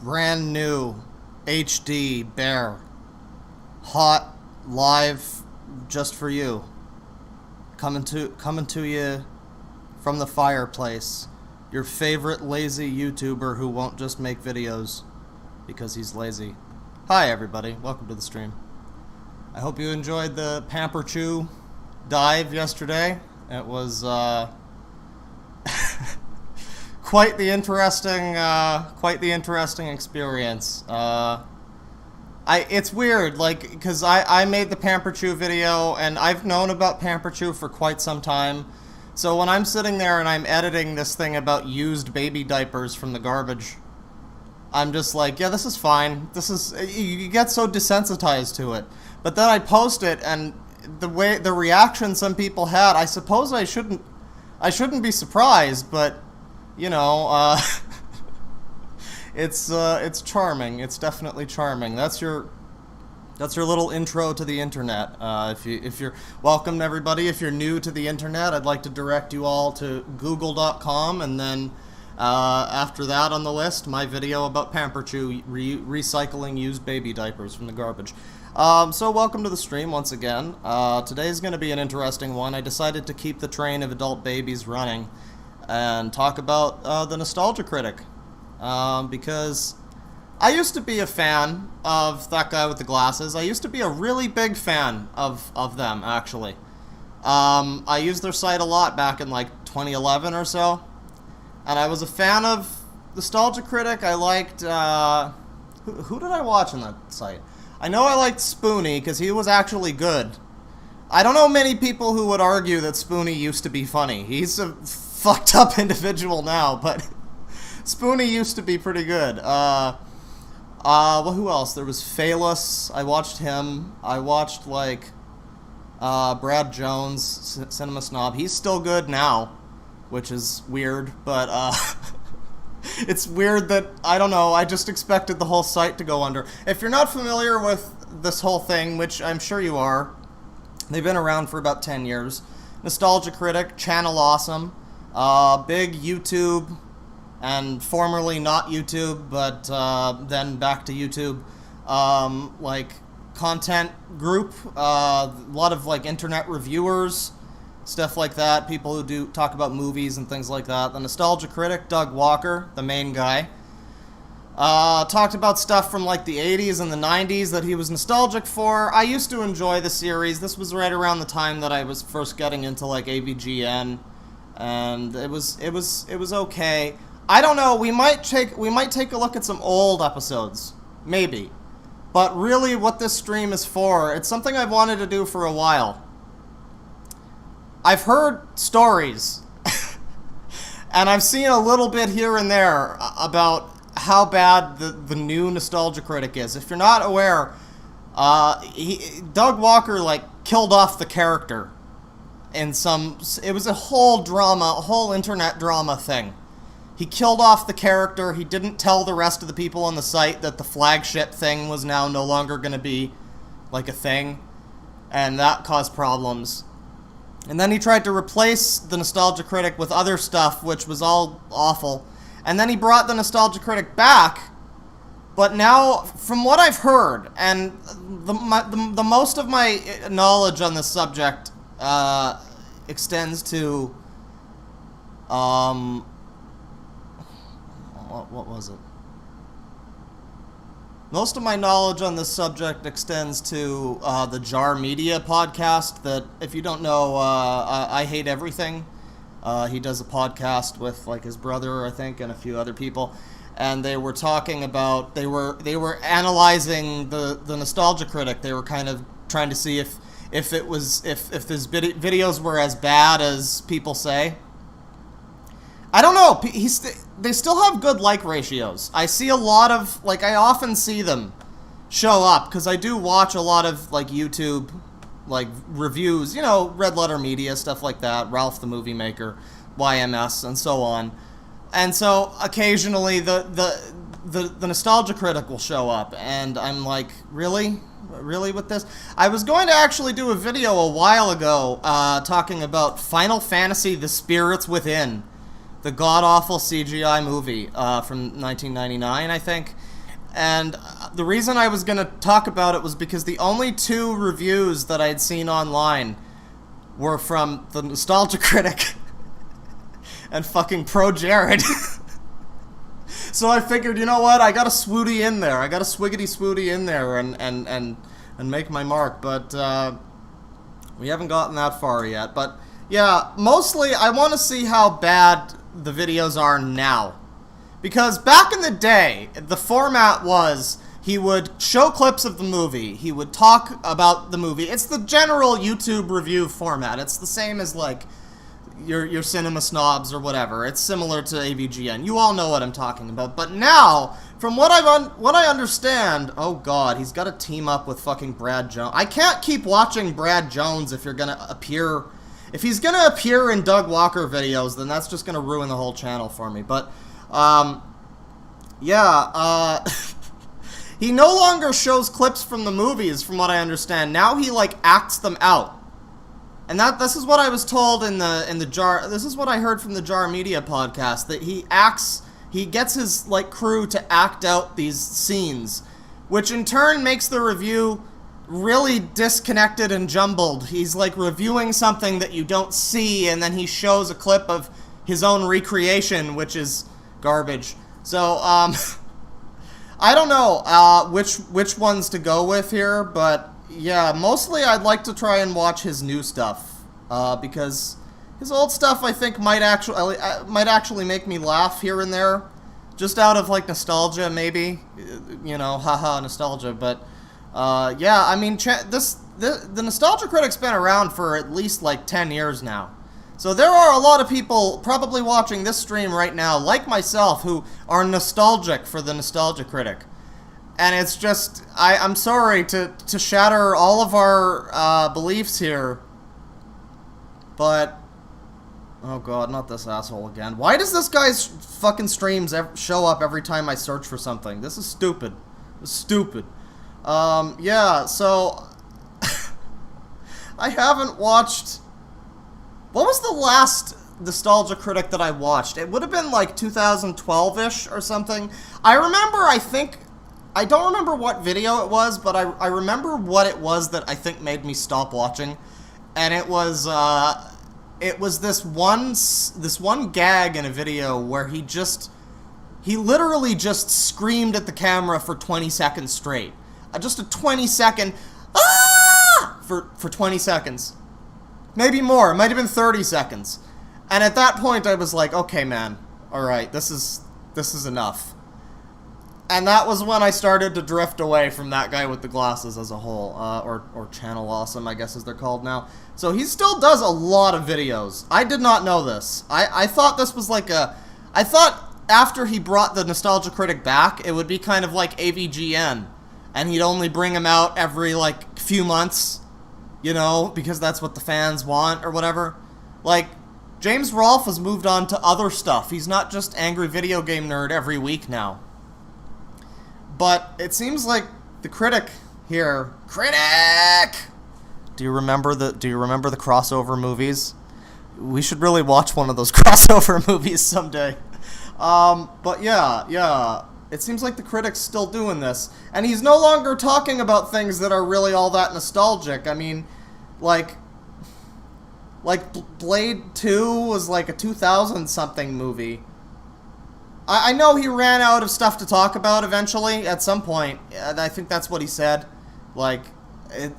Brand new HD bear, hot, live, just for you, coming to you from the fireplace. Your favorite lazy YouTuber who won't just make videos because he's lazy. Hi everybody, welcome to the stream. I hope you enjoyed the Pamper Chew dive yesterday. It was quite the interesting experience. It's weird, like, because I made the Pamper Chew video, and I've known about Pamper Chew for quite some time. So when I'm sitting there and I'm editing this thing about used baby diapers from the garbage, I'm just like, yeah, this is fine. This is, you get so desensitized to it. But then I post it, and the reaction some people had, I suppose I shouldn't be surprised, but you know, it's charming. It's definitely charming. That's your little intro to the internet. If you're welcome, everybody. If you're new to the internet, I'd like to direct you all to google.com, and then after that on the list, my video about Pamper Chew recycling used baby diapers from the garbage. So welcome to the stream once again. Today's going to be an interesting one. I decided to keep the train of adult babies running and talk about the Nostalgia Critic, because I used to be a fan of that guy with the glasses. I used to be a really big fan of them, actually. I used their site a lot back in like 2011 or so, and I was a fan of Nostalgia Critic. I liked, who did I watch on that site? I know I liked Spoonie, because he was actually good. I don't know many people who would argue that Spoonie used to be funny. He's a fucked up individual now, but Spoonie used to be pretty good. Well, who else? There was Phalus. I watched him. I watched, like, Brad Jones, Cinema Snob. He's still good now, which is weird, but, it's weird that, I don't know, I just expected the whole site to go under. If you're not familiar with this whole thing, which I'm sure you are, they've been around for about 10 years. Nostalgia Critic, Channel Awesome, big YouTube, and formerly not YouTube, but then back to YouTube, like, content group, a lot of, like, internet reviewers, stuff like that, people who do talk about movies and things like that. The Nostalgia Critic, Doug Walker, the main guy, talked about stuff from like the 80s and the 90s that he was nostalgic for. I used to enjoy the series. This was right around the time that I was first getting into like AVGN, and it was okay. I don't know, we might take a look at some old episodes, maybe. But really what this stream is for, it's something I've wanted to do for a while. I've heard stories, and I've seen a little bit here and there about how bad the new Nostalgia Critic is. If you're not aware, Doug Walker, like, killed off the character in it was a whole drama, a whole internet drama thing. He killed off the character. He didn't tell the rest of the people on the site that the flagship thing was now no longer going to be, like, a thing. And that caused problems. And then he tried to replace the Nostalgia Critic with other stuff, which was all awful. And then he brought the Nostalgia Critic back. But now, from what I've heard, and the most of my knowledge on this subject extends to... What was it? Most of my knowledge on this subject extends to the Jar Media podcast that, if you don't know, I Hate Everything. He does a podcast with like his brother, I think, and a few other people. And they were talking about, they were analyzing the Nostalgia Critic. They were kind of trying to see if his videos were as bad as people say. I don't know. They still have good like ratios. I see a lot of, like, I often see them show up, because I do watch a lot of, like, YouTube, like, reviews, you know, Red Letter Media, stuff like that, Ralph the Movie Maker, YMS, and so on. And so, occasionally, the Nostalgia Critic will show up, and I'm like, really? Really with this? I was going to actually do a video a while ago, talking about Final Fantasy: The Spirits Within, the god-awful CGI movie from 1999, I think. And the reason I was going to talk about it was because the only two reviews that I'd seen online were from the Nostalgia Critic and fucking Pro Jared. So I figured, you know what, I got a swooty in there. I got a swiggity-swooty in there and make my mark. But we haven't gotten that far yet. But yeah, mostly I want to see how bad the videos are now. Because back in the day, the format was he would show clips of the movie, he would talk about the movie. It's the general YouTube review format. It's the same as like your Cinema Snobs or whatever. It's similar to AVGN. You all know what I'm talking about. But now, from what I understand, oh god, he's got to team up with fucking Brad Jones. I can't keep watching Brad Jones if you're gonna appear. If he's going to appear in Doug Walker videos, then that's just going to ruin the whole channel for me. But, yeah, he no longer shows clips from the movies, from what I understand. Now he, like, acts them out. And this is what I was told in the Jar... This is what I heard from the Jar Media podcast, that he gets his, like, crew to act out these scenes, which in turn makes the review really disconnected and jumbled. He's like reviewing something that you don't see, and then he shows a clip of his own recreation, which is garbage. So, I don't know which ones to go with here, but yeah, mostly I'd like to try and watch his new stuff, because his old stuff I think might actually make me laugh here and there, just out of like nostalgia, maybe, you know, haha, nostalgia. But yeah, I mean, the Nostalgia Critic's been around for at least like 10 years now. So there are a lot of people probably watching this stream right now, like myself, who are nostalgic for the Nostalgia Critic. And it's just, I'm sorry to shatter all of our beliefs here, but, oh god, not this asshole again. Why does this guy's fucking streams show up every time I search for something? This is stupid. This is stupid. Yeah, so I haven't watched... What was the last Nostalgia Critic that I watched? It would have been like 2012-ish or something. I remember, I don't remember what video it was, but I remember what it was that I think made me stop watching. And it was it was this one gag in a video where he literally just screamed at the camera for 20 seconds straight. Just a 20-second, ah! for 20 seconds. Maybe more. It might have been 30 seconds. And at that point, I was like, okay, man. Alright, this is enough. And that was when I started to drift away from that guy with the glasses as a whole. Or Channel Awesome, I guess as they're called now. So he still does a lot of videos. I did not know this. I thought this was like a... I thought after he brought the Nostalgia Critic back, it would be kind of like AVGN. And he'd only bring him out every, like, few months. You know, because that's what the fans want or whatever. Like, James Rolfe has moved on to other stuff. He's not just Angry Video Game Nerd every week now. But it seems like the Critic here... Critic! Do you remember the crossover movies? We should really watch one of those crossover movies someday. But yeah. It seems like the Critic's still doing this. And he's no longer talking about things that are really all that nostalgic. I mean, like Blade 2 was like a 2000-something movie. I know he ran out of stuff to talk about eventually, at some point. I think that's what he said. Like,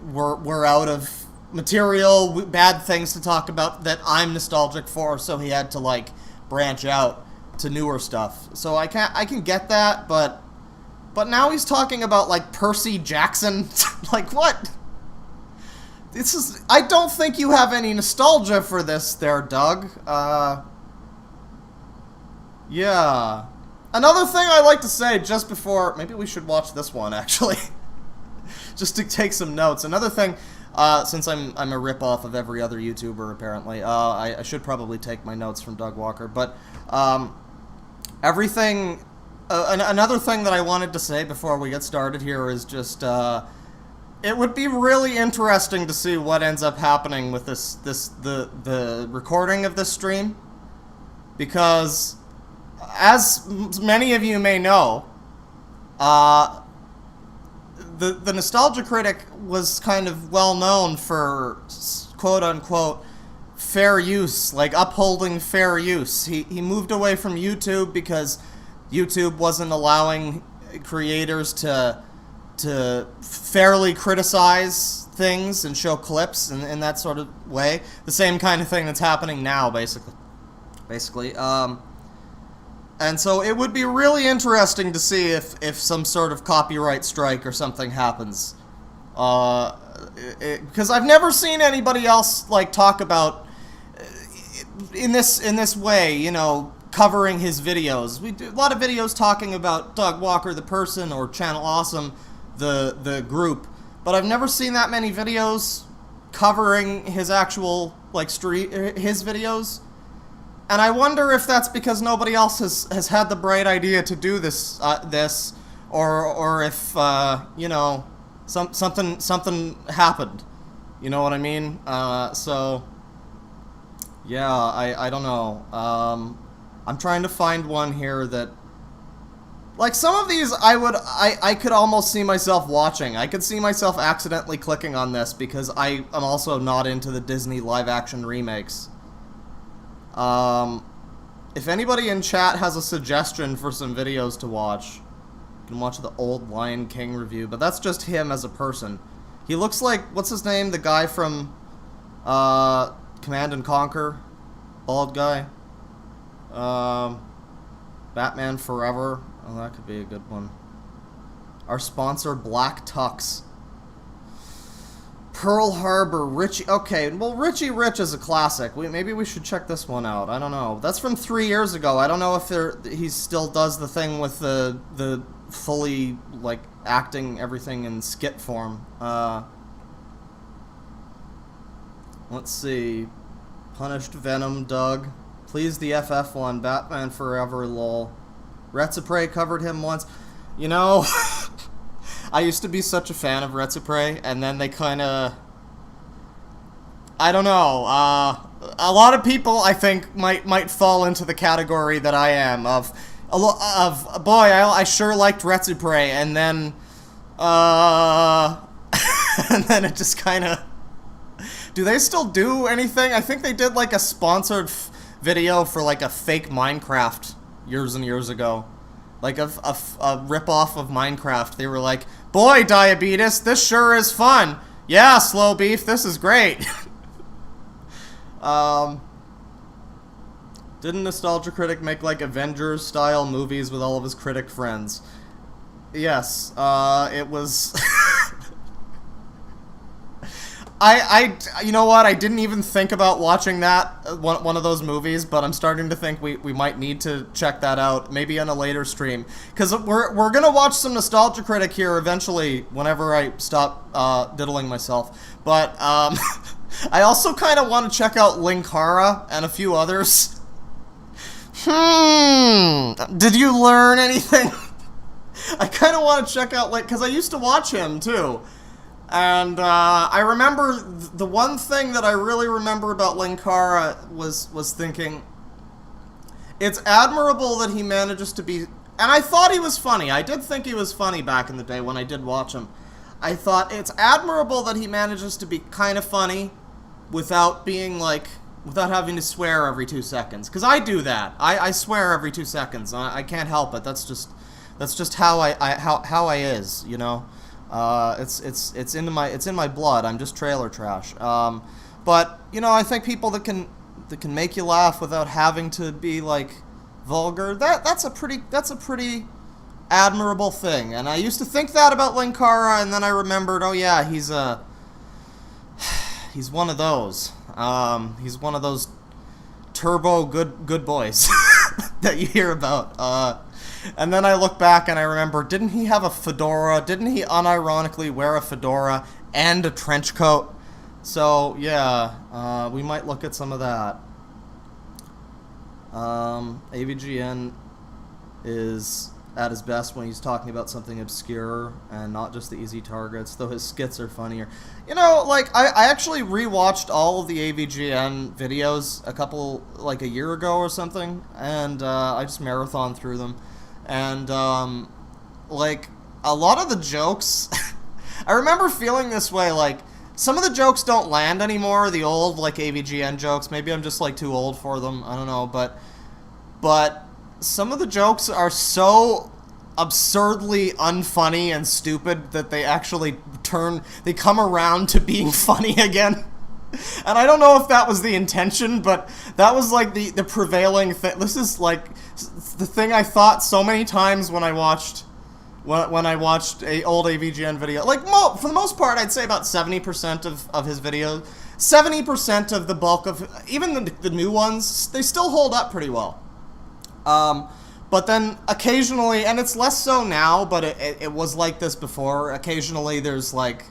we're out of material, bad things to talk about that I'm nostalgic for, so he had to, like, branch out to newer stuff. So I can get that, but now he's talking about, like, Percy Jackson. Like, what? I don't think you have any nostalgia for this there, Doug. Yeah. Another thing I like to say just before... Maybe we should watch this one, actually. Just to take some notes. Another thing, since I'm a ripoff of every other YouTuber, apparently, I should probably take my notes from Doug Walker. But, everything... another thing that I wanted to say before we get started here is just, it would be really interesting to see what ends up happening with the recording of this stream. Because, as many of you may know, the Nostalgia Critic was kind of well known for quote-unquote fair use, like upholding fair use. He moved away from YouTube because YouTube wasn't allowing creators to fairly criticize things and show clips in that sort of way. The same kind of thing that's happening now, basically. And so it would be really interesting to see if some sort of copyright strike or something happens. Because I've never seen anybody else, like, talk about in this way, you know, covering his videos. We do a lot of videos talking about Doug Walker the person or Channel Awesome the group, but I've never seen that many videos covering his actual, like, his videos. And I wonder if that's because nobody else has had the bright idea to do this, or if, you know, something happened. You know what I mean? So, yeah, I don't know. I'm trying to find one here that, like, some of these I could almost see myself watching. I could see myself accidentally clicking on this because I am also not into the Disney live-action remakes. If anybody in chat has a suggestion for some videos to watch, you can watch the old Lion King review, but that's just him as a person. He looks like, what's his name? The guy from, Command and Conquer? Bald guy? Batman Forever? Oh, that could be a good one. Our sponsor, Black Tux. Pearl Harbor, Richie... Okay, well, Richie Rich is a classic. Maybe we should check this one out. I don't know. That's from 3 years ago. I don't know if he still does the thing with the fully, like, acting everything in skit form. Let's see. Punished Venom, Doug. Please the FF one. Batman Forever, lol. Retsupre covered him once. You know... I used to be such a fan of Retsupre, and then they kind of... I don't know, a lot of people, I think, might fall into the category that I am, boy, I sure liked Retsupre, and then, and then it just kind of Do they still do anything? I think they did like a sponsored video for like a fake Minecraft years and years ago. Like a rip-off of Minecraft. They were like, boy, Diabetes, this sure is fun. Yeah, Slow Beef, this is great. Didn't Nostalgia Critic make like Avengers-style movies with all of his critic friends? Yes, it was... you know what, I didn't even think about watching that, one of those movies, but I'm starting to think we might need to check that out, maybe on a later stream, because we're gonna watch some Nostalgia Critic here eventually, whenever I stop, diddling myself, but, I also kind of want to check out Linkara and a few others. Did you learn anything? I kind of want to check out, like, because I used to watch him, too. And, I remember, the one thing that I really remember about Linkara was thinking, it's admirable that he manages to be, and I thought he was funny. I did think he was funny back in the day when I did watch him. I thought it's admirable that he manages to be kind of funny without being, like, without having to swear every 2 seconds. Because I do that. I swear every 2 seconds. I can't help it. That's just how I is, you know. It's in my blood. I'm just trailer trash. But you know, I think people that can make you laugh without having to be like vulgar. That's a pretty admirable thing. And I used to think that about Linkara, and then I remembered, oh yeah, he's one of those. He's one of those turbo good boys that you hear about. And then I look back and I remember, didn't he have a fedora? Didn't he unironically wear a fedora and a trench coat? So, yeah, we might look at some of that. AVGN is at his best when he's talking about something obscure and not just the easy targets, though his skits are funnier. You know, like, I actually rewatched all of the AVGN videos like a year ago or something, and I just marathoned through them. And, like, a lot of the jokes, I remember feeling this way, like, some of the jokes don't land anymore, the old, like, AVGN jokes. Maybe I'm just, like, too old for them, I don't know, but some of the jokes are so absurdly unfunny and stupid that they actually they come around to being funny again. And I don't know if that was the intention, but that was like the prevailing thing. This is like the thing I thought so many times when I watched a old AVGN video. Like, for the most part, I'd say about 70% of his videos, 70% of the bulk of, even the new ones, they still hold up pretty well. But then occasionally, and it's less so now, but it was like this before, occasionally there's like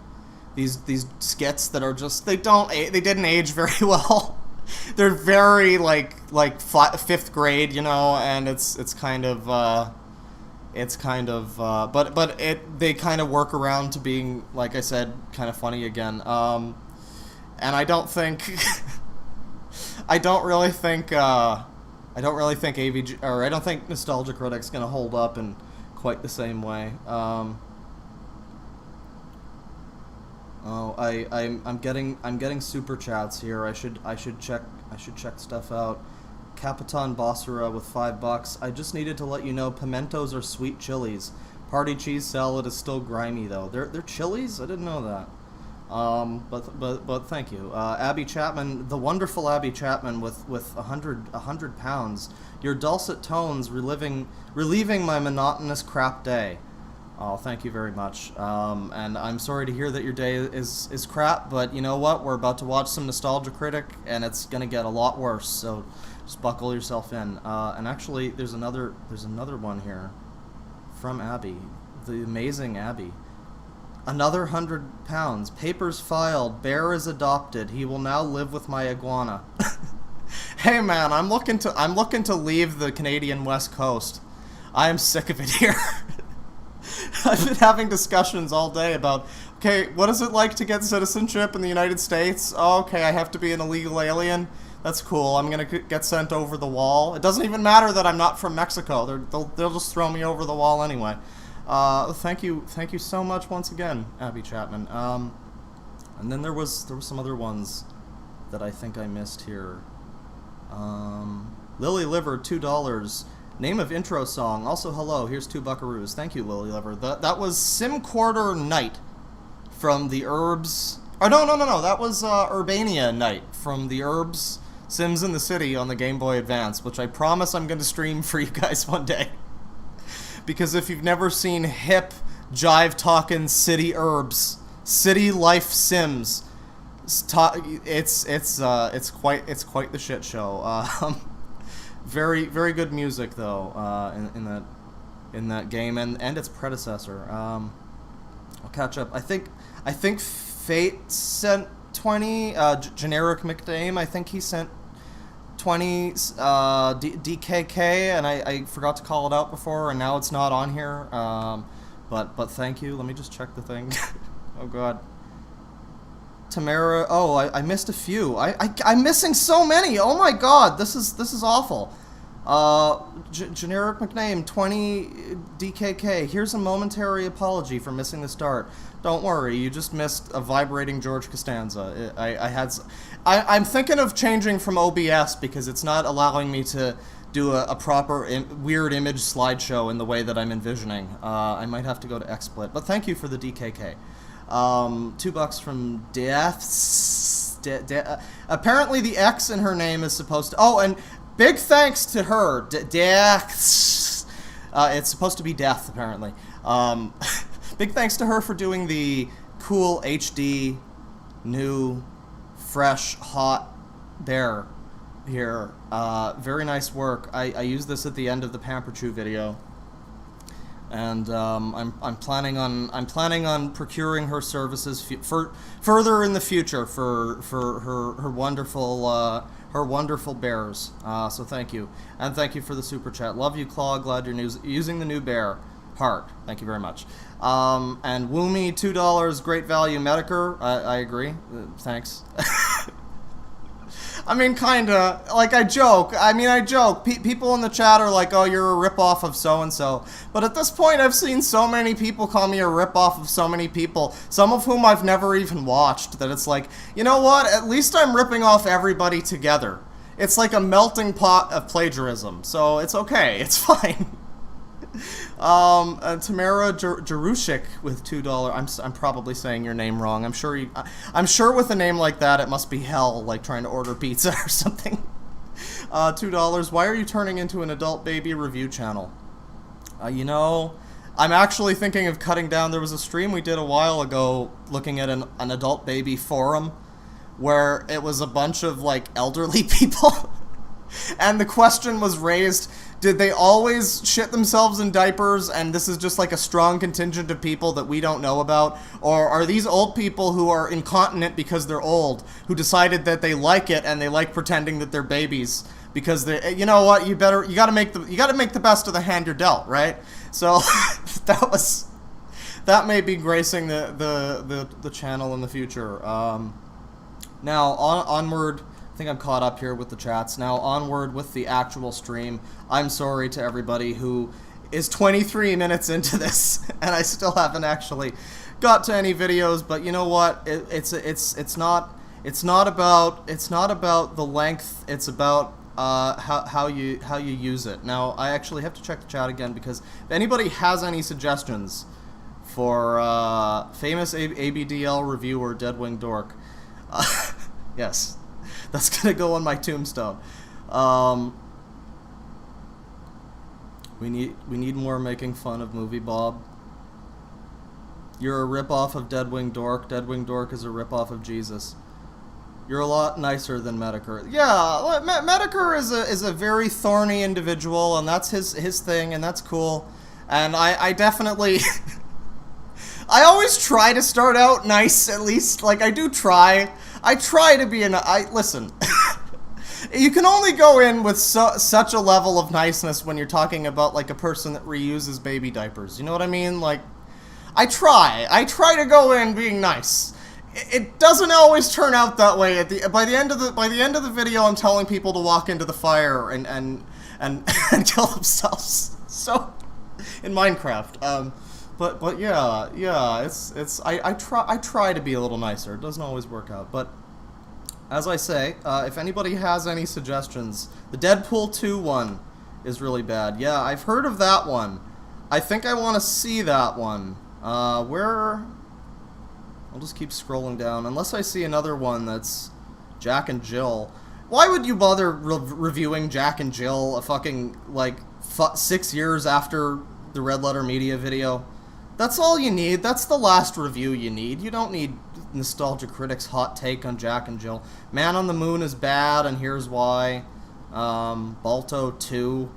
these skits that are just, they didn't age very well. They're very like 5th grade, you know, and it's kind of but they kind of work around to being, like I said, kind of funny again. And I don't really think AVG, or I don't think Nostalgia Critic's gonna hold up in quite the same way. I'm getting super chats here. I should check stuff out. Capitan Basara with $5. I just needed to let you know pimentos are sweet chilies. Party cheese salad is still grimy though. They're chilies? I didn't know that. But thank you. Abby Chapman, the wonderful Abby Chapman with 100 pounds. Your dulcet tones relieving my monotonous crap day. Oh, thank you very much. And I'm sorry to hear that your day is crap, but you know what? We're about to watch some Nostalgia Critic, and it's gonna get a lot worse. So just buckle yourself in. And actually, there's another one here from Abby, the amazing Abby. Another 100 pounds. Papers filed. Bear is adopted. He will now live with my iguana. Hey man, I'm looking to leave the Canadian West Coast. I am sick of it here. I've been having discussions all day about, okay, what is it like to get citizenship in the United States? Oh, okay, I have to be an illegal alien. That's cool. I'm gonna get sent over the wall. It doesn't even matter that I'm not from Mexico. They'll just throw me over the wall anyway. Thank you so much once again, Abby Chapman. And then there was some other ones that I think I missed here. Lily Liver, $2. Name of intro song. Also, hello. Here's 2 buckaroos. Thank you, Lily Liver. That was Sim Quarter Night from the Herbs. Oh, no. That was Urbania Night from the Herbs Sims in the City on the Game Boy Advance, which I promise I'm going to stream for you guys one day. Because if you've never seen hip, jive-talking city herbs, city life Sims, it's quite the shit show. Very good music though in that game and its predecessor. I'll catch up. I think Fate sent 20. Generic McDame, I think he sent 20 DKK, and I forgot to call it out before, and now it's not on here. But thank you. Let me just check the thing. Oh god. Tamara. Oh, I missed a few. I'm missing so many. Oh my god, this is awful. Generic McName, 20 DKK. Here's a momentary apology for missing the start. Don't worry, you just missed a vibrating George Costanza. I'm thinking of changing from OBS because it's not allowing me to do a proper weird image slideshow in the way that I'm envisioning. I might have to go to XSplit, but thank you for the DKK. $2 from Deaths. Apparently the X in her name is supposed to... Oh, and big thanks to her. Deaths. It's supposed to be Death, apparently. Big thanks to her for doing the cool HD, new, fresh, hot bear here. Very nice work. I used this at the end of the Pamper Chew video. And I'm planning on procuring her services for further in the future for her wonderful bears. So thank you, and thank you for the super chat. Love you, Claw. Glad you're using the new bear. Heart. Thank you very much. And Woomy, $2. Great value. Medicare. I agree. Thanks. I mean, kinda. Like, I joke. People in the chat are like, oh, you're a ripoff of so-and-so. But at this point, I've seen so many people call me a ripoff of so many people, some of whom I've never even watched, that it's like, you know what? At least I'm ripping off everybody together. It's like a melting pot of plagiarism, so it's okay. It's fine. Tamara Jarushik with $2. I'm probably saying your name wrong. I'm sure with a name like that it must be hell, like trying to order pizza or something. $2. Why are you turning into an adult baby review channel? You know, I'm actually thinking of cutting down. There was a stream we did a while ago looking at an adult baby forum where it was a bunch of like elderly people. And the question was raised, did they always shit themselves in diapers and this is just like a strong contingent of people that we don't know about? Or are these old people who are incontinent because they're old, who decided that they like it and they like pretending that they're babies because they, you know what, you gotta make the best of the hand you're dealt, right? So that may be gracing the channel in the future. Now onward. I think I'm caught up here with the chats. Now onward with the actual stream. I'm sorry to everybody who is 23 minutes into this and I still haven't actually got to any videos, but you know what? It's not about the length. It's about how you use it. Now I actually have to check the chat again because if anybody has any suggestions for famous ABDL reviewer DeadwingDork, yes. That's gonna go on my tombstone. We need more making fun of Movie Bob. You're a ripoff of DeadwingDork. DeadwingDork is a ripoff of Jesus. You're a lot nicer than Medicare. Yeah, Medicare is a very thorny individual, and that's his thing, and that's cool. And I definitely I always try to start out nice, at least. Like, I do try. I try to be listen. You can only go in with such a level of niceness when you're talking about, like, a person that reuses baby diapers. You know what I mean? Like, I try to go in being nice. It doesn't always turn out that way. By the end of the video, I'm telling people to walk into the fire and kill themselves. So, in Minecraft. But yeah, I try to be a little nicer. It doesn't always work out, but as I say, if anybody has any suggestions, the Deadpool 2 one is really bad. Yeah, I've heard of that one. I think I want to see that one. Where... I'll just keep scrolling down, unless I see another one that's Jack and Jill. Why would you bother reviewing Jack and Jill a fucking, like, 6 years after the Red Letter Media video? That's all you need. That's the last review you need. You don't need Nostalgia Critic's hot take on Jack and Jill. Man on the Moon is bad, and here's why. Balto 2.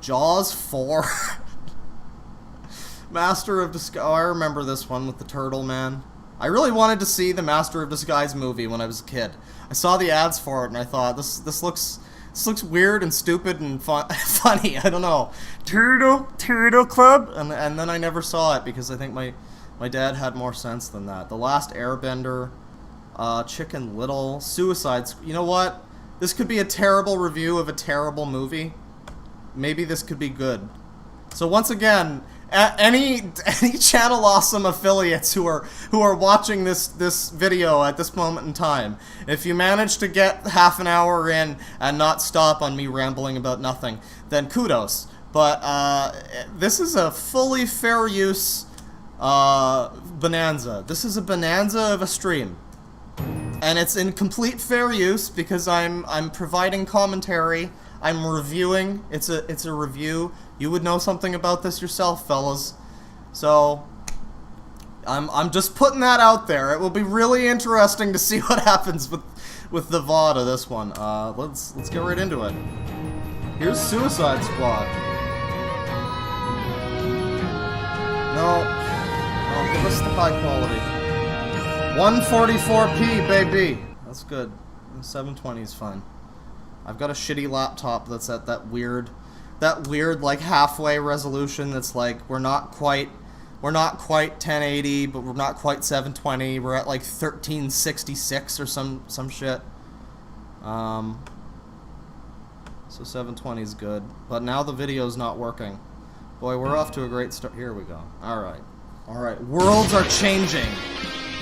Jaws 4. Master of Disguise. Oh, I remember this one with the turtle man. I really wanted to see the Master of Disguise movie when I was a kid. I saw the ads for it and I thought, this looks weird and stupid and funny. I don't know. Turtle Club? And then I never saw it because I think my dad had more sense than that. The Last Airbender, Chicken Little, Suicide Squad. You know what? This could be a terrible review of a terrible movie. Maybe this could be good. So once again, any Channel Awesome affiliates who are watching this video at this moment in time, if you manage to get half an hour in and not stop on me rambling about nothing, then kudos. But this is a fully fair use bonanza. This is a bonanza of a stream. And it's in complete fair use because I'm providing commentary. I'm reviewing. It's a review. You would know something about this yourself, fellas. So I'm just putting that out there. It will be really interesting to see what happens with the VOD of this one. Let's get right into it. Here's Suicide Squad. No, give us the high quality. 144p, baby. That's good. 720 is fine. I've got a shitty laptop that's at that weird like halfway resolution that's like we're not quite 1080, but we're not quite 720. We're at like 1366 or some shit. So 720 is good, but now the video's not working. Boy, we're off to a great start. Here we go. All right. Worlds are changing.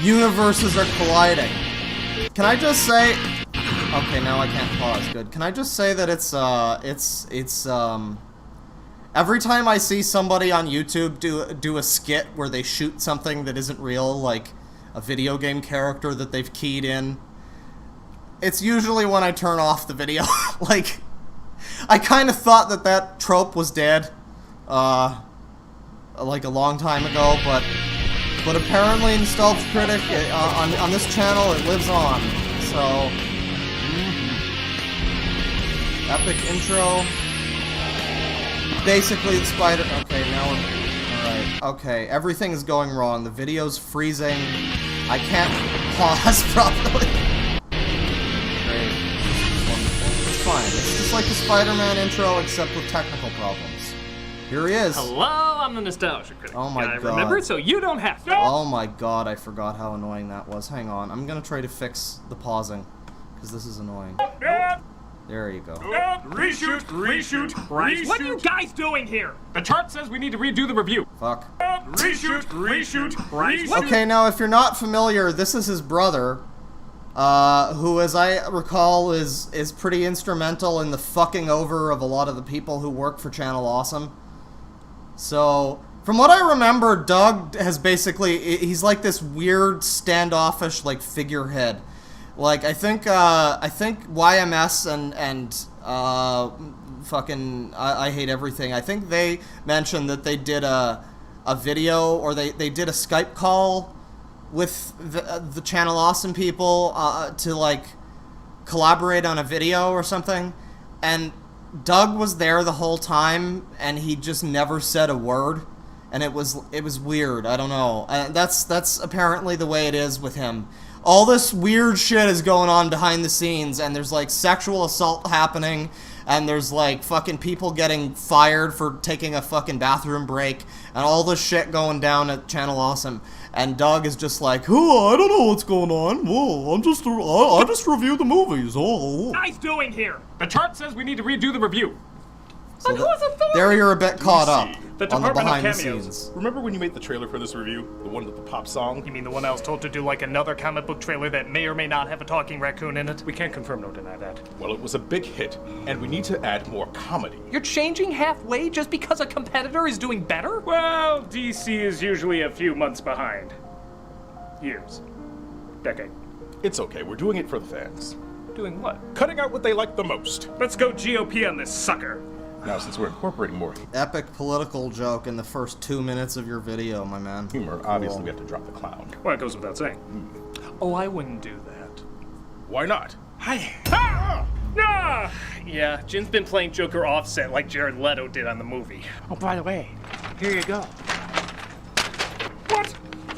Universes are colliding. Can I just say? Okay, now I can't pause. Good. Can I just say that it's every time I see somebody on YouTube do a skit where they shoot something that isn't real, like a video game character that they've keyed in, it's usually when I turn off the video. Like, I kind of thought that trope was dead, like a long time ago, but apparently Nostalgia Critic on this channel, it lives on. So. Epic intro. Basically, the spider. Okay, now we're. Alright. Okay, everything is going wrong. The video's freezing. I can't pause properly. Great. It's wonderful. It's fine. It's just like the Spider-Man intro, except with technical problems. Here he is. Hello, I'm the Nostalgia Critic. Oh my god. Remember it so you don't have to. Oh my god, I forgot how annoying that was. Hang on. I'm gonna try to fix the pausing, because this is annoying. There you go. Reshoot. What are you guys doing here? The chart says we need to redo the review. Fuck. Reshoot. Okay, now if you're not familiar, this is his brother, who, as I recall, is pretty instrumental in the fucking over of a lot of the people who work for Channel Awesome. So, from what I remember, Doug has basically, he's like this weird standoffish, like, figurehead. Like, I think YMS and fucking I Hate Everything, I think they mentioned that they did a video, or they did a Skype call with the Channel Awesome people to, like, collaborate on a video or something, and Doug was there the whole time, and he just never said a word, and it was weird. I don't know. That's apparently the way it is with him. All this weird shit is going on behind the scenes, and there's, like, sexual assault happening, and there's, like, fucking people getting fired for taking a fucking bathroom break, and all this shit going down at Channel Awesome. And Doug is just like, oh, I don't know what's going on. Whoa, I just review the movies. Oh. What are you guys doing here? The chart says we need to redo the review. So On whose authority? there you're a bit caught up The on the Department of behind the Cameos. scenes. Remember when you made the trailer for this review? The one with the pop song? You mean the one I was told to do like another comic book trailer that may or may not have a talking raccoon in it? We can't confirm nor deny that. Well, it was a big hit, and we need to add more comedy. You're changing halfway just because a competitor is doing better? Well, DC is usually a few months behind. Years. Decade. It's okay, we're doing it for the fans. Doing what? Cutting out what they like the most. Let's go GOP on this sucker. Now, since we're incorporating more Epic political joke in the first 2 minutes of your video, my man. humor, obviously we have to drop the clown. Well, it goes without saying. Oh, I wouldn't do that. Why not? Hi. Ah! Ah! Yeah, Jin's been playing Joker offset like Jared Leto did on the movie. Oh, by the way, here you go. What?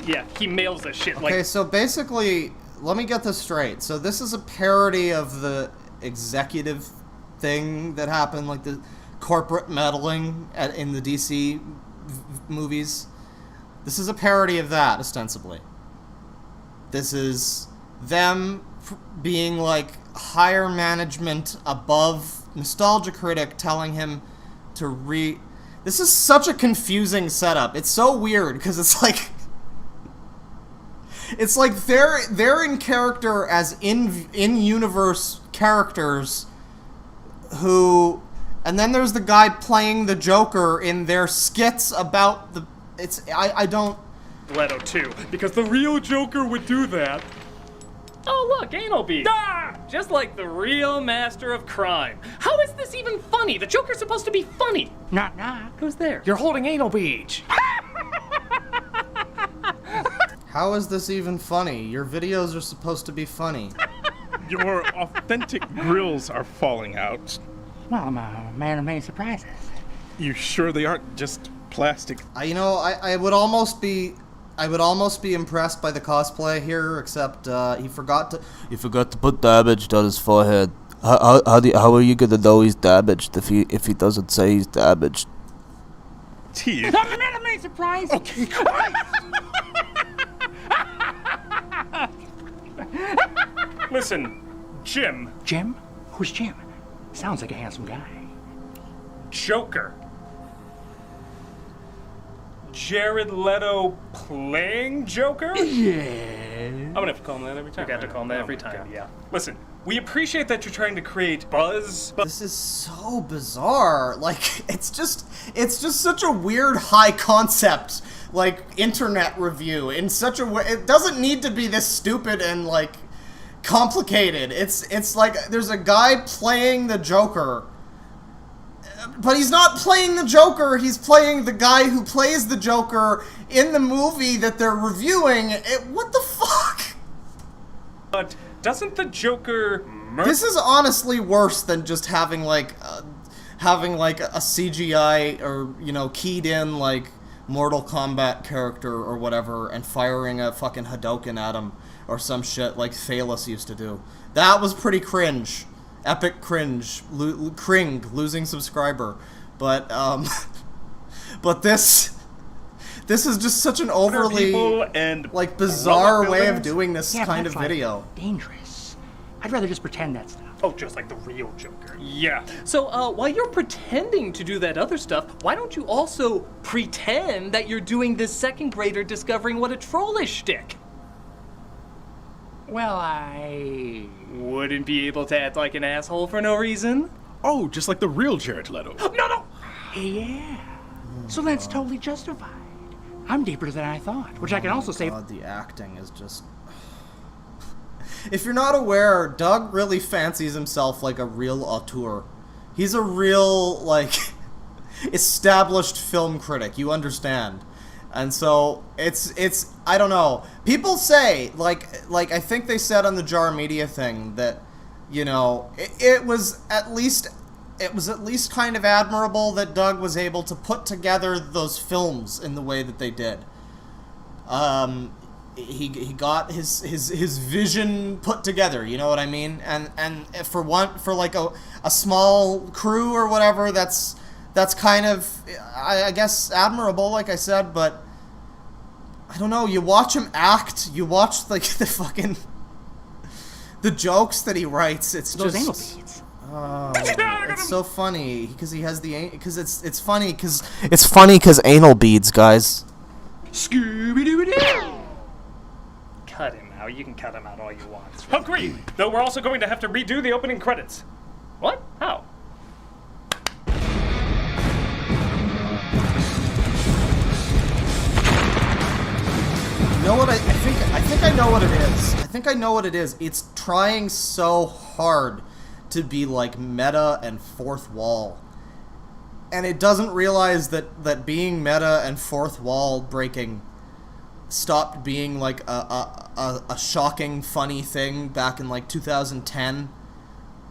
Yeah, he mails the shit Okay, like... so basically, let me get this straight. So this is a parody of the executive thing that happened, like the corporate meddling in the DC movies. This is a parody of that, ostensibly. This is them being like higher management above Nostalgia Critic telling him to This is such a confusing setup. It's so weird because it's like they're in character as in-universe characters who, and then there's the guy playing the Joker in their skits about the. I don't. Leto too, because the real Joker would do that. Oh look, anal bead. Ah! Just like the real master of crime. How is this even funny? The Joker's supposed to be funny. Knock, knock. Who's there? You're holding anal beads. How is this even funny? Your videos are supposed to be funny. Your authentic grills are falling out. Well, I'm a man of many surprises. You sure they aren't just plastic? I would almost be impressed by the cosplay here, except he forgot to put damaged on his forehead. How are you gonna know he's damaged if he doesn't say he's damaged? Teeth. I'm a man of many surprises. Okay. Listen, Jim. Jim? Who's Jim? Sounds like a handsome guy. Joker. Jared Leto playing Joker? Yeah. I'm gonna have to call him that every time. You got to call him that every time. Yeah. Listen, we appreciate that you're trying to create buzz, but This is so bizarre. Like, it's just such a weird high concept, like, internet review in such a way. It doesn't need to be this stupid and, like, complicated. It's like there's a guy playing the Joker, but he's not playing the Joker. He's playing the guy who plays the Joker in the movie that they're reviewing. What the fuck? but doesn't the Joker This is honestly worse than just having like a CGI or keyed in like Mortal Kombat character or whatever and firing a fucking Hadouken at him or some shit like Thalos used to do. That was pretty cringe. Epic cringe. Losing subscriber. But but this is just such an overly People and like bizarre roller way of buildings? doing this Yeah, kind that's of video. Dangerous. I'd rather just pretend that stuff. Oh, just like the real Joker. Yeah. So, while you're pretending to do that other stuff, why don't you also pretend that you're doing this second grader discovering what a troll is shtick? Well, I... Wouldn't be able to act like an asshole for no reason? Oh, just like the real Jared Leto. No! Yeah. So that's totally justified. I'm deeper than I thought, which I can also say... God, the acting is just... If you're not aware, Doug really fancies himself like a real auteur. He's a real, like, established film critic, you understand. And so, it's I don't know. People say, like I think they said on the Jar Media thing that, it was at least kind of admirable that Doug was able to put together those films in the way that they did. He got his vision put together, you know what I mean? And for like a small crew or whatever, that's kind of I guess admirable, like I said, but I don't know, you watch him act, you watch like the jokes that he writes, it's Those anal just beads. Oh, it's so funny because he has the because it's funny because anal beads, guys. Scooby-Doo! Cut him out. You can cut him out all you want. Agreed. Though we're also going to have to redo the opening credits. What? How? You know what I think I know what it is. I think I know what it is. It's trying so hard to be like meta and fourth wall. And it doesn't realize that being meta and fourth wall breaking stopped being like a shocking funny thing back in like 2010,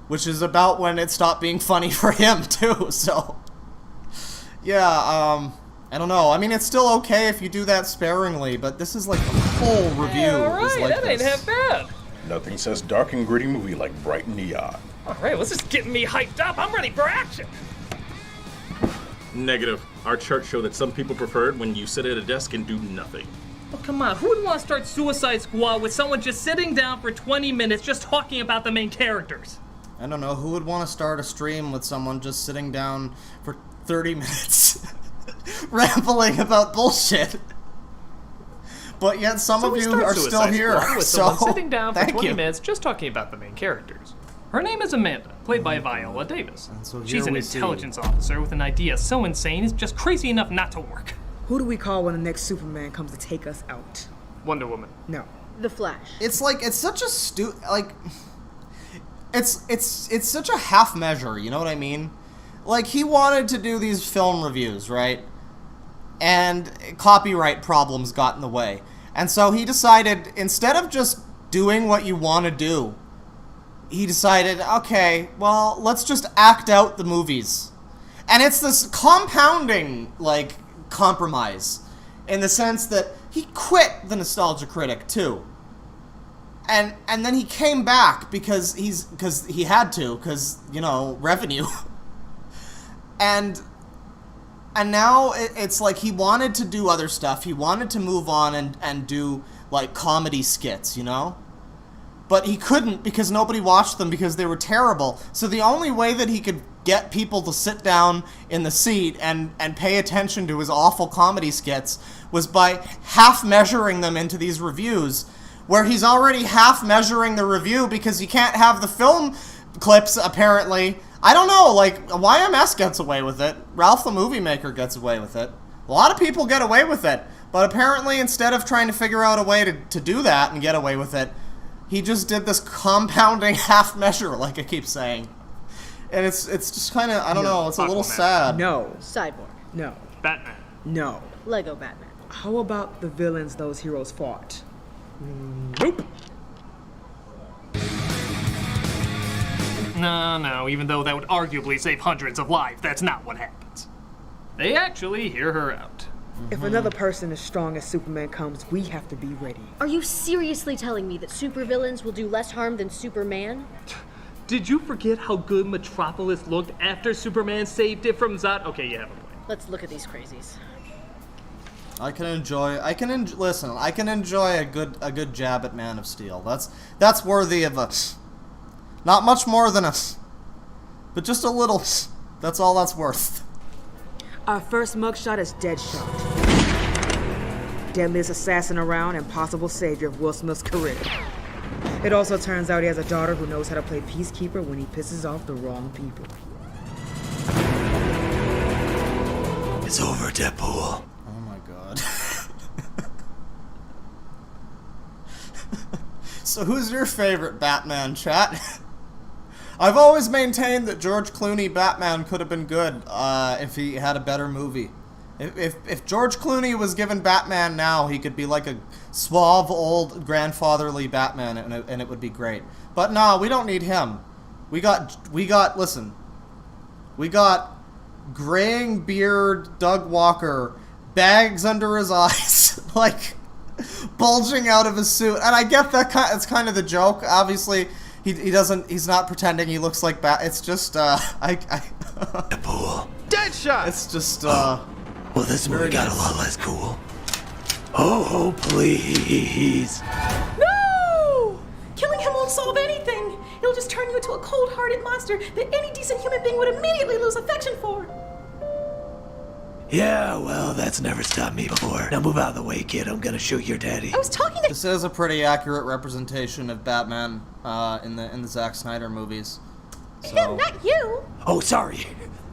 which is about when it stopped being funny for him too. So yeah, I don't know. I mean, it's still okay if you do that sparingly, but this is like the whole review. Yeah, all right, is like that ain't half bad. Nothing says dark and gritty movie like bright neon. All right, well, this is getting me hyped up. I'm ready for action. Negative. Our charts show that some people preferred when you sit at a desk and do nothing. Oh, come on. Who would want to start Suicide Squad with someone just sitting down for 20 minutes just talking about the main characters? I don't know. Who would want to start a stream with someone just sitting down for 30 minutes rambling about bullshit? But yet some of you are still here. With So someone sitting down for thank 20 you. minutes just talking about the main characters. Her name is Amanda, played by Viola Davis. And so She's here an we see- intelligence officer with an idea so insane it's just crazy enough not to work. Who do we call when the next Superman comes to take us out? Wonder Woman. No. The Flash. It's like it's such a it's such a half measure, you know what I mean? Like he wanted to do these film reviews, right? And copyright problems got in the way. And so he decided instead of just doing what you want to do, he decided, okay, well, let's just act out the movies. And it's this compounding, like, compromise in the sense that he quit the Nostalgia Critic, too. And then he came back because he had to, because, you know, revenue. and now it's like he wanted to do other stuff. He wanted to move on and do, like, comedy skits, you know? But he couldn't because nobody watched them because they were terrible. So the only way that he could get people to sit down in the seat and pay attention to his awful comedy skits was by half-measuring them into these reviews, where he's already half-measuring the review because you can't have the film clips, apparently. I don't know, like, YMS gets away with it. Ralph the Movie Maker gets away with it. A lot of people get away with it. But apparently, instead of trying to figure out a way to do that and get away with it, he just did this compounding half measure, like I keep saying. And it's just kind of, I don't know, it's a little sad. No. Cyborg. No. Batman. No. Lego Batman. How about the villains those heroes fought? Nope. No, even though that would arguably save hundreds of lives, that's not what happens. They actually hear her out. If another person as strong as Superman comes, we have to be ready. Are you seriously telling me that supervillains will do less harm than Superman? Did you forget how good Metropolis looked after Superman saved it from Zod? Okay, you have a point. Let's look at these crazies. I can enjoy a good jab at Man of Steel. That's worthy of a, not much more than a, but just a little. That's all that's worth. Our first mugshot is Deadshot. Deadliest assassin around and possible savior of Will Smith's career. It also turns out he has a daughter who knows how to play peacekeeper when he pisses off the wrong people. It's over, Deadpool. Oh my god. So who's your favorite Batman, chat? I've always maintained that George Clooney Batman could have been good if he had a better movie. If George Clooney was given Batman now, he could be like a suave old grandfatherly Batman, and it would be great. But no, we don't need him. We got graying beard Doug Walker, bags under his eyes, like bulging out of his suit. And I get that it's kind of the joke. Obviously, he's not pretending he looks like It's just Deadpool. Deadshot! it's just Well, this movie got a lot less cool. Oh, please. No! Killing him won't solve anything. It'll just turn you into a cold-hearted monster that any decent human being would immediately lose affection for. Yeah, well, that's never stopped me before. Now move out of the way, kid. I'm gonna shoot your daddy. I was talking to... This is a pretty accurate representation of Batman in the Zack Snyder movies. So. Him, not you! Oh, sorry.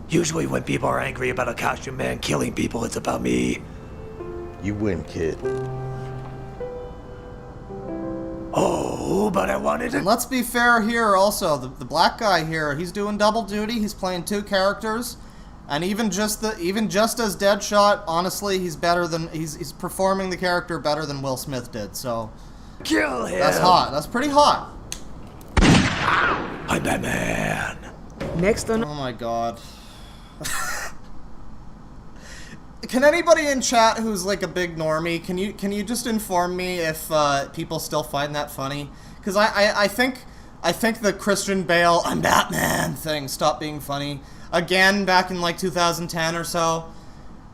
Usually when people are angry about a costume man killing people, it's about me. You win, kid. Oh, but I wanted to... And let's be fair here also. The black guy here, he's doing double duty. He's playing two characters. And even just as Deadshot, honestly, he's performing the character better than Will Smith did. So kill him. That's hot. That's pretty hot. I'm Batman. Next on... Oh my god. Can anybody in chat who's like a big normie, can you just inform me if people still find that funny? Because I think the Christian Bale "I'm Batman" thing stopped being funny again back in like 2010 or so.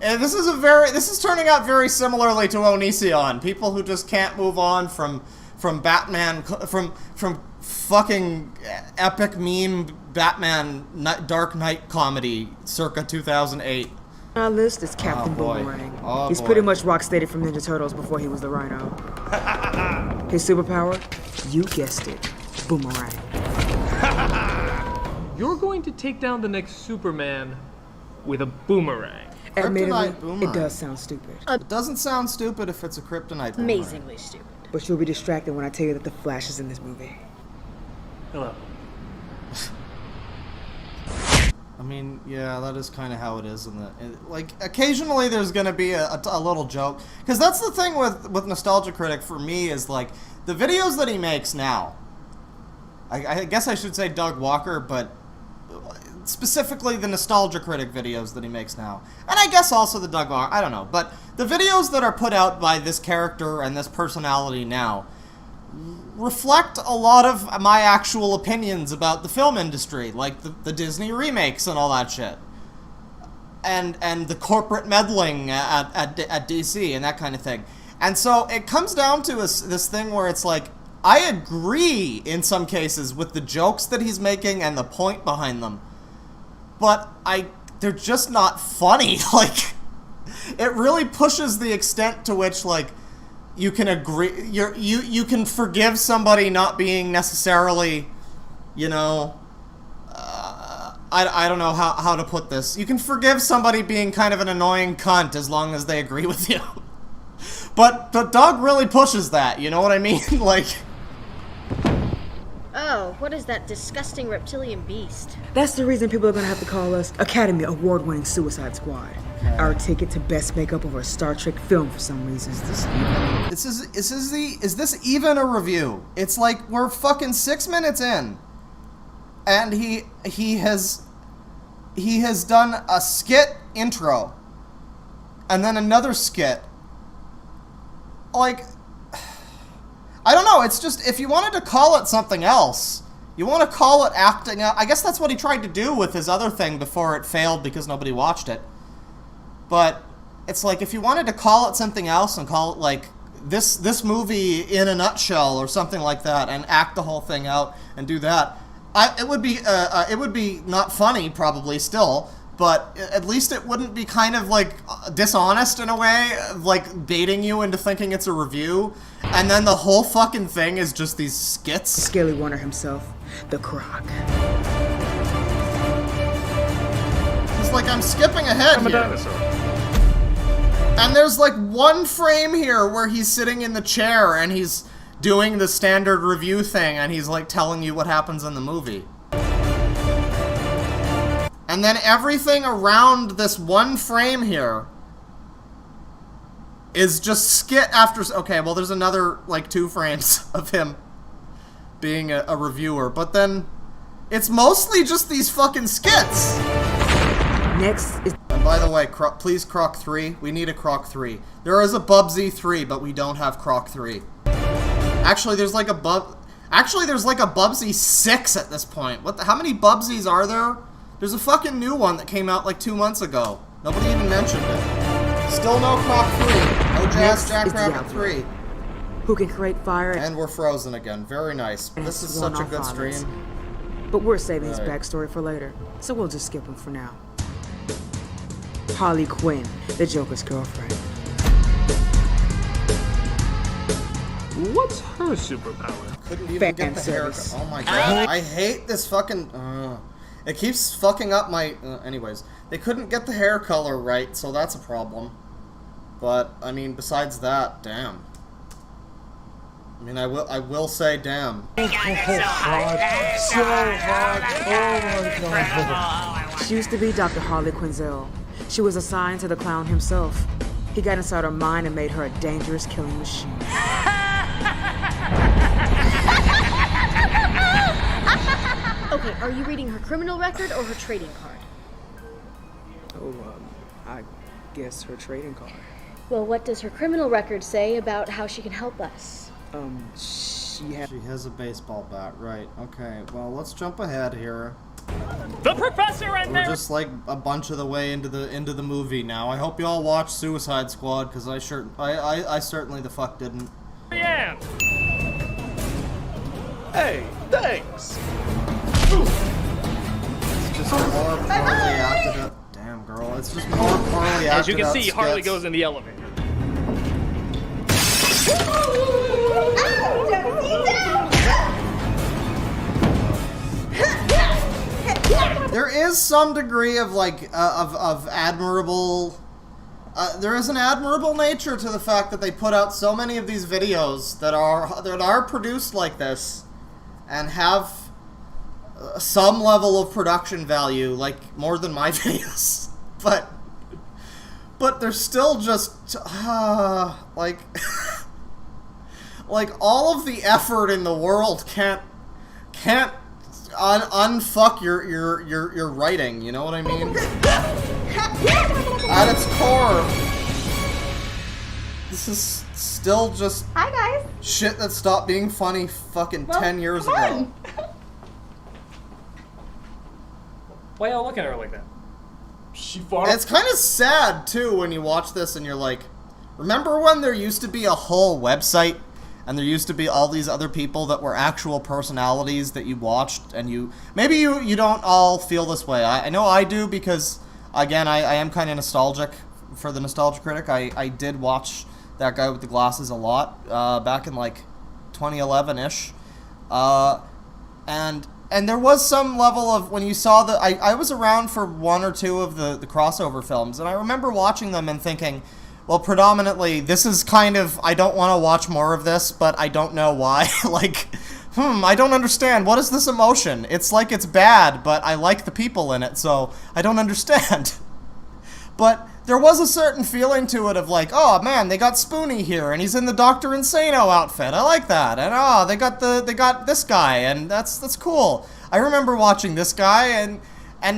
And this is turning out very similarly to Onision. People who just can't move on from Batman, from fucking epic meme Batman Dark Knight comedy circa 2008. On our list is Captain Boomerang. He's pretty much rock steady from Ninja Turtles before he was the Rhino. His superpower? You guessed it. Boomerang. You're going to take down the next Superman with a boomerang. Admittedly, Kryptonite boomerang. it does sound stupid. It doesn't sound stupid if it's a kryptonite boomerang. Amazingly stupid. But you'll be distracted when I tell you that the Flash is in this movie. Hello. I mean, yeah, that is kind of how it is. Like, occasionally there's going to be a little joke. Because that's the thing with Nostalgia Critic for me is, like, the videos that he makes now. I guess I should say Doug Walker, but specifically the Nostalgia Critic videos that he makes now. And I guess also the Doug Walker, I don't know. But the videos that are put out by this character and this personality now reflect a lot of my actual opinions about the film industry, like the Disney remakes and all that shit, and the corporate meddling at DC and that kind of thing. And so it comes down to this thing where it's like, I agree in some cases with the jokes that he's making and the point behind them, but they're just not funny. Like, it really pushes the extent to which, like, you can agree, you can forgive somebody not being necessarily, you know, I don't know how to put this. You can forgive somebody being kind of an annoying cunt as long as they agree with you. But Doug really pushes that, you know what I mean? Like... Oh, what is that disgusting reptilian beast? That's the reason people are gonna have to call us Academy Award-winning Suicide Squad. Okay. Our ticket to best makeup of a Star Trek film for some reason. Is this even a review? It's like we're fucking 6 minutes in, and he has done a skit intro, and then another skit. Like, I don't know, it's just, if you wanted to call it something else, you want to call it acting out. I guess that's what he tried to do with his other thing before it failed because nobody watched it. But it's like, if you wanted to call it something else and call it like this movie in a nutshell or something like that, and act the whole thing out and do that, it would be not funny probably still, but at least it wouldn't be kind of like dishonest in a way, like baiting you into thinking it's a review, and then the whole fucking thing is just these skits. Scaly Wonder himself, the Croc. It's like, I'm skipping ahead I'm a here. dinosaur. And there's like one frame here where he's sitting in the chair and he's doing the standard review thing and he's like telling you what happens in the movie. And then everything around this one frame here is just skit after... Okay, well, there's another, like, 2 frames of him being a reviewer, but then it's mostly just these fucking skits. Next is... And by the way, please Croc 3. We need a Croc 3. There is a Bubsy 3, but we don't have Croc 3. Actually, there's like a Bubsy 6 at this point. How many Bubsies are there? There's a fucking new one that came out like 2 months ago. Nobody even mentioned it. Still no Croc 3. No Jazz Jackrabbit 3. Who can create fire. And we're frozen again. Very nice. This is such a good stream. But we're saving his backstory for later, so we'll just skip him for now. Harley Quinn, the Joker's girlfriend. What's her superpower? Couldn't even get the hair. Oh my god, I hate this fucking. It keeps fucking up my. Anyways, they couldn't get the hair color right, so that's a problem. But I mean, besides that, damn. I mean, I will say, damn. So hot. Oh my god. She used to be Dr. Harley Quinzel. She was assigned to the clown himself. He got inside her mind and made her a dangerous killing machine. Okay, are you reading her criminal record or her trading card? Oh, I guess her trading card. Well, what does her criminal record say about how she can help us? She has a baseball bat, right? Okay, well, let's jump ahead here. The professor and We're just like a bunch of the way into the movie now. I hope you all watched Suicide Squad, because I certainly the fuck didn't. Yeah. Hey, thanks. It's just more poorly acted up. Damn, girl, it's just more poorly acted up. As you can see, Harley goes in the elevator. There is some degree of like of admirable. There is an admirable nature to the fact that they put out so many of these videos that are produced like this, and have some level of production value, like more than my videos. But they're still just like like all of the effort in the world can't unfuck your writing, you know what I mean? At its core, this is still just shit that stopped being funny fucking 10 years ago. Why y'all look at her like that? She fought. It's kind of sad too when you watch this and you're like, remember when there used to be a whole website and there used to be all these other people that were actual personalities that you watched, and maybe you don't all feel this way. I know I do, because again, I am kind of nostalgic for the Nostalgia Critic. I did watch that guy with the glasses a lot back in like 2011-ish, and there was some level of, when you saw I was around for one or two of the crossover films, and I remember watching them and thinking, well, predominantly, this is kind of, I don't want to watch more of this, but I don't know why. Like, I don't understand. What is this emotion? It's like it's bad, but I like the people in it, so I don't understand. But there was a certain feeling to it of like, oh man, they got Spoonie here, and he's in the Dr. Insano outfit. I like that. And oh, they got this guy, and that's cool. I remember watching this guy, and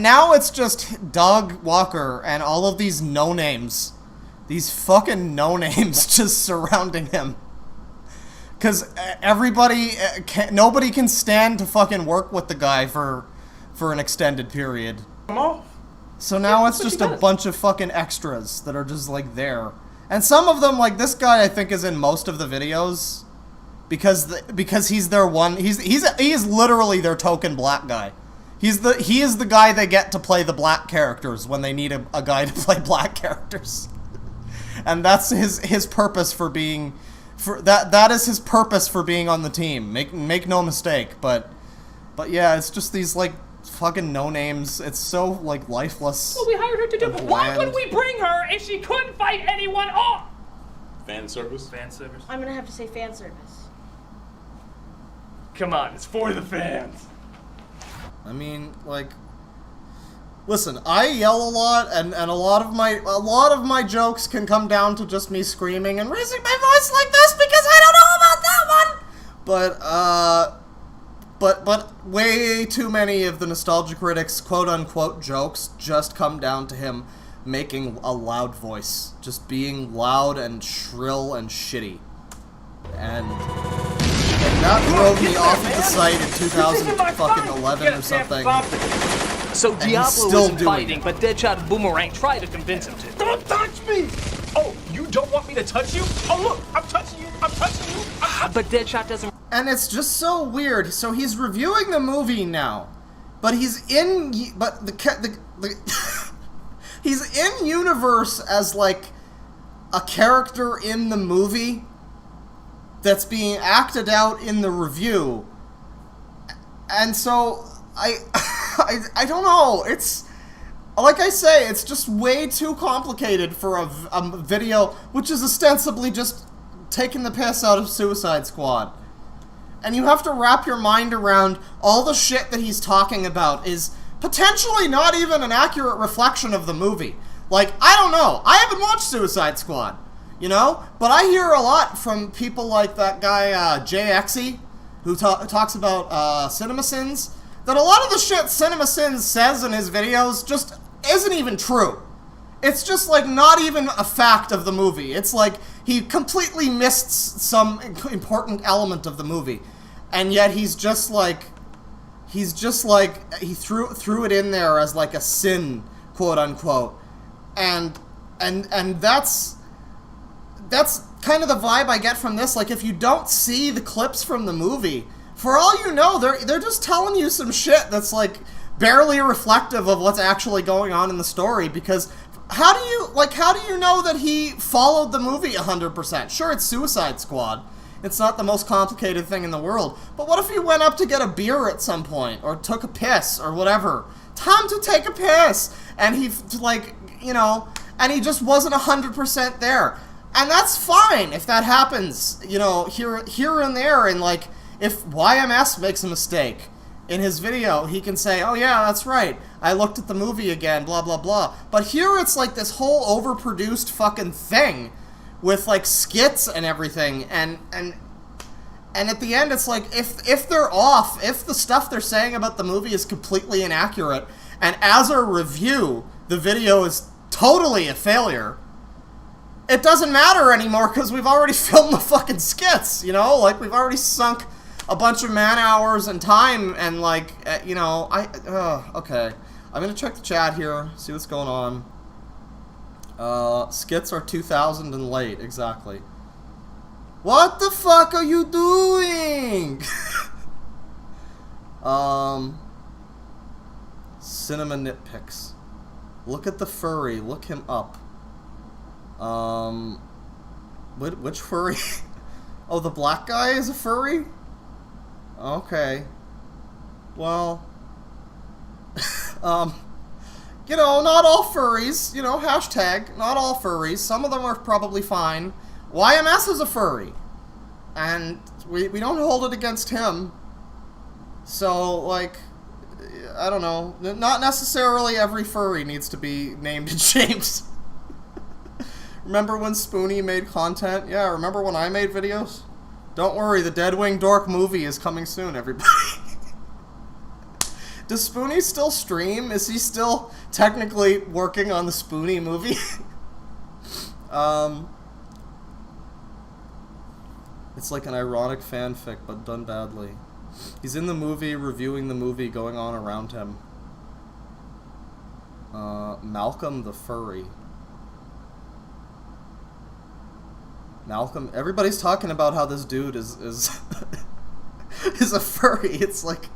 now it's just Doug Walker and all of these no-names. These fucking no-names just surrounding him. Because nobody can stand to fucking work with the guy for an extended period. Come off. So now it's just a bunch of fucking extras that are just like there. And some of them, like this guy, I think is in most of the videos. Because he's their one, he is literally their token black guy. He is the guy they get to play the black characters when they need a guy to play black characters. And that's his purpose for being, that is his purpose for being on the team. Make no mistake. But yeah, it's just these like fucking no names. It's so like lifeless. Well, we hired her to do. Why would we bring her if she couldn't fight anyone off? Fan service. Fan service. I'm gonna have to say fan service. Come on, it's for the fans. I mean, like, listen, I yell a lot, and a lot of my jokes can come down to just me screaming and raising my voice like this because I don't know about that one. But way too many of the Nostalgia Critic's quote-unquote jokes just come down to him making a loud voice, just being loud and shrill and shitty, and that drove me off of the site in 2011 or something. So And he's Diablo still wasn't doing fighting, it. but Deadshot and Boomerang tried to convince him to. Don't touch me! Oh, you don't want me to touch you? Oh look, I'm touching you. I'm touching you. But Deadshot doesn't. And it's just so weird. So he's reviewing the movie now, but he's in, but he's in universe as like a character in the movie that's being acted out in the review, and so I don't know. It's like I say, it's just way too complicated for a video which is ostensibly just taking the piss out of Suicide Squad. And you have to wrap your mind around all the shit that he's talking about is potentially not even an accurate reflection of the movie. Like, I don't know. I haven't watched Suicide Squad, you know? But I hear a lot from people like that guy, JXE, who talks about CinemaSins, that a lot of the shit CinemaSins says in his videos just isn't even true. It's just, like, not even a fact of the movie. It's like he completely missed some important element of the movie. And yet he's just like, he threw it in there as, like, a sin, quote-unquote. And that's kind of the vibe I get from this. Like, if you don't see the clips from the movie, for all you know, they're just telling you some shit that's, like, barely reflective of what's actually going on in the story, because how do you know that he followed the movie 100%? Sure, it's Suicide Squad. It's not the most complicated thing in the world. But what if he went up to get a beer at some point, or took a piss, or whatever? Time to take a piss! And he, like, you know, and he just wasn't 100% there. And that's fine if that happens, you know, here and there, and, like, if YMS makes a mistake in his video, he can say, oh yeah, that's right, I looked at the movie again, blah blah blah. But here it's like this whole overproduced fucking thing with like skits and everything, and at the end it's like, if they're off, if the stuff they're saying about the movie is completely inaccurate, and as a review the video is totally a failure, it doesn't matter anymore because we've already filmed the fucking skits, you know? Like, we've already sunk a bunch of man hours and time, and like, you know, okay. I'm gonna check the chat here, see what's going on. Skits are 2000 and late, exactly. What the fuck are you doing? Cinema nitpicks. Look at the furry, look him up. Which furry? Oh, the black guy is a furry? Okay. Well, you know, not all furries, you know, hashtag, not all furries. Some of them are probably fine. YMS is a furry, and we don't hold it against him. So, like, I don't know. Not necessarily every furry needs to be named and shamed. Remember when Spoonie made content? Yeah, remember when I made videos? Don't worry, the DeadwingDork movie is coming soon, everybody. Does Spoonie still stream? Is he still technically working on the Spoonie movie? It's like an ironic fanfic, but done badly. He's in the movie, reviewing the movie going on around him. Malcolm the Furry. Malcolm, everybody's talking about how this dude is is a furry. It's like,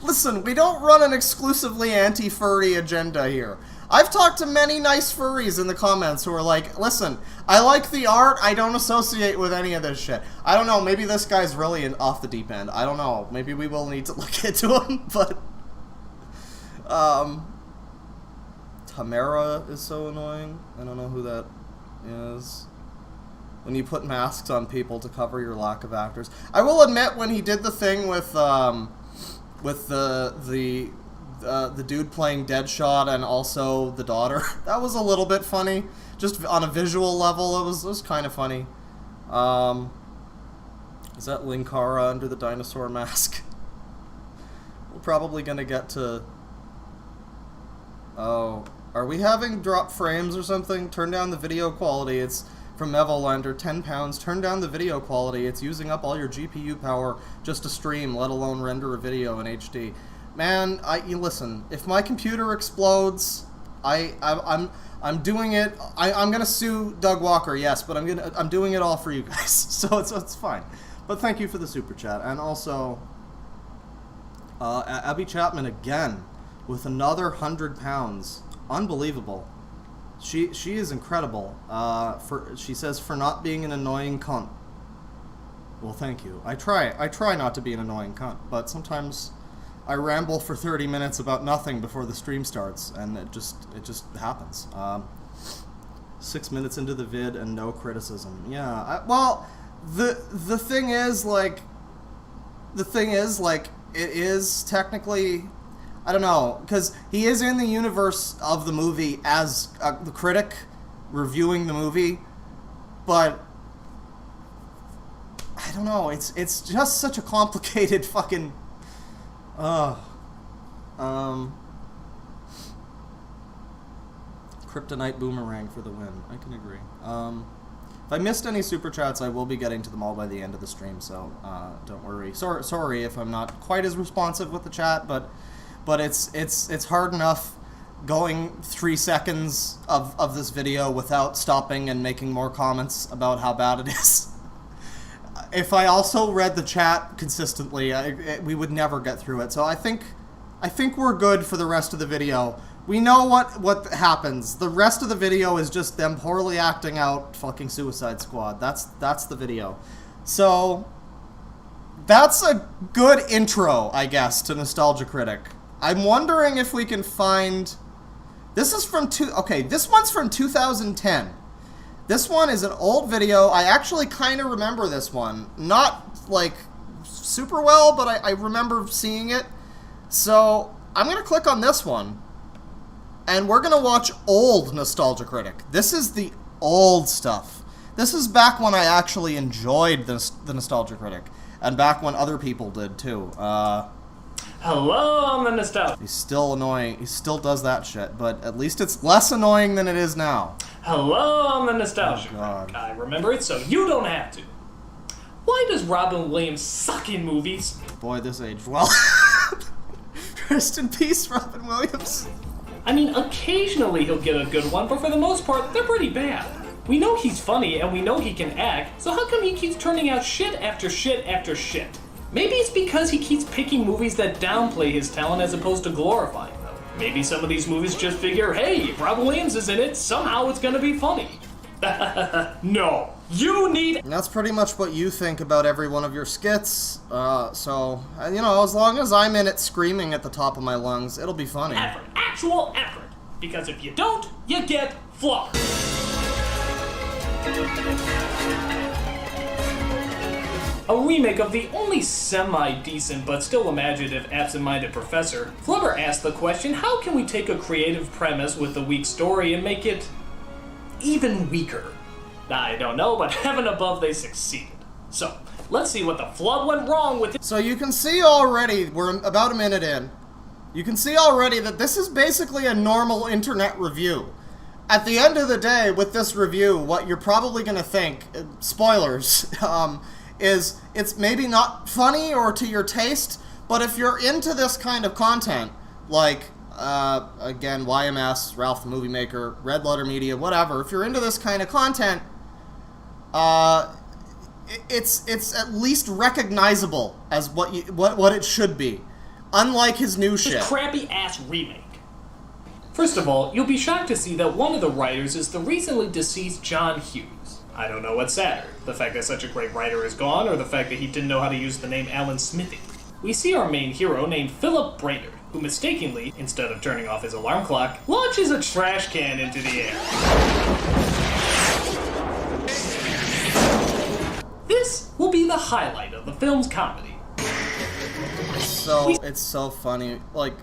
listen, we don't run an exclusively anti-furry agenda here. I've talked to many nice furries in the comments who are like, listen, I like the art, I don't associate with any of this shit. I don't know, maybe this guy's really off the deep end. I don't know, maybe we will need to look into him, but Tamara is so annoying. I don't know who that is. When you put masks on people to cover your lack of actors. I will admit, when he did the thing with the dude playing Deadshot and also the daughter, that was a little bit funny. Just on a visual level, it was kind of funny. Is that Linkara under the dinosaur mask? We're probably gonna get to... Oh, are we having drop frames or something? Turn down the video quality. It's from Evolander, £10. Turn down the video quality. It's using up all your GPU power just to stream, let alone render a video in HD. Man, you listen. If my computer explodes, I'm doing it. I'm gonna sue Doug Walker, yes, but I'm doing it all for you guys, so it's fine. But thank you for the super chat, and also Abby Chapman again with another 100 pounds. Unbelievable. She is incredible. She says for not being an annoying cunt. Well, thank you. I try not to be an annoying cunt, but sometimes I ramble for 30 minutes about nothing before the stream starts, and it just happens. 6 minutes into the vid and no criticism. Yeah. Well, the thing is like it is technically, I don't know, because he is in the universe of the movie as the critic reviewing the movie, but I don't know. It's just such a complicated fucking. Kryptonite Boomerang for the win. I can agree. If I missed any super chats, I will be getting to them all by the end of the stream, so don't worry. Sorry if I'm not quite as responsive with the chat, but it's hard enough going 3 seconds of this video without stopping and making more comments about how bad it is. If I also read the chat consistently, we would never get through it. So I think we're good for the rest of the video. We know what happens. The rest of the video is just them poorly acting out fucking Suicide Squad. That's the video. So that's a good intro, I guess, to Nostalgia Critic. I'm wondering if we can find. This is from this one's from 2010. This one is an old video. I actually kind of remember this one. Not, like, super well, but I remember seeing it. So, I'm going to click on this one. And we're going to watch old Nostalgia Critic. This is the old stuff. This is back when I actually enjoyed the Nostalgia Critic. And back when other people did, too. Hello, I'm the Nostalgia. He's still annoying. He still does that shit, but at least it's less annoying than it is now. Hello, I'm the Nostalgia. Oh, God. I remember it, so you don't have to. Why does Robin Williams suck in movies? Boy, this aged well. Rest in peace, Robin Williams. I mean, occasionally he'll get a good one, but for the most part, they're pretty bad. We know he's funny, and we know he can act, so how come he keeps turning out shit after shit after shit? Maybe it's because he keeps picking movies that downplay his talent as opposed to glorifying them. Maybe some of these movies just figure, hey, if Robin Williams is in it, somehow it's gonna be funny. No, you need... And that's pretty much what you think about every one of your skits, so, you know, as long as I'm in it screaming at the top of my lungs, it'll be funny. Effort, actual effort. Because if you don't, you get flopped. A remake of the only semi-decent but still imaginative Absent-Minded Professor, Flubber asked the question, how can we take a creative premise with a weak story and make it even weaker? I don't know, but heaven above they succeeded. So, let's see what the flub went wrong with it. So you can see already, we're about a minute in, you can see already that this is basically a normal internet review. At the end of the day, with this review, what you're probably going to think, spoilers, is it's maybe not funny or to your taste, but if you're into this kind of content, like, again, YMS, Ralph the Movie Maker, Red Letter Media, whatever, if you're into this kind of content, it's at least recognizable as what it should be, unlike his new shit. This crappy-ass remake. First of all, you'll be shocked to see that one of the writers is the recently deceased John Hughes. I don't know what's sadder, the fact that such a great writer is gone, or the fact that he didn't know how to use the name Alan Smithy. We see our main hero named Philip Brainerd, who mistakenly, instead of turning off his alarm clock, launches a trash can into the air. This will be the highlight of the film's comedy. It's so funny. Like,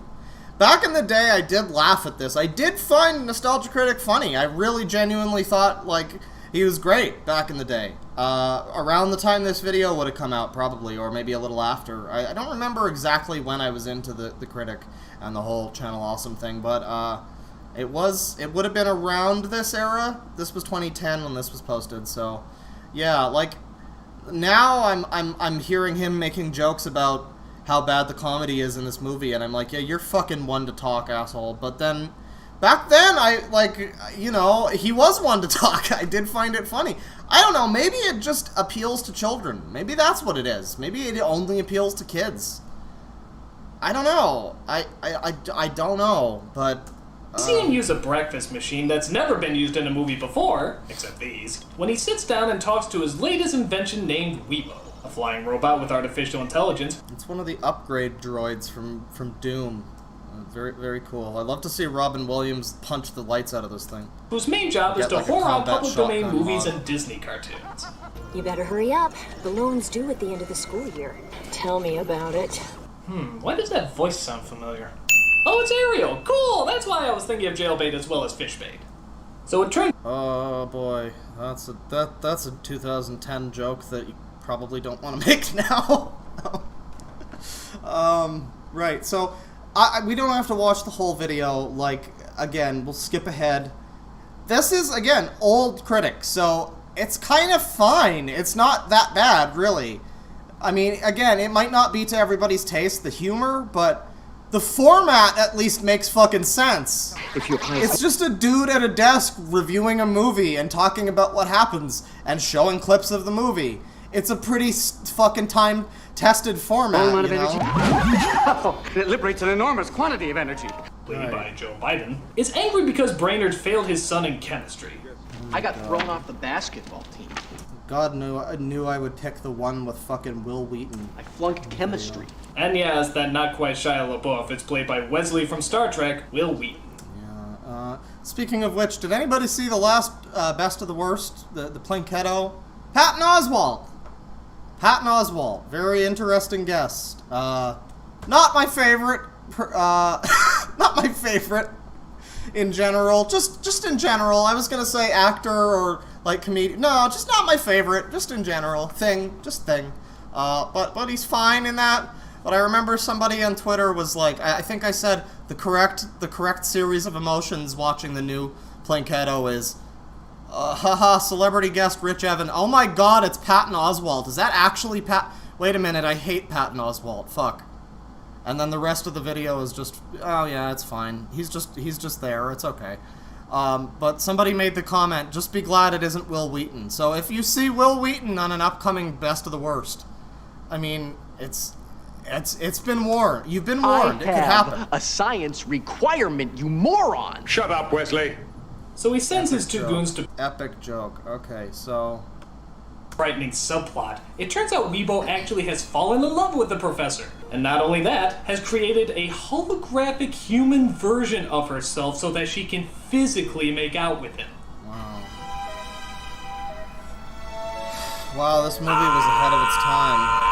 back in the day, I did laugh at this. I did find Nostalgia Critic funny. I really genuinely thought, like, he was great back in the day. Around the time this video would have come out, probably, or maybe a little after. I don't remember exactly when I was into the Critic and the whole Channel Awesome thing, but it would have been around this era. This was 2010 when this was posted, so yeah, like, now I'm hearing him making jokes about how bad the comedy is in this movie, and I'm like, yeah, you're fucking one to talk, asshole. But then, back then, he was one to talk. I did find it funny. I don't know, maybe it just appeals to children. Maybe that's what it is. Maybe it only appeals to kids. I don't know. I don't know, but... I see him use a breakfast machine that's never been used in a movie before, except these, when he sits down and talks to his latest invention named Weebo, a flying robot with artificial intelligence. It's one of the upgrade droids from Doom. Very, very cool. I'd love to see Robin Williams punch the lights out of this thing. Whose main job is to like a whore on combat public domain shotgun movies mod. and Disney cartoons. You better hurry up. The loan's due at the end of the school year. Tell me about it. Why does that voice sound familiar? Oh, it's Ariel! Cool! That's why I was thinking of jailbait as well as fishbait. So it turned... Oh boy, that's a 2010 joke that you probably don't want to make now. Right, so we don't have to watch the whole video. Like, again, we'll skip ahead. This is, again, old Critic, so it's kind of fine. It's not that bad, really. I mean, again, it might not be to everybody's taste, the humor, but the format at least makes fucking sense. It's just a dude at a desk reviewing a movie and talking about what happens and showing clips of the movie. It's a pretty fucking time-tested format, you know? Oh, it liberates an enormous quantity of energy. Played by Joe Biden, is angry because Brainerd failed his son in chemistry. I got thrown off the basketball team. God knew I would pick the one with fucking Will Wheaton. I flunked chemistry. And yeah, it's that not quite Shia LaBeouf. It's played by Wesley from Star Trek, Will Wheaton. Yeah. Speaking of which, did anybody see the last Best of the Worst, the Plinketto? Patton Oswalt. Patton Oswalt, very interesting guest. Not my favorite. Not my favorite. In general, just in general. I was gonna say actor or like comedian. No, just not my favorite. Just in general, thing. But he's fine in that. But I remember somebody on Twitter was like, I think I said the correct series of emotions watching the new Plinketto is, haha, celebrity guest Rich Evan. Oh my God, it's Patton Oswalt. Is that actually Pat? Wait a minute, I hate Patton Oswalt. Fuck. And then the rest of the video is just, oh yeah, it's fine. He's just there. It's okay. But somebody made the comment, just be glad it isn't Will Wheaton. So if you see Will Wheaton on an upcoming Best of the Worst, I mean, it's been warned. You've been warned. It could happen. A science requirement, you moron! Shut up, Wesley. So he sends his two goons to... Epic joke. Okay, so... frightening subplot. It turns out Weebo actually has fallen in love with the professor. And not only that, has created a holographic human version of herself so that she can physically make out with him. Wow. Wow, this movie was ahead of its time.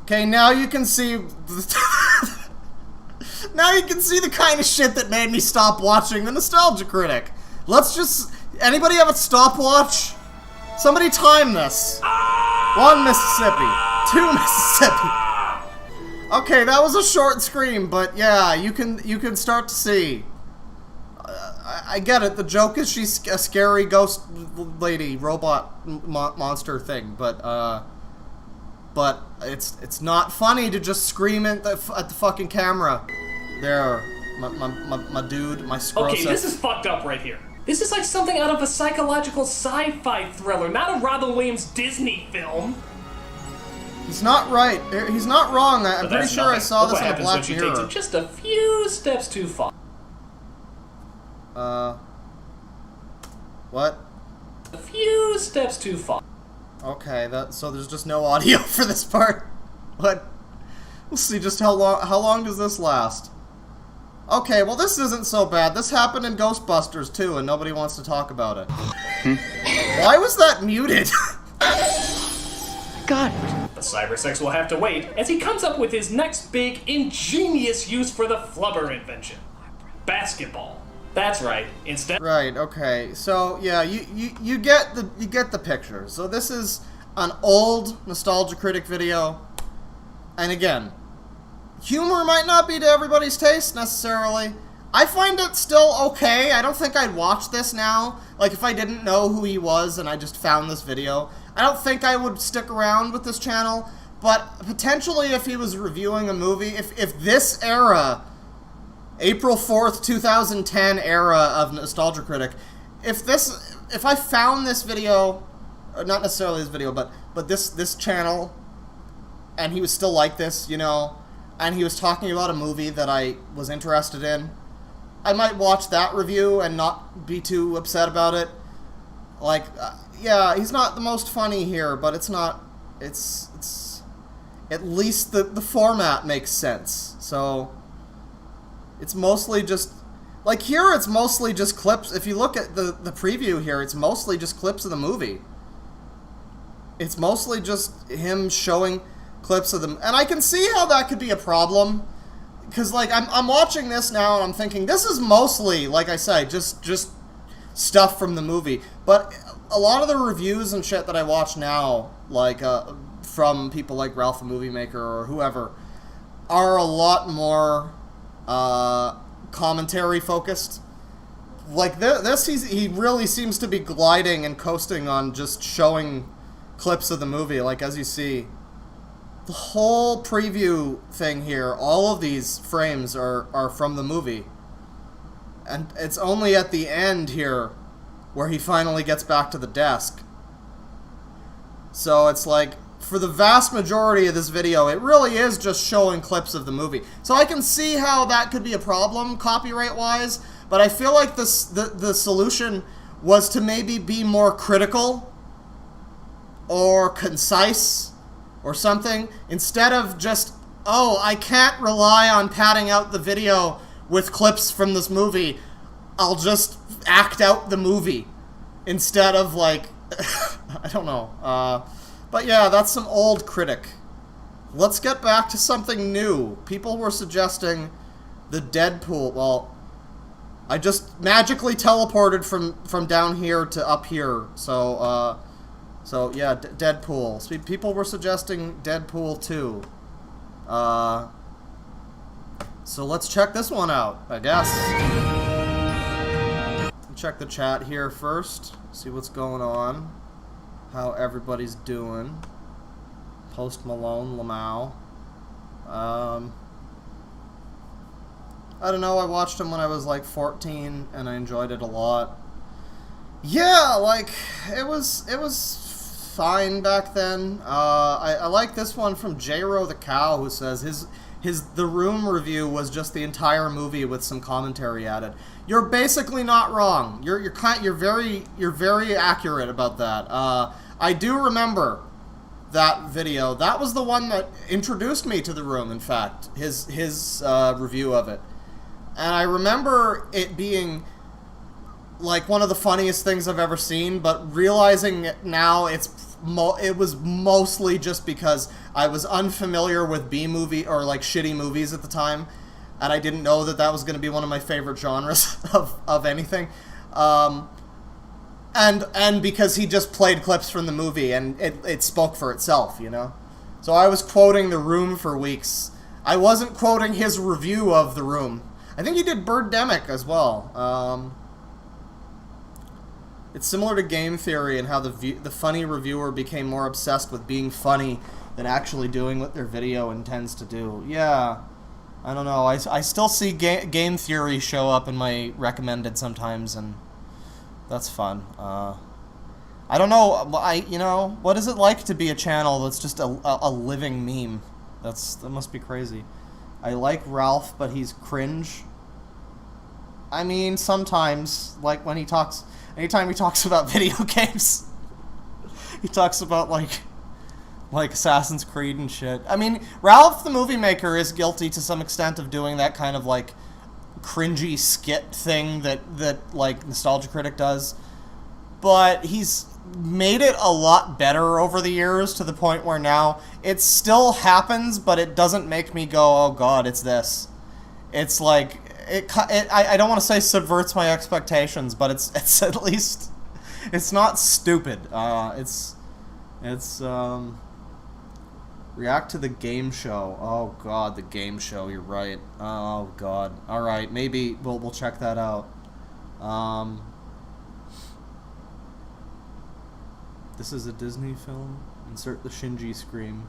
Okay, now you can see... now you can see the kind of shit that made me stop watching the Nostalgia Critic. Let's just... Anybody have a stopwatch? Somebody time this. 1 Mississippi. 2 Mississippi. Okay, that was a short scream, but yeah, you can start to see. I get it. The joke is she's a scary ghost lady, robot monster thing, but it's not funny to just scream at the fucking camera. There, my dude, my scrotum. Okay, this is fucked up right here. This is like something out of a psychological sci-fi thriller, not a Robin Williams Disney film. He's not right. He's not wrong. I'm pretty sure I saw this in a Black Mirror. Takes it just a few steps too far. What? A few steps too far. Okay, so there's just no audio for this part. What? We'll see just how long does this last? Okay, well this isn't so bad. This happened in Ghostbusters too, and nobody wants to talk about it. Why was that muted? God. The cybersex will have to wait as he comes up with his next big, ingenious use for the flubber invention. Basketball. That's right. Instead. Right. Okay. So yeah, you get the picture. So this is an old Nostalgia Critic video, and again, humor might not be to everybody's taste necessarily. I find it still okay. I don't think I'd watch this now. Like, if I didn't know who he was and I just found this video, I don't think I would stick around with this channel. But potentially if he was reviewing a movie, if this era, April 4th, 2010 era of Nostalgia Critic, if I found this video, or not necessarily this video, but this channel, and he was still like this, you know, and he was talking about a movie that I was interested in, I might watch that review and not be too upset about it. Like, yeah, he's not the most funny here, but it's not, it's at least the format makes sense. So, it's mostly just, like here it's mostly just clips. If you look at the preview here, it's mostly just clips of the movie. It's mostly just him showing clips of them. And I can see how that could be a problem. Because, like, I'm watching this now and I'm thinking, this is mostly, like I said, just stuff from the movie. But a lot of the reviews and shit that I watch now, like, from people like Ralph the Movie Maker or whoever, are a lot more commentary focused. Like, this he really seems to be gliding and coasting on just showing clips of the movie, like, as you see. The whole preview thing here, all of these frames are from the movie. And it's only at the end here where he finally gets back to the desk. So it's like, for the vast majority of this video, it really is just showing clips of the movie. So I can see how that could be a problem, copyright-wise, but I feel like the solution was to maybe be more critical or concise or something, instead of just, oh, I can't rely on padding out the video with clips from this movie, I'll just act out the movie, instead of, like, I don't know, but yeah, that's some old Critic. Let's get back to something new. People were suggesting the Deadpool, well, I just magically teleported from down here to up here, so yeah, Deadpool. So people were suggesting Deadpool 2. So let's check this one out, I guess. Check the chat here first. See what's going on. How everybody's doing. Post Malone, Lamau. I don't know, I watched him when I was like 14 and I enjoyed it a lot. Yeah, like, it was fine back then. I like this one from J-Ro the Cow, who says his The Room review was just the entire movie with some commentary added. You're basically not wrong. You're very accurate about that. I do remember that video. That was the one that introduced me to The Room, in fact, his review of it. And I remember it being like one of the funniest things I've ever seen, but realizing it now, it was mostly just because I was unfamiliar with B-movie or like shitty movies at the time, and I didn't know that was going to be one of my favorite genres of anything. And because he just played clips from the movie and it spoke for itself, you know? So I was quoting The Room for weeks. I wasn't quoting his review of The Room. I think he did Birdemic as well. It's similar to Game Theory and how the funny reviewer became more obsessed with being funny than actually doing what their video intends to do. Yeah, I don't know. I still see Game Theory show up in my recommended sometimes, and that's fun. I don't know. You know, what is it like to be a channel that's just a living meme? That must be crazy. I like Ralph, but he's cringe. I mean, sometimes, like when he talks, anytime he talks about video games, he talks about like Assassin's Creed and shit. I mean, Ralph the Movie Maker is guilty to some extent of doing that kind of like cringy skit thing that like Nostalgia Critic does, but he's made it a lot better over the years to the point where now it still happens, but it doesn't make me go, oh god, it's this. It's like I don't want to say subverts my expectations, but it's at least it's not stupid. It's react to the game show. Oh god, the game show. You're right. Oh god. All right, maybe we'll check that out. This is a Disney film. Insert the Shinji scream.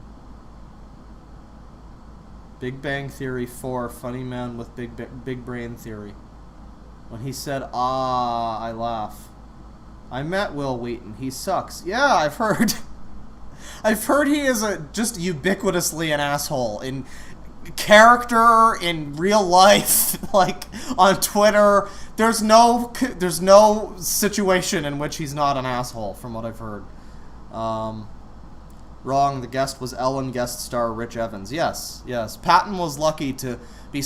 Big Bang Theory 4, funny man with big brain theory. When he said, ah, I laugh. I met Will Wheaton. He sucks. Yeah, I've heard. I've heard he is just ubiquitously an asshole. And character in real life, like on Twitter. There's no situation in which he's not an asshole, from what I've heard. Wrong. The guest was Ellen guest star Rich Evans. Yes. Patton was lucky to be.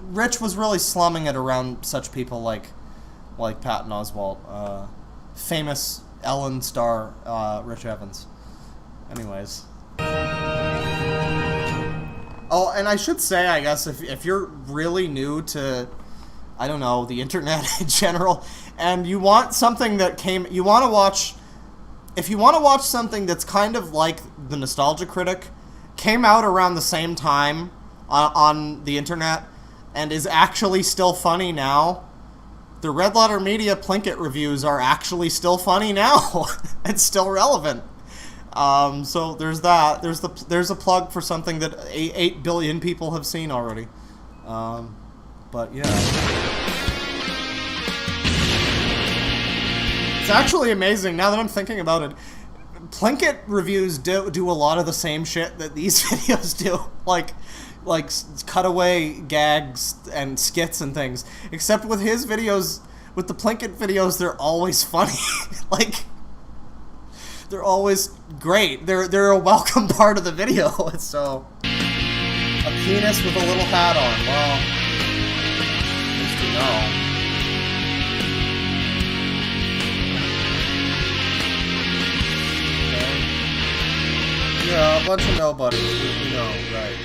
Rich was really slumming it around such people like Patton Oswalt, famous Ellen star Rich Evans. Anyways. Oh, and I should say, I guess, if you're really new to, I don't know, the internet in general, and you want something that if you want to watch something that's kind of like the Nostalgia Critic, came out around the same time on the internet, and is actually still funny now, the Red Letter Media Plinkett reviews are actually still funny now. It's still relevant. So there's that. There's a plug for something that 8 billion people have seen already. But yeah. It's actually amazing now that I'm thinking about it. Plinkett reviews do a lot of the same shit that these videos do. Like cutaway gags and skits and things. Except with his videos, with the Plinkett videos, they're always funny. Like, they're always great. They're a welcome part of the video. So, a penis with a little hat on. Well, at least you know. Okay. Yeah, a bunch of nobodies. We know, right?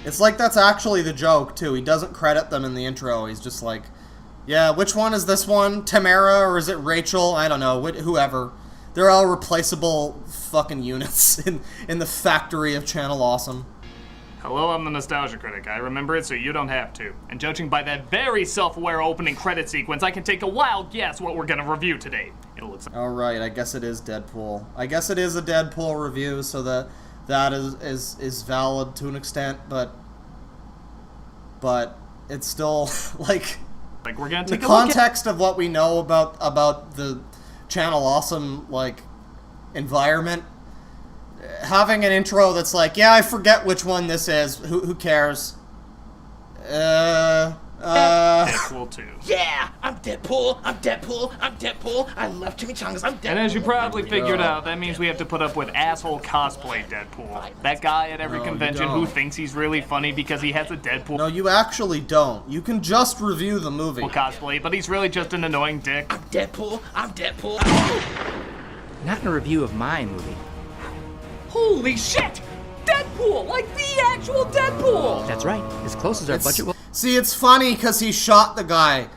It's like that's actually the joke too. He doesn't credit them in the intro. He's just like, yeah, which one is this one? Tamara, or is it Rachel? I don't know. Whoever. They're all replaceable fucking units in the factory of Channel Awesome. Hello, I'm the Nostalgia Critic. I remember it, so you don't have to. And judging by that very self-aware opening credit sequence, I can take a wild guess what we're gonna review today. It looks. All right, I guess it is Deadpool. I guess it is a Deadpool review, so that is valid to an extent, but it's still like we're gonna take the context of what we know about the Channel Awesome like environment. Having an intro that's like, yeah, I forget which one this is. Who cares? Deadpool 2. Yeah, I'm Deadpool. I love chimichangas. I'm Deadpool. And as you probably figured out, that means we have to put up with asshole cosplay Deadpool. That guy at every convention who thinks he's really funny because he has a Deadpool. No, you actually don't. You can just review the movie. Cosplay, but he's really just an annoying dick. I'm Deadpool. Not in a review of my movie. Holy shit! Deadpool! Like the actual Deadpool! That's right. As close as our budget will. See, it's funny because he shot the guy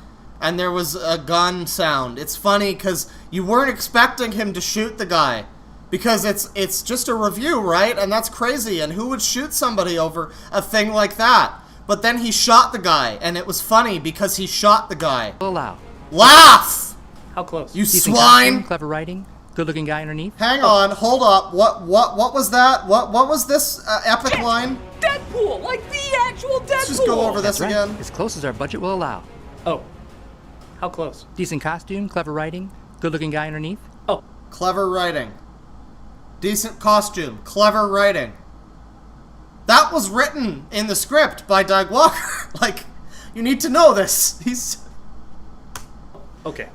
and there was a gun sound. It's funny because you weren't expecting him to shoot the guy because it's just a review, right? And that's crazy. And who would shoot somebody over a thing like that? But then he shot the guy and it was funny because he shot the guy. Allow. Laugh! How close? You Decent swine! costume, clever writing, good-looking guy underneath. Hang on, hold up. What was that? What was this epic line? Deadpool! Like the actual Deadpool! Let's just go over this That's right. again. As close as our budget will allow. Oh. How close? Decent costume, clever writing, good-looking guy underneath. Oh. Clever writing. Decent costume. Clever writing. That was written in the script by Doug Walker. Like, you need to know this. He's... Okay.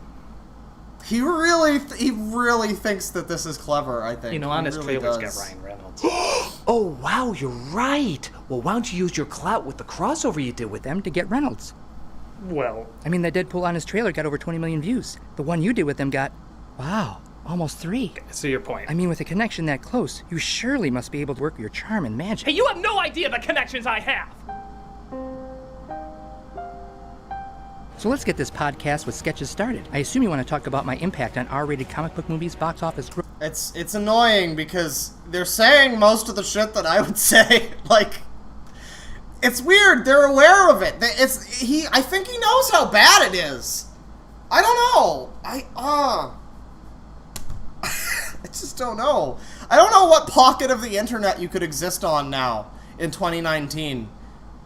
He really thinks that this is clever, I think. You know, on his really trailer's does. got Ryan Reynolds. Oh, wow, you're right. Well, why don't you use your clout with the crossover you did with them to get Reynolds? Well... I mean, that Deadpool on his trailer got over 20 million views. The one you did with them got, wow, almost 3. So your point. I mean, with a connection that close, you surely must be able to work your charm and magic. Hey, you have no idea the connections I have! So let's get this podcast with sketches started. I assume you want to talk about my impact on R-rated comic book movies box office growth. It's annoying because they're saying most of the shit that I would say. Like, it's weird. They're aware of it. I think he knows how bad it is. I don't know. I just don't know. I don't know what pocket of the internet you could exist on now in 2019.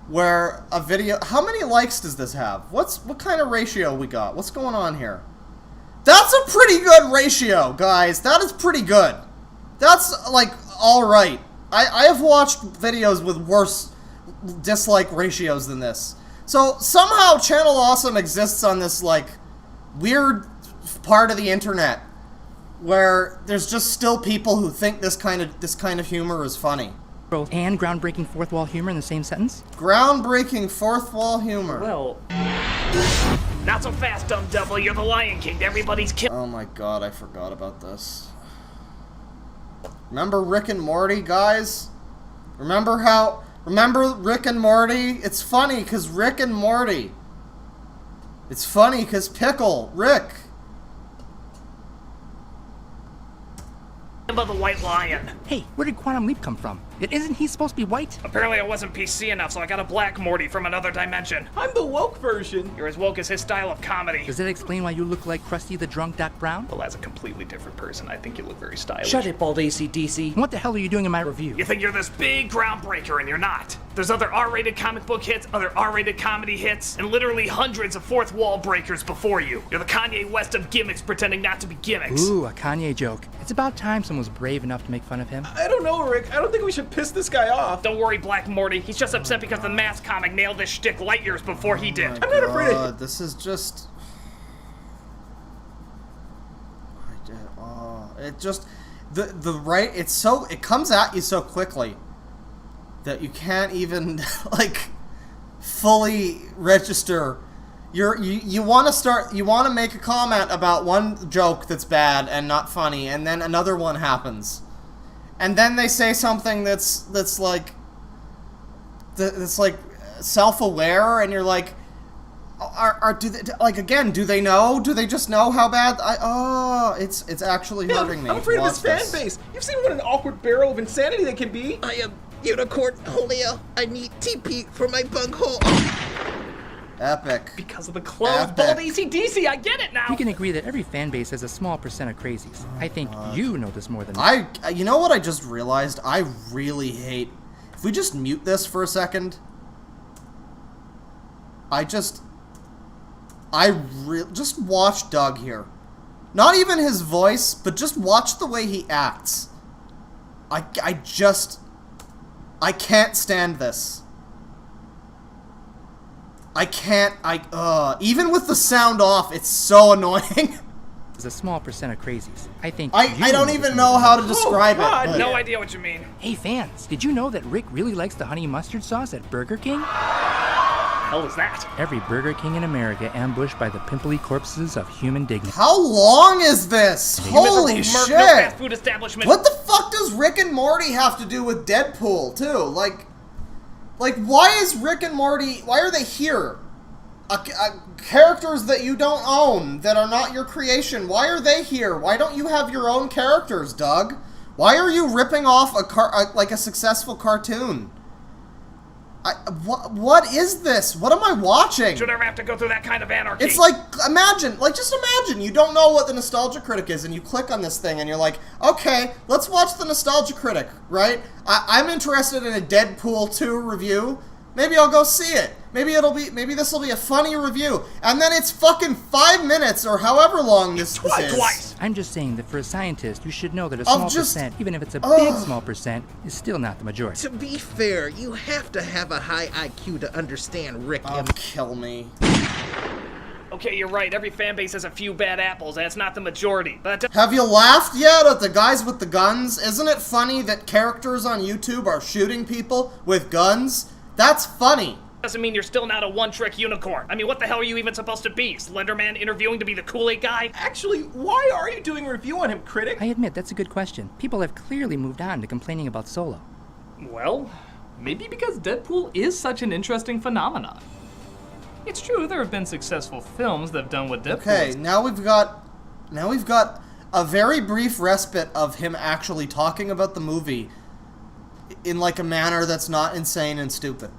Where a video... How many likes does this have? What kind of ratio we got? What's going on here? That's a pretty good ratio, guys. That is pretty good. That's, like, alright. I have watched videos with worse dislike ratios than this. So somehow Channel Awesome exists on this, like, weird part of the internet where there's just still people who think this kind of humor is funny. And groundbreaking fourth wall humor in the same sentence? Groundbreaking fourth wall humor. Well, not so fast, dumb devil. You're the Lion King. Everybody's killed. Oh my god, I forgot about this. Remember Rick and Morty, guys? Remember Rick and Morty? It's funny because Rick and Morty. It's funny because Pickle, Rick. About the White Lion. Hey, where did Quantum Leap come from? Isn't he supposed to be white? Apparently I wasn't PC enough, so I got a black Morty from another dimension. I'm the woke version. You're as woke as his style of comedy. Does that explain why you look like Krusty the Drunk Doc Brown? Well, as a completely different person, I think you look very stylish. Shut it, bald AC/DC. What the hell are you doing in my review? You think you're this big groundbreaker, and you're not. There's other R-rated comic book hits, other R-rated comedy hits, and literally hundreds of fourth wall breakers before you. You're the Kanye West of gimmicks pretending not to be gimmicks. Ooh, a Kanye joke. It's about time someone was brave enough to make fun of him. I don't know, Rick. I don't think we should piss this guy off. Don't worry, Black Morty. He's just upset because the Mask comic nailed this shtick light years before he did. I'm not afraid of this is just... it just... it comes at you so quickly that you can't even, like, fully register. You want to make a comment about one joke that's bad and not funny, and then another one happens. And then they say something that's like self-aware, and you're like, do they know? Do they just know how bad? It's actually hurting me. I'm afraid of this fan base. You've seen what an awkward barrel of insanity they can be. I am Unicorn Julio. I need TP for my bunghole. Epic. Because of the clothes, bald AC/DC, I get it now! We can agree that every fan base has a small percent of crazies. I think you know this more than me. You know what I just realized? I really hate... If we just mute this for a second... Just watch Doug here. Not even his voice, but just watch the way he acts. I can't stand this. I can't, even with the sound off, it's so annoying. There's a small percent of crazies. I think I don't even know how to describe it. No idea what you mean. Hey fans, did you know that Rick really likes the honey mustard sauce at Burger King? Hell is that? Every Burger King in America ambushed by the pimply corpses of human dignity. How long is this? Holy shit! No fast food establishment. What the fuck does Rick and Morty have to do with Deadpool, too? Like, why is Rick and Morty... Why are they here? Characters that you don't own, that are not your creation. Why are they here? Why don't you have your own characters, Doug? Why are you ripping off a successful cartoon? What is this? What am I watching? Should I have to go through that kind of anarchy? It's like, just imagine, you don't know what the Nostalgia Critic is, and you click on this thing, and you're like, okay, let's watch the Nostalgia Critic, right? I'm interested in a Deadpool 2 review. Maybe I'll go see it. Maybe this will be a funny review. And then it's fucking 5 minutes or however long this is. Twice. I'm just saying that for a scientist, you should know that a small percent, even if it's a big small percent, is still not the majority. To be fair, you have to have a high IQ to understand Rick. Kill me. Okay, you're right. Every fan base has a few bad apples, and it's not the majority. But have you laughed yet at the guys with the guns? Isn't it funny that characters on YouTube are shooting people with guns? That's funny. Doesn't mean you're still not a one-trick unicorn. I mean, what the hell are you even supposed to be? Slenderman interviewing to be the Kool-Aid guy? Actually, why are you doing a review on him, Critic? I admit, that's a good question. People have clearly moved on to complaining about Solo. Well, maybe because Deadpool is such an interesting phenomenon. It's true, there have been successful films that have done what Deadpool is. Now we've got a very brief respite of him actually talking about the movie in like a manner that's not insane and stupid.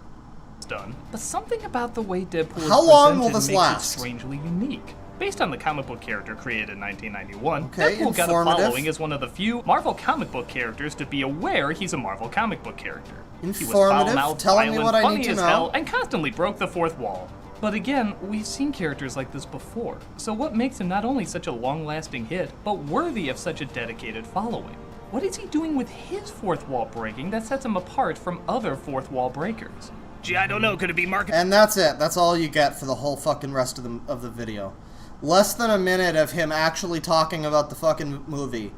Done. But something about the way Deadpool How long will this last? It strangely unique. Based on the comic book character created in 1991, okay, Deadpool got a following as one of the few Marvel comic book characters to be aware he's a Marvel comic book character. Informative, he was foul-mouthed, telling violent, me what I funny need to as know. hell, and constantly broke the fourth wall. But again, we've seen characters like this before, so what makes him not only such a long-lasting hit, but worthy of such a dedicated following? What is he doing with his fourth wall breaking that sets him apart from other fourth wall breakers? Gee, I don't know. Could it be marketing? And that's it. That's all you get for the whole fucking rest of the video. Less than a minute of him actually talking about the fucking movie.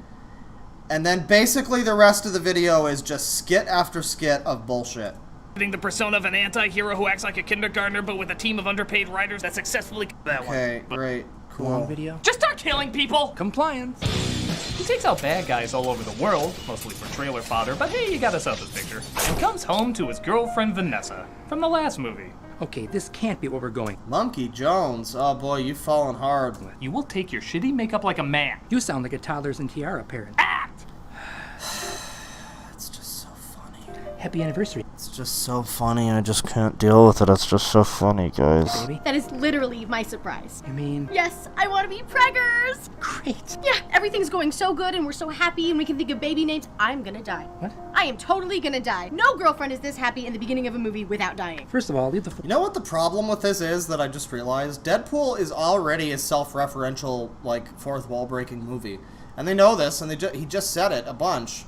And then basically the rest of the video is just skit after skit of bullshit. The persona of an anti-hero who acts like a kindergartner but with a team of underpaid writers that successfully... Okay, great. Cool. Long video. Just start killing people! Compliance. He takes out bad guys all over the world, mostly for trailer fodder, but hey, you gotta sell this picture. And comes home to his girlfriend Vanessa, from the last movie. Okay, this can't be what we're going. Monkey Jones. Oh boy, you've fallen hard. You will take your shitty makeup like a man. You sound like a toddlers and tiara parent. Act! It's just so funny. Happy anniversary. It's just so funny, I just can't deal with it. It's just so funny, guys. Baby. That is literally my surprise. You mean? Yes, I want to be preggers! Great. Yeah, everything's going so good and we're so happy and we can think of baby names. I'm gonna die. What? I am totally gonna die. No girlfriend is this happy in the beginning of a movie without dying. First of all, leave the... You know what the problem with this is that I just realized? Deadpool is already a self-referential, like, fourth wall-breaking movie. And they know this, and he just said it a bunch.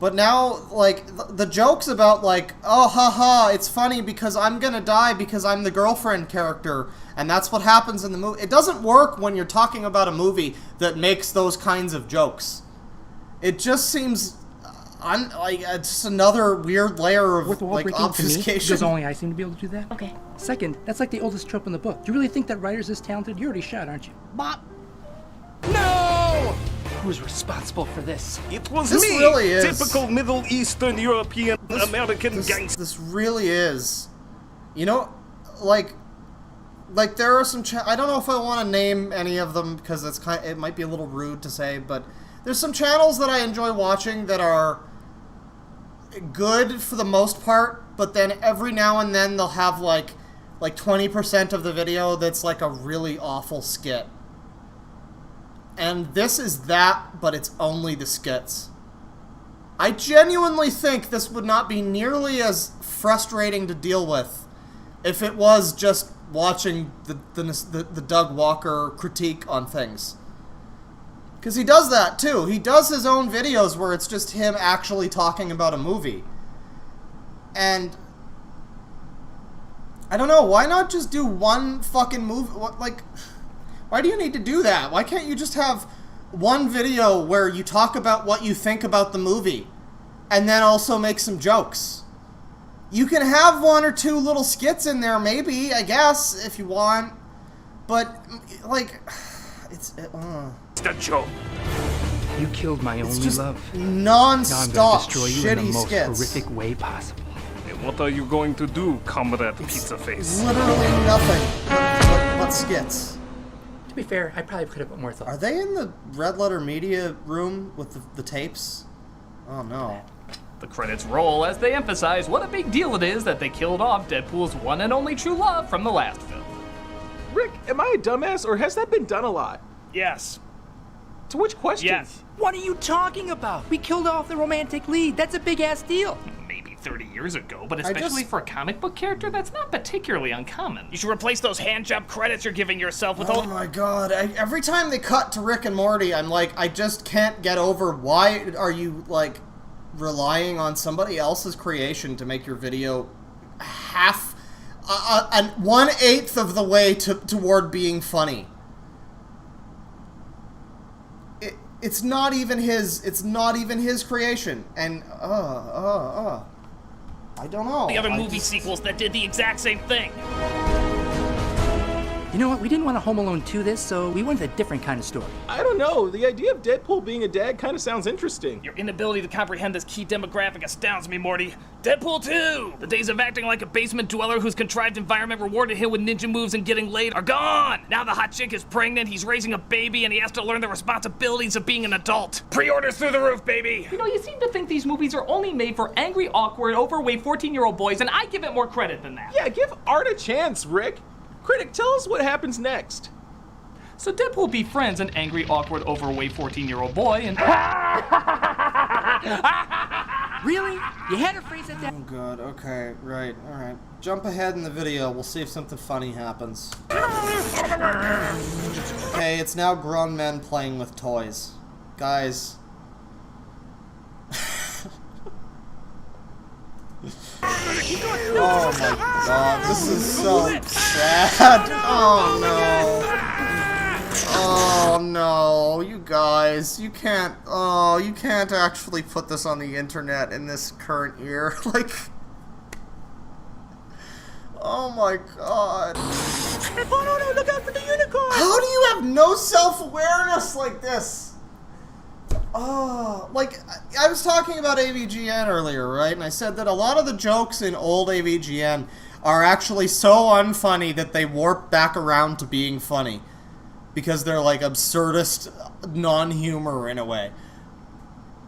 But now, like, the jokes about, like, oh, haha, it's funny because I'm gonna die because I'm the girlfriend character, and that's what happens in the movie. It doesn't work when you're talking about a movie that makes those kinds of jokes. It just seems, like, it's just another weird layer of, like, obfuscation. Because only I seem to be able to do that? Okay. Second, that's like the oldest trope in the book. You really think that writer's this talented? You're already shot, aren't you? Bop. No! Who's responsible for this? It was This me! really is. Typical Middle Eastern European American gangster. This really is. You know, like there are some I don't know if I want to name any of them because it might be a little rude to say, but there's some channels that I enjoy watching that are good for the most part, but then every now and then they'll have like 20% of the video that's like a really awful skit. And this is that, but it's only the skits. I genuinely think this would not be nearly as frustrating to deal with if it was just watching the Doug Walker critique on things. Because he does that too. He does his own videos where it's just him actually talking about a movie. And I don't know, why not just do one fucking movie? Why do you need to do that? Why can't you just have one video where you talk about what you think about the movie and then also make some jokes? You can have one or two little skits in there, maybe, I guess, if you want. But, like, it's The joke. You killed my only love. Non-stop now I'm gonna destroy you in the shitty most skits. horrific way possible. And what are you going to do, comrade Pizza Face? Literally nothing but skits. To be fair, I probably could have put more thought. Are they in the Red Letter Media room with the tapes? Oh no. The credits roll as they emphasize what a big deal it is that they killed off Deadpool's one and only true love from the last film. Rick, am I a dumbass or has that been done a lot? Yes. To which question? Yes. What are you talking about? We killed off the romantic lead. That's a big-ass deal. Maybe 30 years ago, but especially for a comic book character, that's not particularly uncommon. You should replace those handjob credits you're giving yourself with Oh my god, every time they cut to Rick and Morty, I'm like, I just can't get over why are you, like, relying on somebody else's creation to make your video half, 1/8 of the way toward being funny. It's not even his creation, and I don't know. The other movie sequels that did the exact same thing. You know what? We didn't want a Home Alone 2 this, so we wanted a different kind of story. I don't know. The idea of Deadpool being a dad kind of sounds interesting. Your inability to comprehend this key demographic astounds me, Morty. Deadpool 2! The days of acting like a basement dweller whose contrived environment rewarded him with ninja moves and getting laid are gone! Now the hot chick is pregnant, he's raising a baby, and he has to learn the responsibilities of being an adult. Pre-orders through the roof, baby! You know, you seem to think these movies are only made for angry, awkward, overweight 14-year-old boys, and I give it more credit than that. Yeah, give art a chance, Rick. Critic, tell us what happens next. So Deadpool befriends an angry, awkward, overweight 14-year-old boy and... Really? You had to phrase it that... Oh god, okay, right, alright. Jump ahead in the video, we'll see if something funny happens. Okay, it's now grown men playing with toys. Guys, Oh my god, this is so sad. Oh no. Oh no, you guys, you can't actually put this on the internet in this current year. Like, oh my god. Look out for the unicorn! How do you have no self-awareness like this? Oh, like, I was talking about AVGN earlier, right? And I said that a lot of the jokes in old AVGN are actually so unfunny that they warp back around to being funny. Because they're like absurdist non-humor in a way.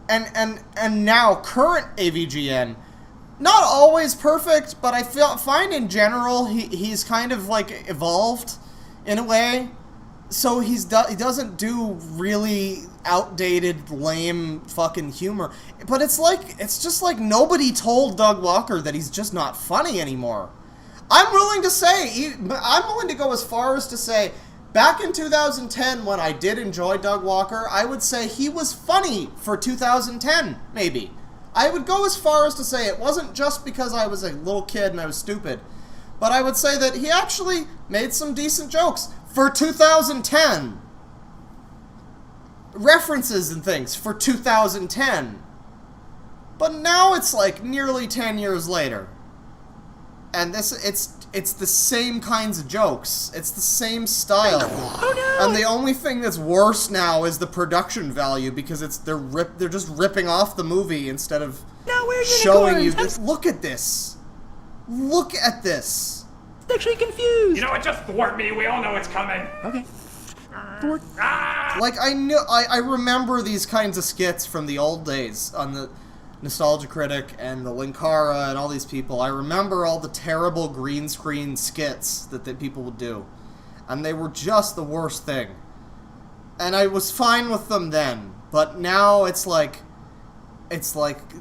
And now, current AVGN, not always perfect, but I find in general he's kind of like evolved in a way. So he doesn't do really outdated, lame fucking humor. But it's just like nobody told Doug Walker that he's just not funny anymore. I'm willing to go as far as to say, back in 2010, when I did enjoy Doug Walker, I would say he was funny for 2010, maybe. I would go as far as to say it wasn't just because I was a little kid and I was stupid, but I would say that he actually made some decent jokes for 2010. References and things for 2010. But now it's like nearly 10 years later. And it's the same kinds of jokes. It's the same style. Oh no! And the only thing that's worse now is the production value, because they're just ripping off the movie instead of showing you this. Look at this. Look at this. It's actually confused. You know what? Just thwart me. We all know it's coming. Okay. Thwart. Like, I remember these kinds of skits from the old days on the Nostalgia Critic and the Linkara and all these people. I remember all the terrible green screen skits that people would do. And they were just the worst thing. And I was fine with them then. But now it's like,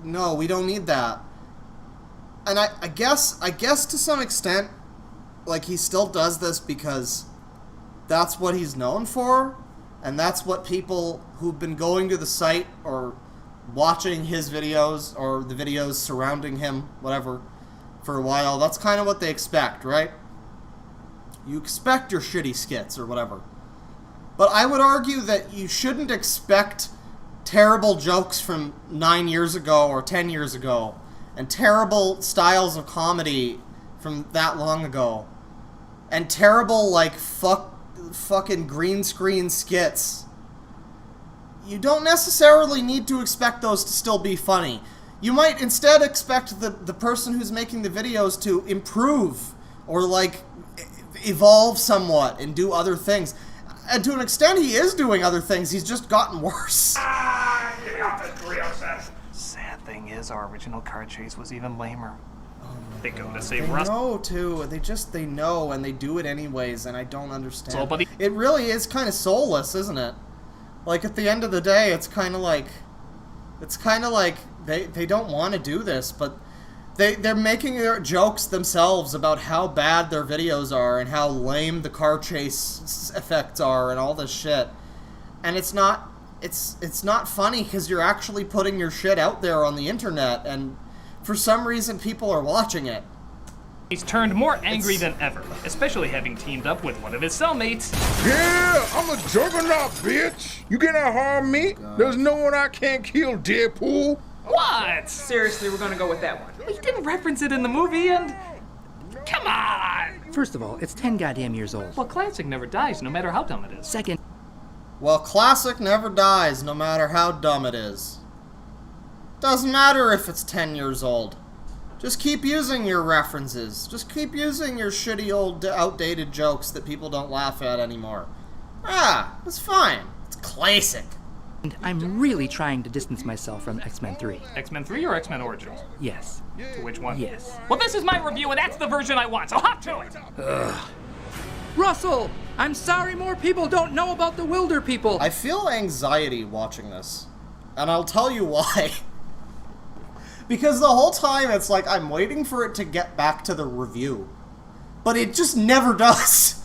no, we don't need that. And I guess to some extent, like, he still does this because that's what he's known for. And that's what people who've been going to the site or watching his videos or the videos surrounding him, whatever, for a while, that's kind of what they expect, right? You expect your shitty skits or whatever. But I would argue that you shouldn't expect terrible jokes from 9 years ago or 10 years ago and terrible styles of comedy from that long ago and terrible, like, fucking green screen skits. You don't necessarily need to expect those to still be funny. You might instead expect the person who's making the videos to improve or, like, evolve somewhat and do other things. And to an extent, he is doing other things. He's just gotten worse. Get me off this burrito set. Sad thing is, our original car chase was even lamer. They go to say They Russ. know, too. They know, and they do it anyways, and I don't understand. So, buddy. It really is kind of soulless, isn't it? Like, at the end of the day, it's kind of like they don't want to do this, but they're making their jokes themselves about how bad their videos are and how lame the car chase effects are and all this shit. And it's not funny because you're actually putting your shit out there on the internet, and for some reason people are watching it. He's turned more angry than ever, especially having teamed up with one of his cellmates. Yeah, I'm a juggernaut, bitch. You cannot harm me. There's no one I can't kill, Deadpool. What? Seriously, we're gonna go with that one. He didn't reference it in the movie, and... Come on! First of all, it's 10 goddamn years old. Well, classic never dies, no matter how dumb it is. Second, Well, classic never dies, no matter how dumb it is. Doesn't matter if it's 10 years old. Just keep using your references. Just keep using your shitty old outdated jokes that people don't laugh at anymore. It's fine. It's classic. and I'm really trying to distance myself from X-Men 3. X-Men 3 or X-Men Origins? Yes. To which one? Yes. Well, this is my review, and that's the version I want, so hop to it! Ugh. Russell! I'm sorry more people don't know about the Wilder people! I feel anxiety watching this. And I'll tell you why. Because the whole time it's like I'm waiting for it to get back to the review. But it just never does.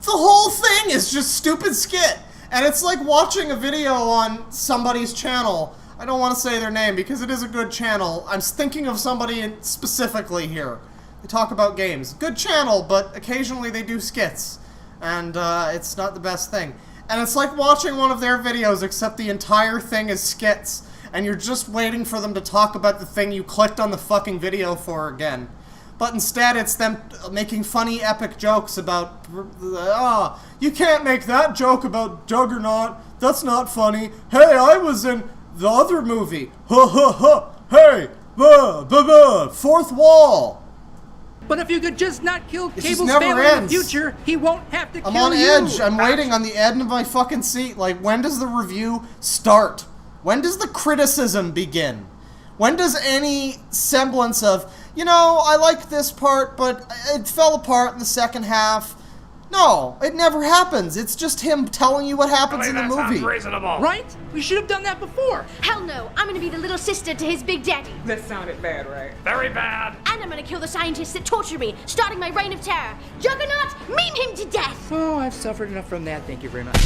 The whole thing is just stupid skit. And it's like watching a video on somebody's channel I don't want to say their name because it is a good channel. I'm thinking of somebody specifically here. They talk about games. Good channel, but occasionally they do skits. And it's not the best thing. And it's like watching one of their videos, except the entire thing is skits. And you're just waiting for them to talk about the thing you clicked on the fucking video for again. But instead, it's them making funny, epic jokes about, you can't make that joke about Juggernaut. That's not funny. Hey, I was in the other movie. Ha ha ha. Hey, fourth wall. But if you could just not kill It Cable's just never family in ends. the future, he won't have to kill you. I'm on edge. I'm waiting on the edge of my fucking seat. Like, when does the review start? When does the criticism begin? When does any semblance of, you know, I liked this part, but it fell apart in the second half? No, it never happens. It's just him telling you what happens in the movie. Reasonable. Right? We should have done that before. Hell no, I'm gonna be the little sister to his big daddy. That sounded bad, right? Very bad. And I'm gonna kill the scientists that torture me, starting my reign of terror. Juggernaut, meme him to death! Oh, I've suffered enough from that, thank you very much.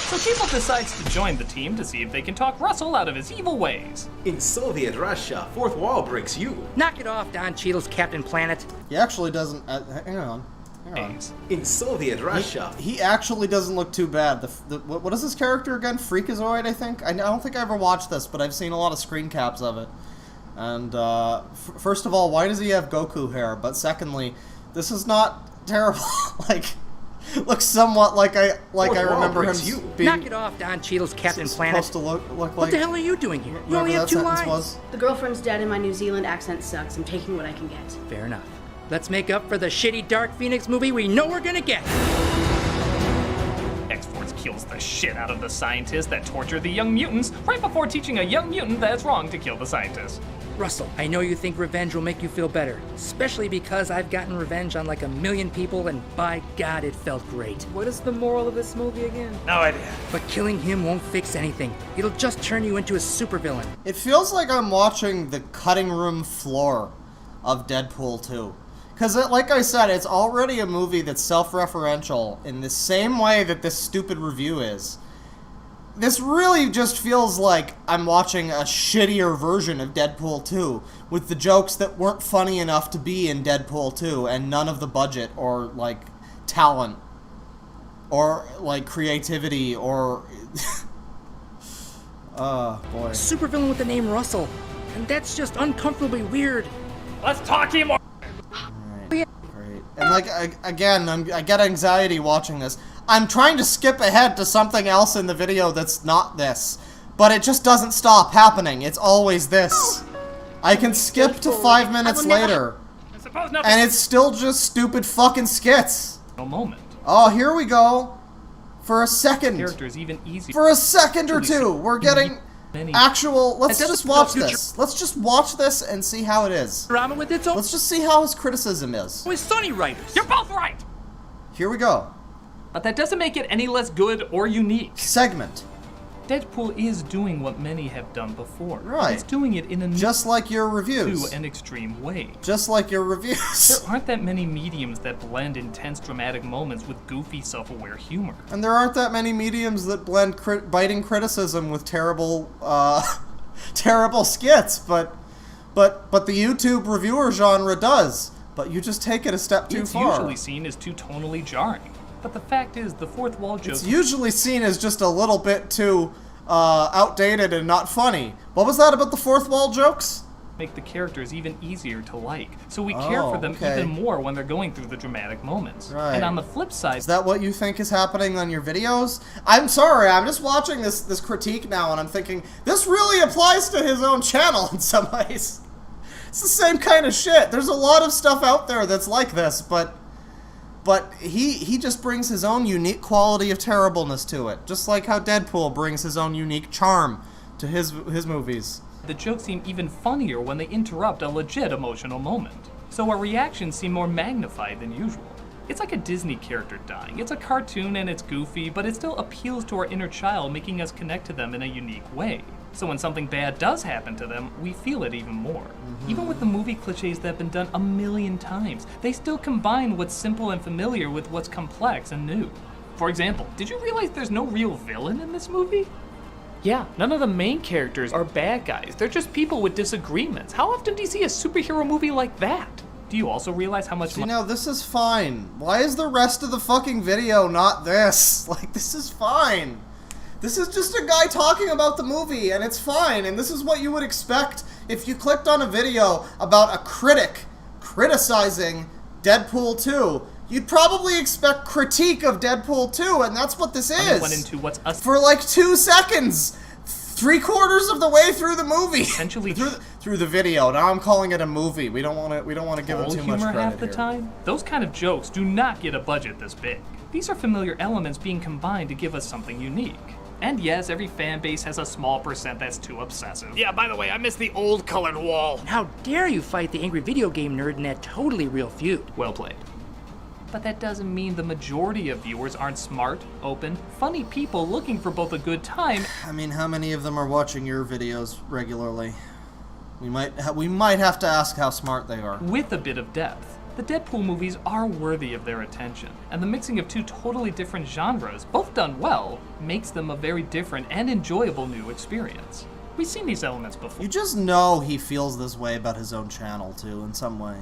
So Cable decides to join the team to see if they can talk Russell out of his evil ways. In Soviet Russia, fourth wall breaks you. Knock it off, Don Cheadle's Captain Planet. He actually doesn't... hang on. In Soviet Russia. He actually doesn't look too bad. What is his character again? Freakazoid, I think? I don't think I ever watched this, but I've seen a lot of screen caps of it. And, first of all, why does he have Goku hair? But secondly, this is not terrible. Like... looks somewhat like I remember him being... Knock it off, Don Cheadle's Captain Planet. Supposed to look like... What the hell are you doing here? You only have 2 lines. The girlfriend's dead and my New Zealand accent sucks. I'm taking what I can get. Fair enough. Let's make up for the shitty Dark Phoenix movie we know we're gonna get. X-Force kills the shit out of the scientists that torture the young mutants right before teaching a young mutant that it's wrong to kill the scientists. Russell, I know you think revenge will make you feel better, especially because I've gotten revenge on like 1 million people, and by God, it felt great. What is the moral of this movie again? No idea. But killing him won't fix anything. It'll just turn you into a supervillain. It feels like I'm watching the cutting room floor of Deadpool 2. Because, like I said, it's already a movie that's self-referential in the same way that this stupid review is. This really just feels like I'm watching a shittier version of Deadpool 2, with the jokes that weren't funny enough to be in Deadpool 2, and none of the budget, or, like, talent, or, like, creativity, or... boy. Supervillain with the name Russell, and that's just uncomfortably weird. Let's talk him more. Great. And, like, again, I get anxiety watching this. I'm trying to skip ahead to something else in the video that's not this, but it just doesn't stop happening. It's always this. I can skip to 5 minutes later, and it's still just stupid fucking skits. No moment. Oh, here we go. For a second. Characters even easier. For a second or two, we're getting actual... Let's just watch this. Let's just watch this and see how it is. Let's just see how his criticism is. With Sunny writers. You're both right! Here we go. But that doesn't make it any less good or unique. Segment. Deadpool is doing what many have done before. Right. It's doing it in a just like your reviews. To an extreme way. Just like your reviews. There aren't that many mediums that blend intense dramatic moments with goofy self-aware humor. And there aren't that many mediums that blend biting criticism with terrible terrible skits, but the YouTube reviewer genre does. But you just take it a step too far. It's usually seen as too tonally jarring. But the fact is, the fourth wall joke... It's usually seen as just a little bit too outdated and not funny. What was that about the fourth wall jokes? Make the characters even easier to like, so we care for them even more when they're going through the dramatic moments. Right. And on the flip side... Is that what you think is happening on your videos? I'm sorry, I'm just watching this critique now and I'm thinking, this really applies to his own channel in some ways. It's the same kind of shit. There's a lot of stuff out there that's like this, but he just brings his own unique quality of terribleness to it, just like how Deadpool brings his own unique charm to his movies. The jokes seem even funnier when they interrupt a legit emotional moment, so our reactions seem more magnified than usual. It's like a Disney character dying. It's a cartoon and it's goofy, but it still appeals to our inner child, making us connect to them in a unique way. So when something bad does happen to them, we feel it even more. Even with the movie cliches that have been done 1,000,000 times, they still combine what's simple and familiar with what's complex and new. For example, did you realize there's no real villain in this movie? Yeah, none of the main characters are bad guys. They're just people with disagreements. How often do you see a superhero movie like that? Do you also realize how much... See, now, this is fine. Why is the rest of the fucking video not this? Like, this is fine. This is just a guy talking about the movie, and it's fine, and this is what you would expect if you clicked on a video about a critic criticizing Deadpool 2. You'd probably expect critique of Deadpool 2, and that's what this is. Went into what's us for like 2 seconds, 3/4 of the way through the movie. Essentially through the video. Now I'm calling it a movie. We don't want to give it too much credit half the here. time. Those kind of jokes do not get a budget this big. These are familiar elements being combined to give us something unique. And yes, every fan base has a small percent that's too obsessive. Yeah, by the way, I miss the old colored wall. And how dare you fight the angry video game nerd in that totally real feud? Well played. But that doesn't mean the majority of viewers aren't smart, open, funny people looking for both a good time. I mean, how many of them are watching your videos regularly? We might have to ask how smart they are. With a bit of depth. The Deadpool movies are worthy of their attention, and the mixing of two totally different genres, both done well, makes them a very different and enjoyable new experience. We've seen these elements before. You just know he feels this way about his own channel, too, in some way.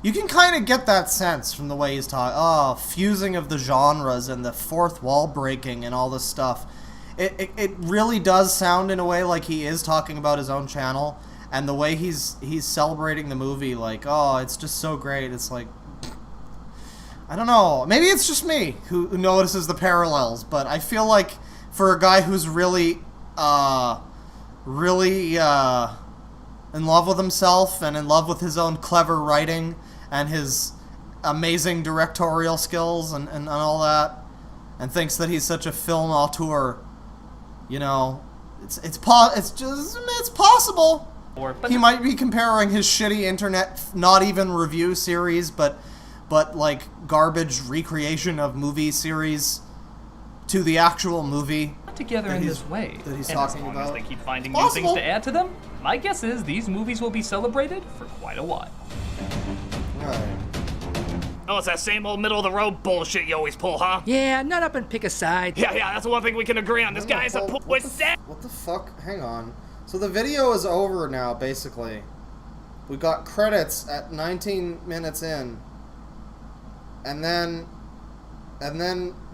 You can kind of get that sense from the way he's talking. Oh, fusing of the genres and the fourth wall breaking and all this stuff. It really does sound in a way like he is talking about his own channel. And the way he's celebrating the movie, like, oh, it's just so great. It's like, I don't know. Maybe it's just me who notices the parallels. But I feel like for a guy who's really in love with himself and in love with his own clever writing and his amazing directorial skills and all that, and thinks that he's such a film auteur, you know, it's possible. He might be comparing his shitty internet, not even review series, but like garbage recreation of movie series to the actual movie. Together in this way, that he's and talking as long about. as they keep finding new things to add to them, my guess is these movies will be celebrated for quite a while. Oh, it's that same old middle-of-the-road bullshit you always pull, huh? Yeah, nut up and pick a side. Yeah, that's the one thing we can agree on. This guy's a what's that? What the fuck? Hang on. So the video is over now, basically. We got credits at 19 minutes in. And then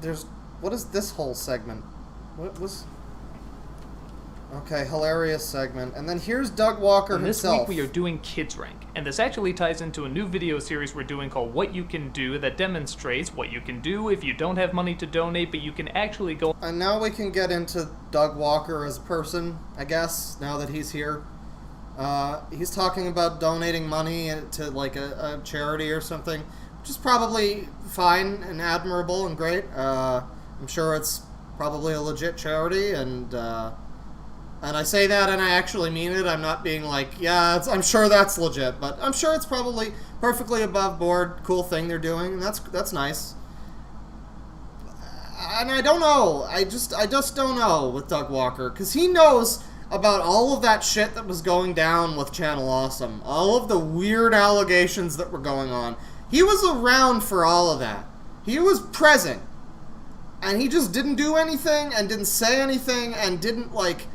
there's... What is this whole segment? What was... Okay, hilarious segment. And then here's Doug Walker himself. This week we are doing Kids Rank, and this actually ties into a new video series we're doing called What You Can Do that demonstrates what you can do if you don't have money to donate, but you can actually go... And now we can get into Doug Walker as a person, I guess, now that he's here. He's talking about donating money to, like, a charity or something, which is probably fine and admirable and great. I'm sure it's probably a legit charity, and I say that and I actually mean it. I'm not being like, yeah, I'm sure that's legit, but I'm sure it's probably perfectly above board, cool thing they're doing, and that's nice. And I don't know. I just don't know with Doug Walker, because he knows about all of that shit that was going down with Channel Awesome, all of the weird allegations that were going on. He was around for all of that. He was present. And he just didn't do anything and didn't say anything and didn't, like...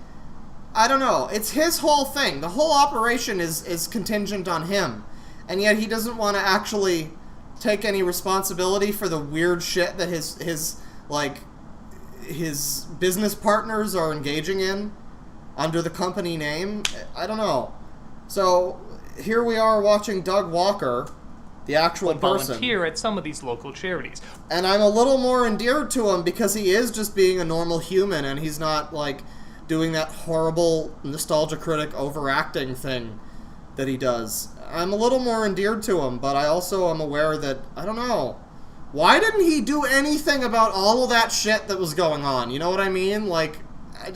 I don't know. It's his whole thing. The whole operation is contingent on him. And yet he doesn't want to actually take any responsibility for the weird shit that his business partners are engaging in under the company name. I don't know. So here we are watching Doug Walker, the actual person, volunteer at some of these local charities. And I'm a little more endeared to him because he is just being a normal human and he's not, like, doing that horrible nostalgia critic overacting thing that he does. I'm a little more endeared to him, but I also am aware that, I don't know, why didn't he do anything about all of that shit that was going on? You know what I mean? Like, I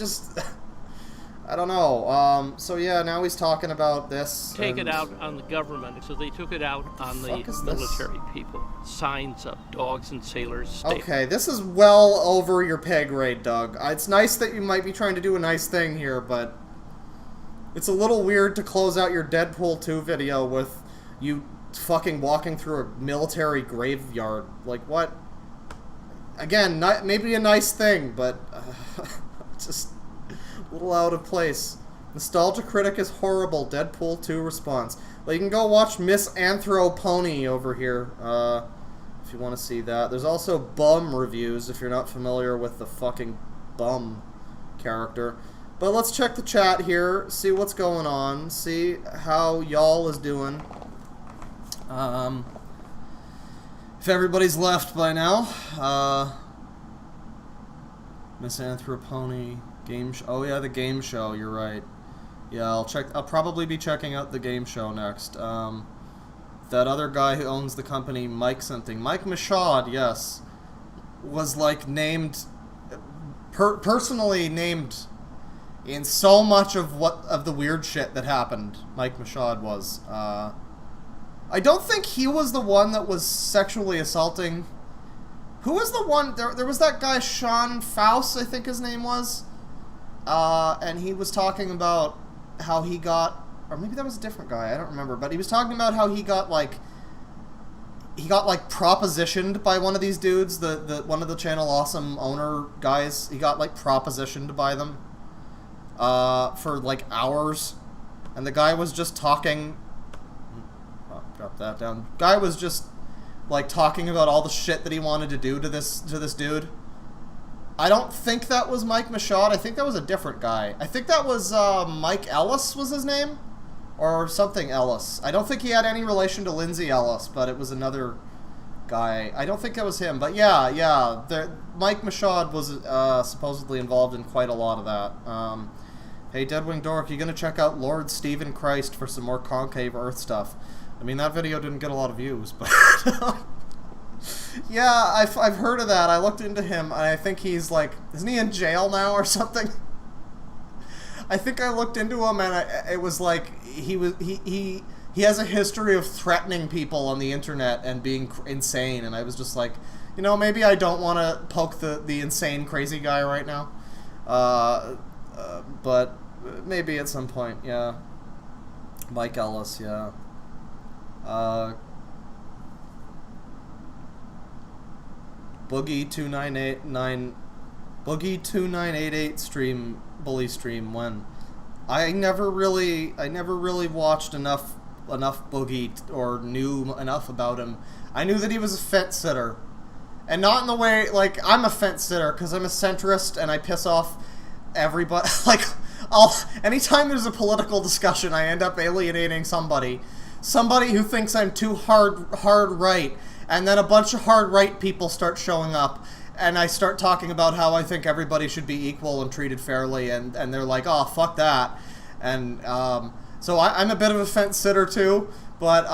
don't know. So yeah, now he's talking about this. Take it out on the government, so they took it out on the military people. Signs of dogs and sailors. Okay, this is well over your pay grade, Doug. It's nice that you might be trying to do a nice thing here, but it's a little weird to close out your Deadpool 2 video with you fucking walking through a military graveyard. Like, what? Again, maybe a nice thing, but just... little out of place. Nostalgia Critic is horrible. Deadpool 2 response. Well, you can go watch Miss Anthropony over here, if you want to see that. There's also Bum reviews, if you're not familiar with the fucking Bum character. But let's check the chat here, see what's going on, see how y'all is doing. If everybody's left by now, Miss Anthropony game show. Oh yeah, the game show. You're right. Yeah, I'll probably be checking out the game show next. That other guy who owns the company, Mike something, Mike Michaud, yes, was like named, personally named in so much of the weird shit that happened. Mike Michaud was. I don't think he was the one that was sexually assaulting. Who was the one? There was that guy Sean Faust, I think his name was, and he was talking about how he got, or maybe that was a different guy, I don't remember, but he was talking about how he got like propositioned by one of these dudes, the one of the Channel Awesome owner guys. He got like propositioned by them for like hours, and the guy was just talking. Oh, drop that down. Guy was just like talking about all the shit that he wanted to do to this dude. I don't think that was Mike Michaud. I think that was a different guy. I think that was Mike Ellis was his name, or something Ellis. I don't think he had any relation to Lindsay Ellis, but it was another guy. I don't think it was him, but yeah. Mike Michaud was supposedly involved in quite a lot of that. Hey, DeadwingDork, you gonna check out Lord Stephen Christ for some more concave Earth stuff? I mean, that video didn't get a lot of views, but yeah, I've heard of that. I looked into him, and I think he's like, isn't he in jail now or something? I think I looked into him, and it was like he has a history of threatening people on the internet and being insane, and I was just like, you know, maybe I don't want to poke the insane crazy guy right now, but maybe at some point, yeah. Mike Ellis, yeah. Boogie2988 stream, bully stream when I never really watched enough Boogie or knew enough about him. I knew that he was a fence sitter, and not in the way like I'm a fence sitter because I'm a centrist and I piss off everybody. Like anytime there's a political discussion, I end up alienating somebody who thinks I'm too hard right. And then a bunch of hard right people start showing up, and I start talking about how I think everybody should be equal and treated fairly, and they're like, oh, fuck that. And so I'm a bit of a fence sitter too, but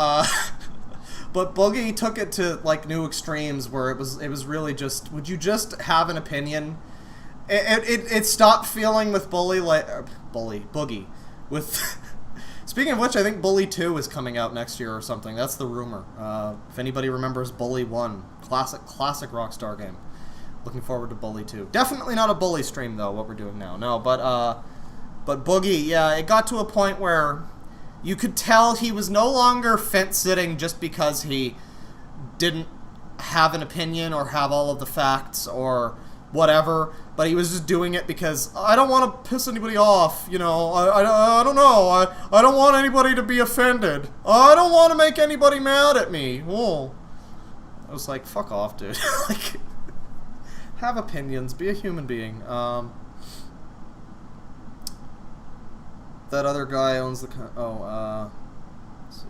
Boogie took it to like new extremes where it was really just, would you just have an opinion? It stopped feeling with Boogie with. Speaking of which, I think Bully 2 is coming out next year or something. That's the rumor. If anybody remembers Bully 1, classic Rockstar game. Looking forward to Bully 2. Definitely not a Bully stream though, what we're doing now. No, but Boogie, yeah, it got to a point where you could tell he was no longer fence sitting just because he didn't have an opinion or have all of the facts or whatever, but he was just doing it because I don't want to piss anybody off, you know, I don't know, I don't want anybody to be offended, I don't want to make anybody mad at me. Oh, I was like, fuck off, dude. Like, have opinions, be a human being. That other guy owns the let's see.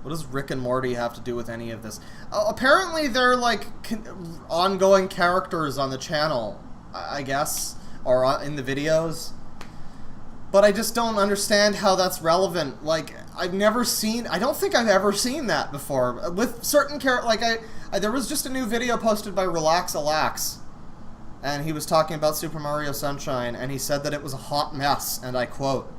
What does Rick and Morty have to do with any of this? Apparently they're like ongoing characters on the channel, I guess, or in the videos. But I just don't understand how that's relevant. Like, I don't think I've ever seen that before. With certain characters, like there was just a new video posted by Relax, and he was talking about Super Mario Sunshine, and he said that it was a hot mess, and I quote,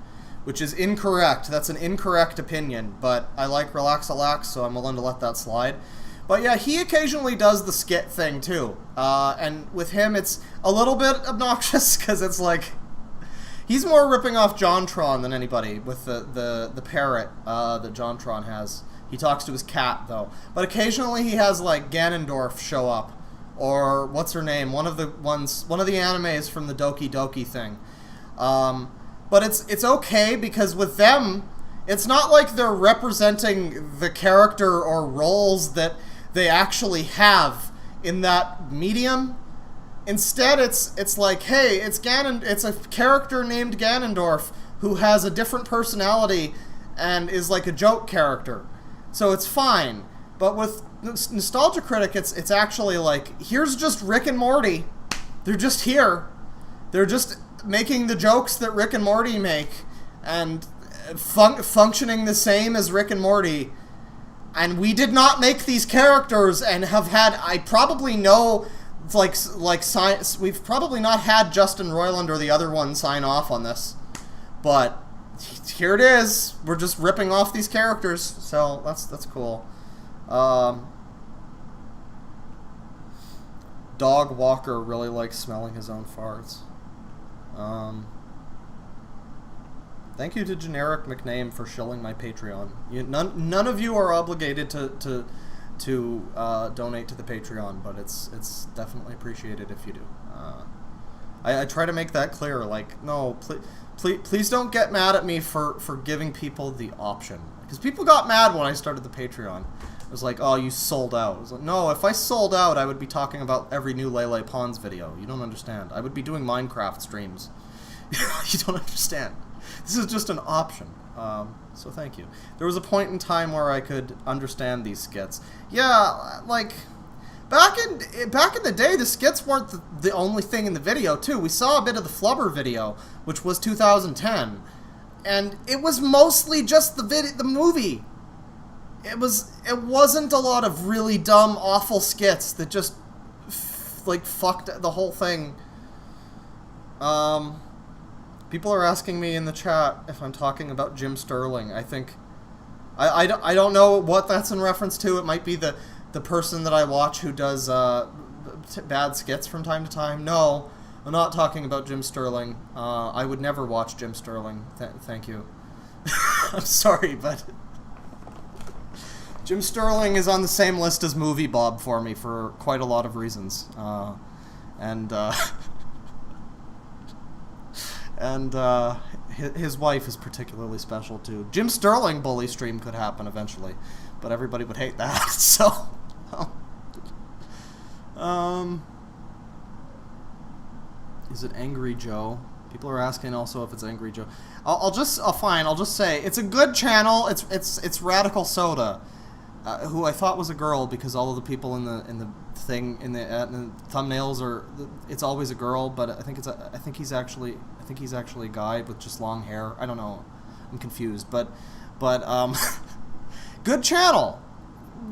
which is incorrect. That's an incorrect opinion, but I like Relax, so I'm willing to let that slide. But yeah, he occasionally does the skit thing too, and with him it's a little bit obnoxious because it's like he's more ripping off JonTron than anybody with the parrot that JonTron has. He talks to his cat though, but occasionally he has like Ganondorf show up, or what's her name? One of the animes from the Doki Doki thing. But it's okay because with them, it's not like they're representing the character or roles that they actually have in that medium. Instead, it's like, hey, it's a character named Ganondorf who has a different personality and is like a joke character. So it's fine. But with Nostalgia Critic, it's actually like, here's just Rick and Morty. They're just here. They're just making the jokes that Rick and Morty make and functioning the same as Rick and Morty. And we did not make these characters and have had, I probably know, we've probably not had Justin Roiland or the other one sign off on this. But here it is. We're just ripping off these characters. So that's cool. Dog Walker really likes smelling his own farts. Thank you to Generic McName for shilling my Patreon. None of you are obligated to donate to the Patreon, but it's definitely appreciated if you do. I try to make that clear. Like, no, please don't get mad at me for giving people the option. Because people got mad when I started the Patreon. It was like, oh, you sold out. I was like, no, if I sold out, I would be talking about every new Lele Pons video. You don't understand. I would be doing Minecraft streams. You don't understand. This is just an option. So thank you. There was a point in time where I could understand these skits. Yeah, like, back in the day, the skits weren't the only thing in the video, too. We saw a bit of the Flubber video, which was 2010. And it was mostly just the movie. It wasn't a lot of really dumb, awful skits that just fucked the whole thing. People are asking me in the chat if I'm talking about Jim Sterling. I think I don't know what that's in reference to. It might be the person that I watch who does bad skits from time to time. No, I'm not talking about Jim Sterling. I would never watch Jim Sterling. Thank you. I'm sorry, but Jim Sterling is on the same list as Movie Bob for me for quite a lot of reasons. And his wife is particularly special too. Jim Sterling bully stream could happen eventually, but everybody would hate that. So, is it Angry Joe? People are asking also if it's Angry Joe. I'll just say it's a good channel. It's Radical Soda, who I thought was a girl because all of the people in the thing in the thumbnails are it's always a girl, but I think he's actually a guy with just long hair. I don't know. I'm confused, but good channel,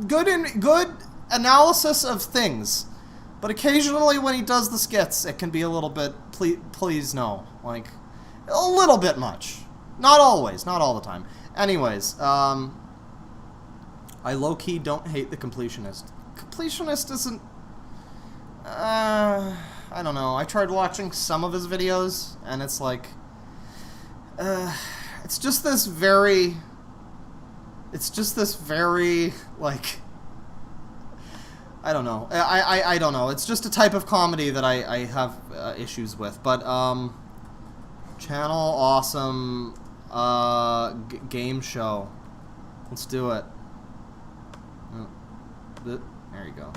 good analysis of things, but occasionally when he does the skits, it can be a little bit please no, like a little bit much. Not always, not all the time. Anyways, I low-key don't hate the Completionist. Completionist isn't... I don't know. I tried watching some of his videos, and it's like... it's just this very, like... I don't know. I don't know. It's just a type of comedy that I have issues with. But, channel awesome, game show. Let's do it. There you go.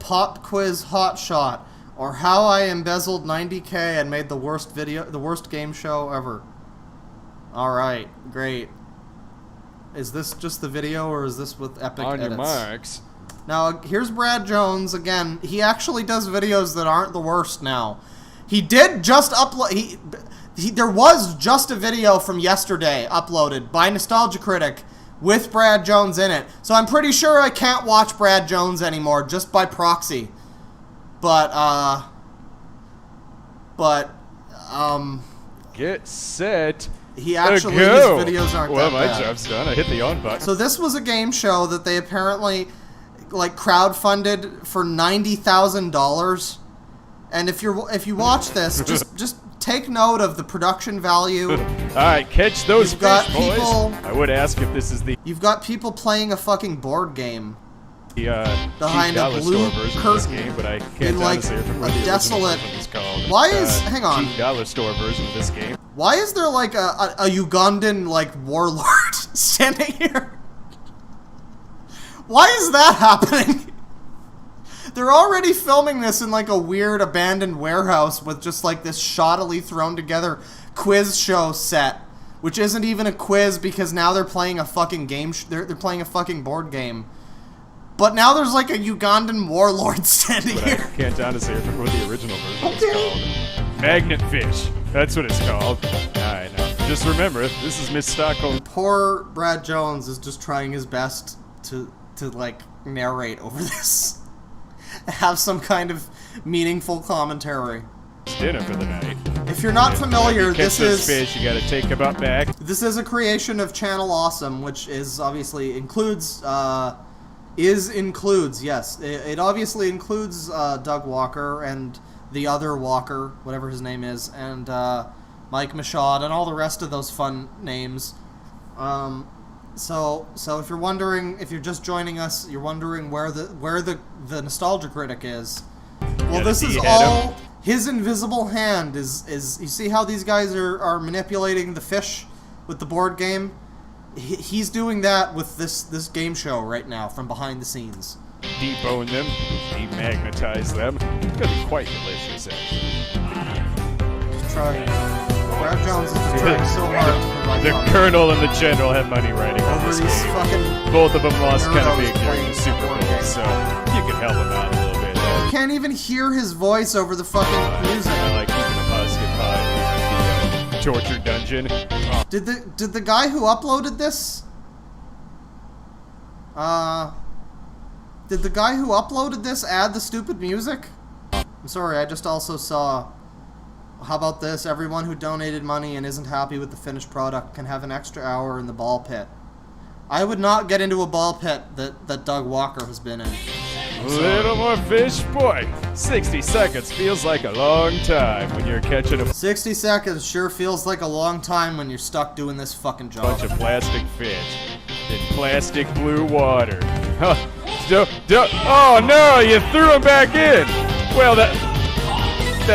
Pop quiz hotshot, or how I embezzled 90K and made the worst game show ever. All right, great. Is this just the video, or is this with epic edits? On your marks. Now here's Brad Jones again. He actually does videos that aren't the worst. Now, he did just upload. There was just a video from yesterday uploaded by Nostalgia Critic with Brad Jones in it. So I'm pretty sure I can't watch Brad Jones anymore just by proxy. But, Get set. He actually, his videos aren't that bad. Well, my job's done. I hit the on button. So this was a game show that they apparently, like, crowdfunded for $90,000. And if you watch this, just take note of the production value. Alright, catch those fish, boys. I would ask if this is the... You've got people playing a fucking board game. behind a blue curtain game, but I can't in like a desolate. Why is hang on? $2 store version of this game. Why is there like a Ugandan like warlord standing here? Why is that happening? They're already filming this in like a weird abandoned warehouse with just like this shoddily thrown together quiz show set, which isn't even a quiz because now they're playing a fucking game. They're playing a fucking board game. But now there's like a Ugandan warlord standing here. I can't honestly remember what the original version is called. Magnet fish. That's what it's called. I know. Just remember, this is Miss Stockholm. Poor Brad Jones is just trying his best to like narrate over this. Have some kind of meaningful commentary. Dinner for the night. If you're not familiar, this fish, you gotta take him up back. This is a creation of Channel Awesome, which is obviously includes yes. It obviously includes Doug Walker and the other Walker, whatever his name is, and Mike Michaud and all the rest of those fun names. So if you're wondering, if you're just joining us, you're wondering where the Nostalgia Critic is. Well, this is all his invisible hand is you see how these guys are manipulating the fish with the board game? He's doing that with this game show right now from behind the scenes. Debone them, demagnetize them. It's gonna be quite delicious, actually. Brad Jones is just trying so hard. The Colonel and the General have money writing on this game. Both of them lost kind of big during the Super Bowl, so you can help them out a little bit. You can't even hear his voice over the fucking music. I like keeping the positive vibe. The torture dungeon. Did the guy who uploaded this? Did the guy who uploaded this add the stupid music? I'm sorry, I just also saw. How about this? Everyone who donated money and isn't happy with the finished product can have an extra hour in the ball pit. I would not get into a ball pit that Doug Walker has been in. A little more fish? Boy, 60 seconds feels like a long time when you're catching a... 60 seconds sure feels like a long time when you're stuck doing this fucking job. Bunch of plastic fish in plastic blue water. Oh no, you threw them back in! Well, that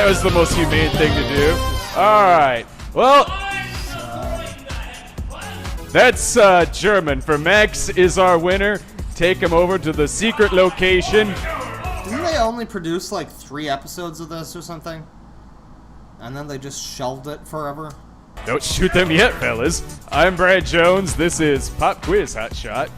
was the most humane thing to do. Alright, well... That's German. For Max is our winner. Take him over to the secret location. Didn't they only produce like 3 episodes of this or something? And then they just shelved it forever? Don't shoot them yet, fellas. I'm Brad Jones. This is Pop Quiz Hotshot.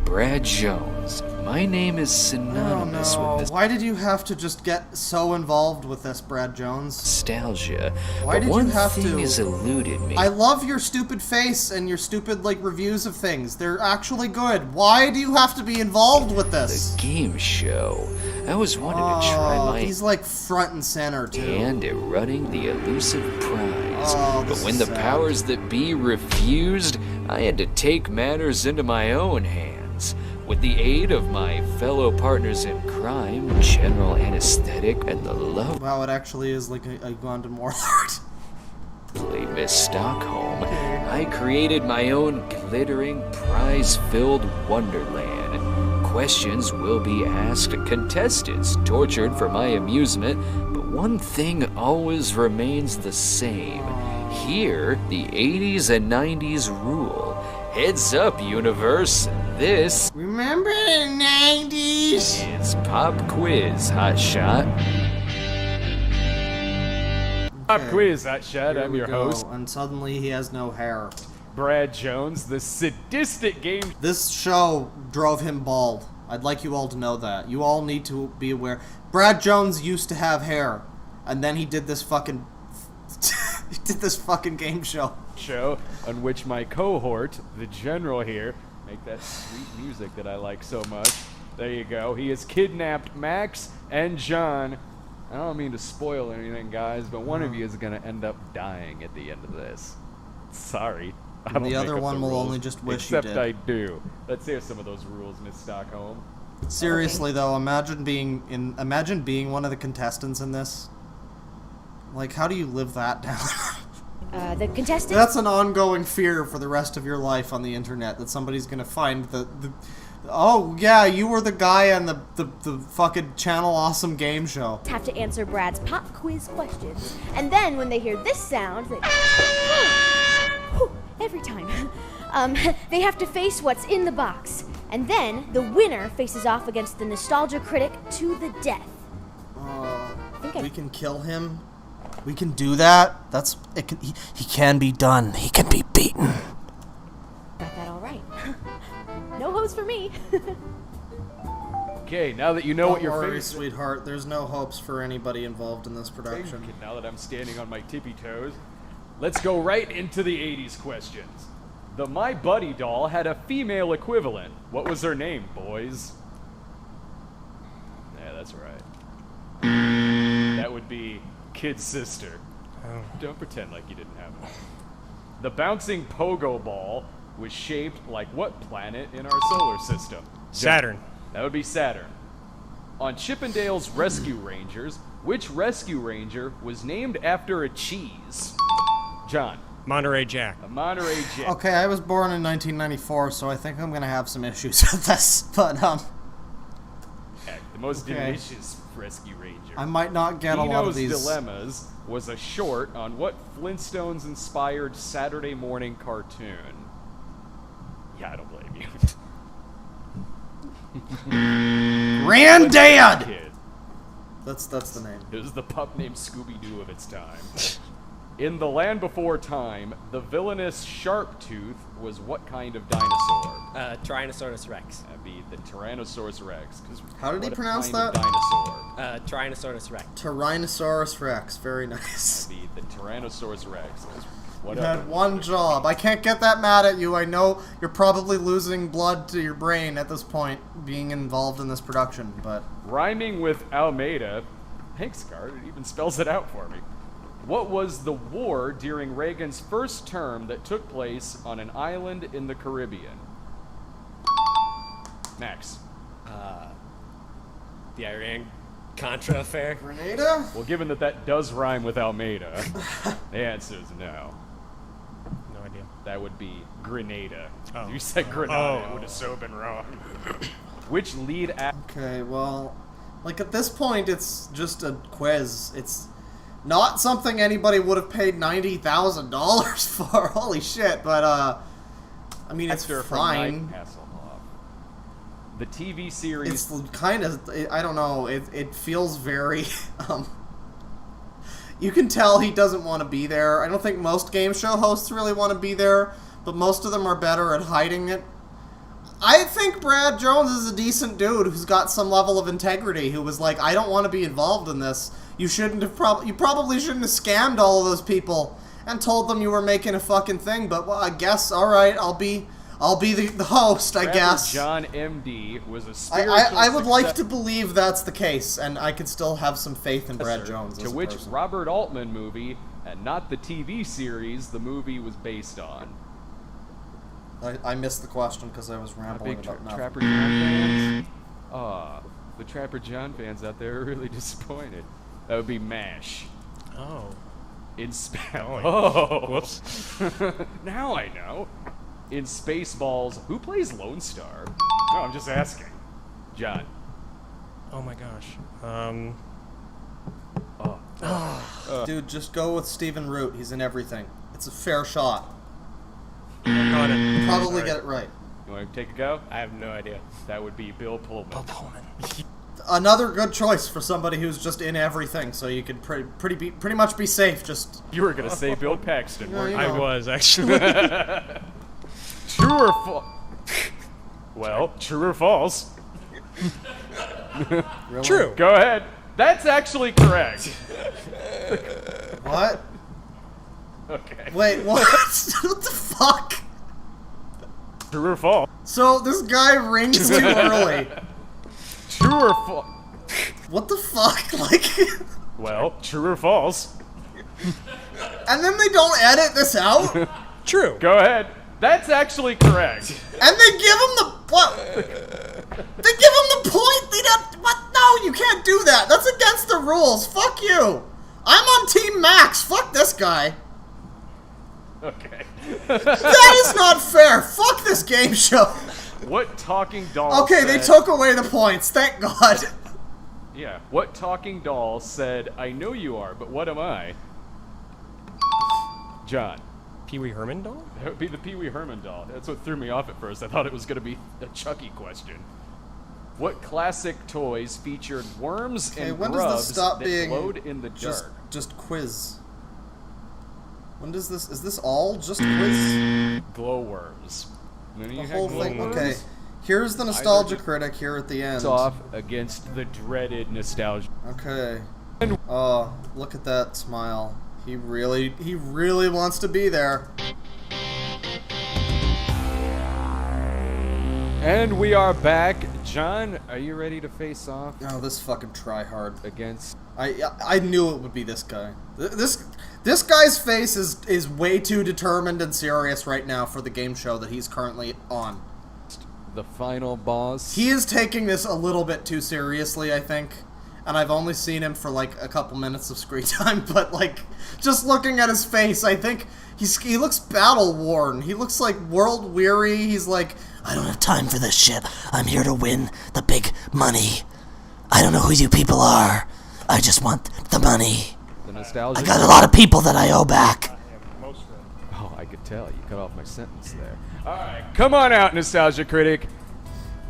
Brad Jones. My name is synonymous with this. Why did you have to just get so involved with this, Brad Jones? Nostalgia. Why did you have to? One thing has eluded me. I love your stupid face and your stupid like reviews of things. They're actually good. Why do you have to be involved with this? The game show. I was wanting to try my... He's like front and center too. And at running the elusive prize. But when the powers that be refused, I had to take matters into my own hands. With the aid of my fellow partners in crime, General Anesthetic, and the love... Wow, it actually is like a Ugandan warlord. Miss Stockholm, I created my own glittering, prize-filled wonderland. Questions will be asked, contestants tortured for my amusement, but one thing always remains the same. Here, the 80s and 90s rule. Heads up, universe. This... Remember the 90s? It's Pop Quiz Hotshot. Pop Quiz Hotshot, I'm your host. And suddenly he has no hair. Brad Jones, the sadistic game... This show drove him bald. I'd like you all to know that. You all need to be aware. Brad Jones used to have hair. And then he did this fucking... he did this fucking game show. On which my cohort, the General here, make that sweet music that I like so much. There you go. He has kidnapped Max and John. I don't mean to spoil anything, guys, but one of you is going to end up dying at the end of this. Sorry. And the other one will only just wish you did. Except I do. Let's hear some of those rules, Miss Stockholm. Seriously, though, imagine being one of the contestants in this. Like, how do you live that down? The contestant? That's an ongoing fear for the rest of your life on the internet, that somebody's gonna find the Oh, yeah, you were the guy on the fucking Channel Awesome game show. Have to answer Brad's pop quiz questions. And then when they hear this sound, they... every time. They have to face what's in the box. And then the winner faces off against the nostalgia critic to the death. We can kill him. We can do that. He can be done. He can be beaten. Got that all right. No hopes for me. Okay, now that you know what your Don't worry, favorite... sweetheart. There's no hopes for anybody involved in this production. Now that I'm standing on my tippy toes, let's go right into the 80s questions. The My Buddy doll had a female equivalent. What was her name, boys? Yeah, that's right. That would be Kid's sister. Oh. Don't pretend like you didn't have it. The bouncing pogo ball was shaped like what planet in our solar system? Saturn. That would be Saturn. On Chippendale's Rescue Rangers, which Rescue Ranger was named after a cheese? John. Monterey Jack. A Monterey Jack. Okay, I was born in 1994, so I think I'm gonna have some issues with this, but, The most delicious Rescue Ranger. I might not get a lot of these. Dino's Dilemmas was a short on what Flintstones-inspired Saturday morning cartoon? Yeah, I don't blame you. Granddad! Kid. That's the name. It was the pup named Scooby-Doo of its time. In The Land Before Time, the villainous Sharptooth was what kind of dinosaur? Tyrannosaurus Rex. That'd be the Tyrannosaurus Rex. How did he pronounce that? Dinosaur? Tyrannosaurus Rex. Tyrannosaurus Rex. Very nice. That'd be the Tyrannosaurus Rex. You had one job. I can't get that mad at you. I know you're probably losing blood to your brain at this point, being involved in this production, but... Rhyming with Almeida. Thanks, Card. It even spells it out for me. What was the war during Reagan's first term that took place on an island in the Caribbean? Max. The Iran-Contra affair. Grenada? Well, given that does rhyme with Almeida, the answer is no. No idea. That would be Grenada. Oh. If you said Grenada, it would have so been wrong. Which lead Okay, well, like at this point, it's just a quiz. It's not something anybody would have paid $90,000 for. Holy shit! But I mean, it's fine. The TV series. It's kind of, I don't know. It feels very. You can tell he doesn't want to be there. I don't think most game show hosts really want to be there, but most of them are better at hiding it. I think Brad Jones is a decent dude who's got some level of integrity, who was like, I don't want to be involved in this. You shouldn't have you probably shouldn't have scammed all of those people and told them you were making a fucking thing, but well, I guess, alright, I'll be the host, I guess. John M.D. was a spiritual I would like to believe that's the case, and I could still have some faith in Brad Jones. To which Robert Altman movie, and not the TV series, the movie was based on. I missed the question because I was rambling about nothing. Trapper John fans? The Trapper John fans out there are really disappointed. That would be MASH. Oh. In Whoops. Now I know. In Spaceballs, who plays Lone Star? No, I'm just asking. John. Oh my gosh. Dude, just go with Stephen Root. He's in everything. It's a fair shot. Got it. You'll probably get it right. You want to take a go? I have no idea. That would be Bill Pullman. Bill Pullman. Another good choice for somebody who's just in everything, so you could pretty much be safe. Just you were gonna say Bill Paxton, weren't you? I was actually. True or false? Well, true or false? Really? True. Go ahead. That's actually correct. What? Okay. Wait, what? What the fuck? True or false? So this guy rings too early. True or false? What the fuck? Like. Well, true or false? And then they don't edit this out? True. Go ahead. That's actually correct. And they give him the what? They give him the point. They don't. What? No, you can't do that. That's against the rules. Fuck you. I'm on Team Max. Fuck this guy. Okay. That is not fair. Fuck this game show. What talking doll Okay, said, they took away the points. Thank God. Yeah, what talking doll said, I know you are, but what am I? John. Pee Wee Herman doll? That would be the Pee Wee Herman doll. That's what threw me off at first. I thought it was going to be a Chucky question. What classic toys featured worms and when grubs does this stop that being glowed in the dark? just quiz? When does this? Is this all just quiz? Glowworms. The whole thing. Okay. Here's the nostalgia critic here at the end. It's off against the dreaded nostalgia. Okay. Oh, look at that smile. He really wants to be there. And we are back. John, are you ready to face off? Oh, this fucking tryhard. Against? I knew it would be this guy. This guy's face is way too determined and serious right now for the game show that he's currently on. The final boss. He is taking this a little bit too seriously, I think. And I've only seen him for like a couple minutes of screen time, but like, just looking at his face, I think he looks battle-worn. He looks like world-weary. He's like, I don't have time for this shit. I'm here to win the big money. I don't know who you people are. I just want the money. The nostalgia. I got a lot of people that I owe back. Oh, I could tell. You cut off my sentence there. Alright, come on out, nostalgia critic.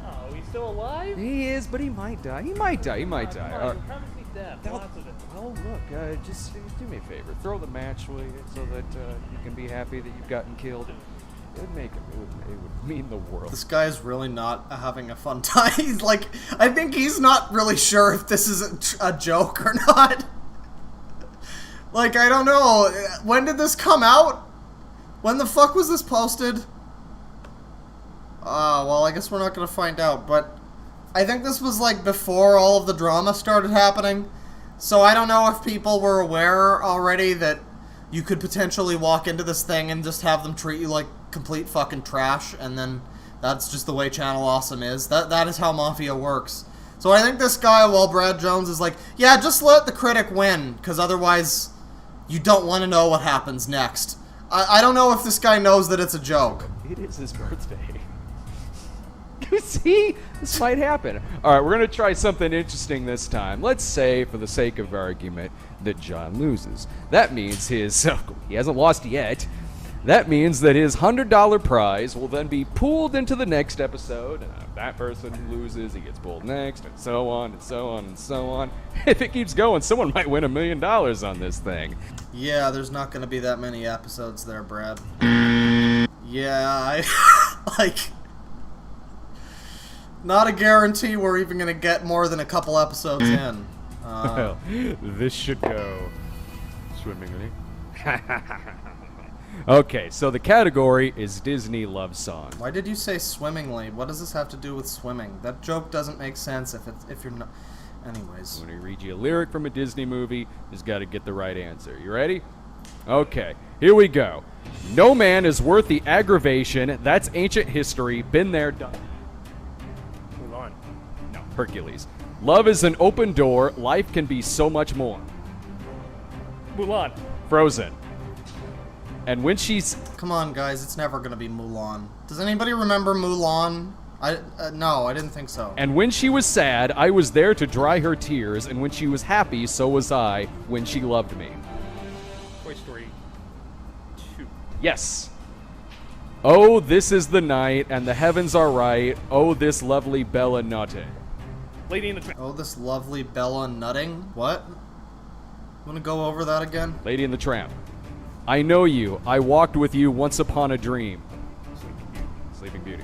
Oh, he's still alive? He is, but he might die. He might die. Come on, promise me death. Lots of it. Well, look, just do me a favor. Throw the match, will you, so that you can be happy that you've gotten killed. It would make him. It would mean the world. this guy's really not having a fun time. He's like, I think he's not really sure if this is a joke or not. Like, I don't know. When did this come out? When the fuck was this posted? Well, I guess we're not gonna find out, but I think this was like before all of the drama started happening. So I don't know if people were aware already that you could potentially walk into this thing and just have them treat you like complete fucking trash, and then that's just the way Channel Awesome is. That is how Mafia works. So I think this guy, while Brad Jones is like, yeah, just let the critic win, because otherwise you don't want to know what happens next. I don't know if this guy knows that it's a joke. It is his birthday. See? This might happen. Alright, we're going to try something interesting this time. Let's say, for the sake of argument, that John loses. That means his... he hasn't lost yet. That means that his $100 prize will then be pooled into the next episode, and if that person loses, he gets pulled next, and so on, and so on, and so on. If it keeps going, someone might win $1 million on this thing. Yeah, there's not going to be that many episodes there, Brad. Yeah, like... Not a guarantee we're even going to get more than a couple episodes in. Well, this should go swimmingly. Okay, so the category is Disney love song. Why did you say swimmingly? What does this have to do with swimming? That joke doesn't make sense if you're not... Anyways. When I read you a lyric from a Disney movie, you just got to get the right answer. You ready? Okay, here we go. No man is worth the aggravation. That's ancient history. Been there, done. Mulan. No, Hercules. Love is an open door. Life can be so much more. Mulan. Frozen. And when she's... Come on, guys. It's never going to be Mulan. Does anybody remember Mulan? No, I didn't think so. And when she was sad, I was there to dry her tears. And when she was happy, so was I when she loved me. Toy Story 2. Yes. Oh, this is the night, and the heavens are right. Oh, this lovely Bella Notte. Lady in the Tramp. Oh, this lovely Bella nutting? What? Want to go over that again? Lady and the Tramp. I know you. I walked with you once upon a dream. Sleeping Beauty.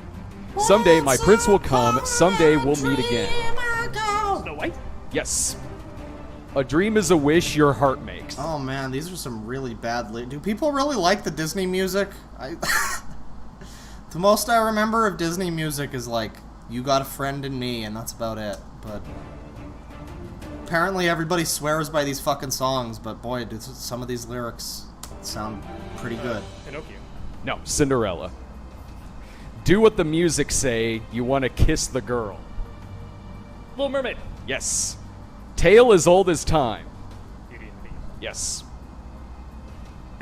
Someday my prince will come. Someday we'll meet again. Snow White? Yes. A dream is a wish your heart makes. Oh man, these are some really bad... Do people really like the Disney music? The most I remember of Disney music is like, You Got a Friend in Me, and that's about it. But apparently everybody swears by these fucking songs, but boy, some of these lyrics sound pretty good. Pinocchio. No, Cinderella. Do what the music say, you want to kiss the girl. Little Mermaid. Yes. Tale as old as time. Beauty and the Beast. Yes.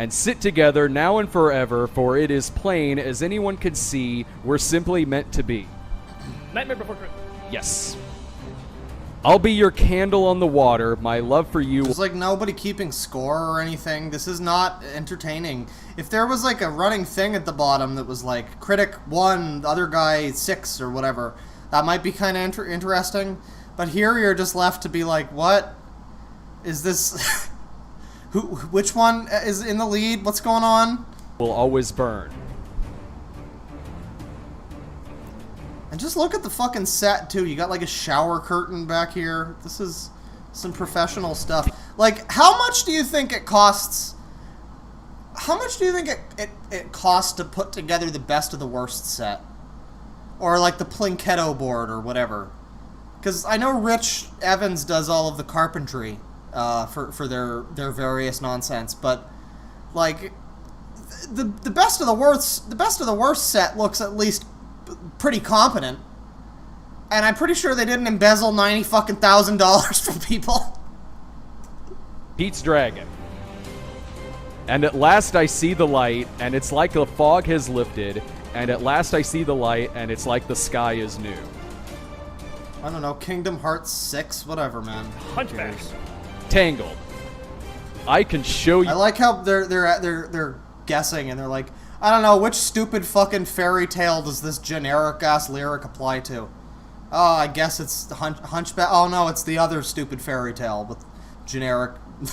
and sit together now and forever, for it is plain as anyone can see we're simply meant to be. Nightmare Before Christmas. Yes. I'll be your candle on the water. My love for you. There's like nobody keeping score or anything. This is not entertaining. If there was like a running thing at the bottom that was like Critic 1, the other guy 6 or whatever, that might be kind of interesting. But here you're just left to be like, what is this? Which one is in the lead? What's going on? Will always burn. And just look at the fucking set, too. You got, like, a shower curtain back here. This is some professional stuff. Like, how much do you think it costs? How much do you think it costs to put together the best of the worst set? Or, like, the Plinketto board or whatever? Because I know Rich Evans does all of the carpentry for their various nonsense, but, like, the best of the worst set looks at least pretty competent, and I'm pretty sure they didn't embezzle $90,000 from people. Pete's Dragon. And at last I see the light, and it's like the fog has lifted, and at last I see the light, and it's like the sky is new. I don't know, Kingdom Hearts 6, whatever, man. Hunchback. Tangled. I can show you. I like how they're guessing, and they're like, I don't know, which stupid fucking fairy tale does this generic-ass lyric apply to? Oh, I guess it's the Hunchback. Oh, no, it's the other stupid fairy tale with generic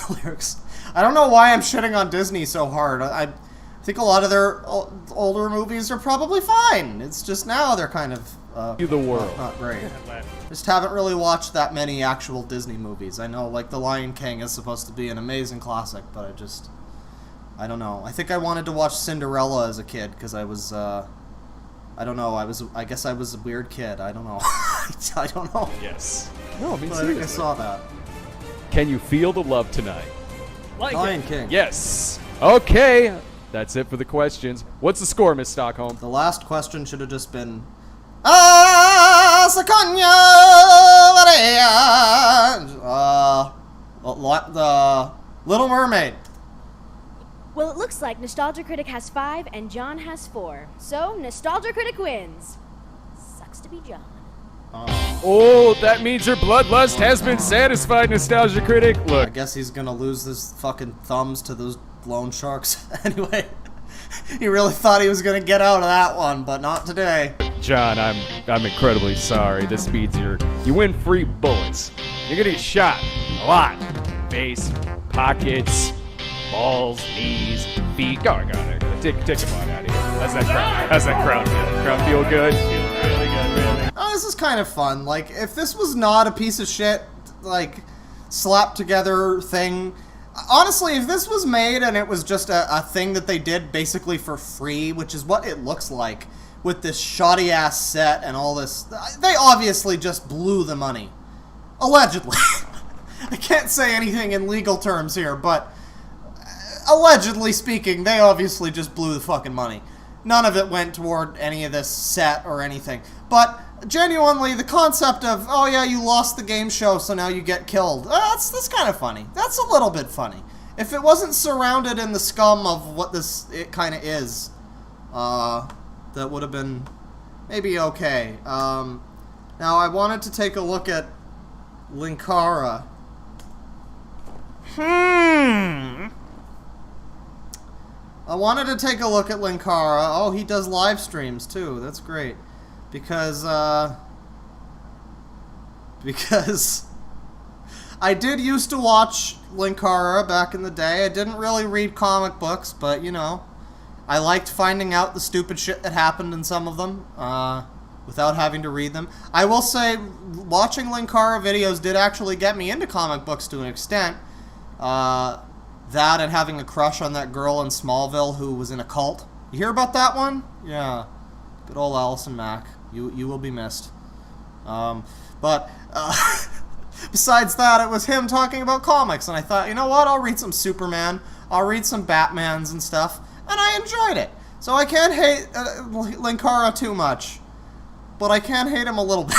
lyrics. I don't know why I'm shitting on Disney so hard. I think a lot of their older movies are probably fine. It's just now they're kind of... the world. Not great. Just haven't really watched that many actual Disney movies. I know, like, The Lion King is supposed to be an amazing classic, but I don't know. I think I wanted to watch Cinderella as a kid because I was, I don't know. I guess I was a weird kid. I don't know. I don't know. Yes. No, I mean, I think I saw that. Can you feel the love tonight? Lion King. Yes. Okay. That's it for the questions. What's the score, Miss Stockholm? The last question should have just been, the Little Mermaid. Well, it looks like Nostalgia Critic has 5 and John has 4. So, Nostalgia Critic wins. Sucks to be John. Oh, that means your bloodlust has been satisfied, Nostalgia Critic. Look. I guess he's gonna lose his fucking thumbs to those loan sharks. Anyway, he really thought he was gonna get out of that one, but not today. John, I'm incredibly sorry. This means you win free bullets. You're gonna get shot a lot. Face, pockets, balls, knees, feet. Go on. Take a bite out of here. How's that crowd feel? Crowd feel good? Feel really good, really. Oh, this is kind of fun. Like, if this was not a piece of shit, like, slapped together thing. Honestly, if this was made and it was just a thing that they did basically for free, which is what it looks like, with this shoddy ass set and all this, they obviously just blew the money. Allegedly. I can't say anything in legal terms here, but allegedly speaking, they obviously just blew the fucking money. None of it went toward any of this set or anything. But genuinely, the concept of, oh yeah, you lost the game show, so now you get killed, that's kind of funny. That's a little bit funny. If it wasn't surrounded in the scum of what it kind of is, that would have been maybe okay. Now, I wanted to take a look at Linkara. I wanted to take a look at Linkara. Oh, he does live streams too. That's great. Because I did used to watch Linkara back in the day. I didn't really read comic books, but, you know, I liked finding out the stupid shit that happened in some of them without having to read them. I will say, watching Linkara videos did actually get me into comic books to an extent. That and having a crush on that girl in Smallville who was in a cult. You hear about that one? Yeah. Good old Allison Mack. You will be missed. But besides that, it was him talking about comics, and I thought, you know what? I'll read some Superman. I'll read some Batmans and stuff, and I enjoyed it. So I can't hate Linkara too much, but I can hate him a little bit.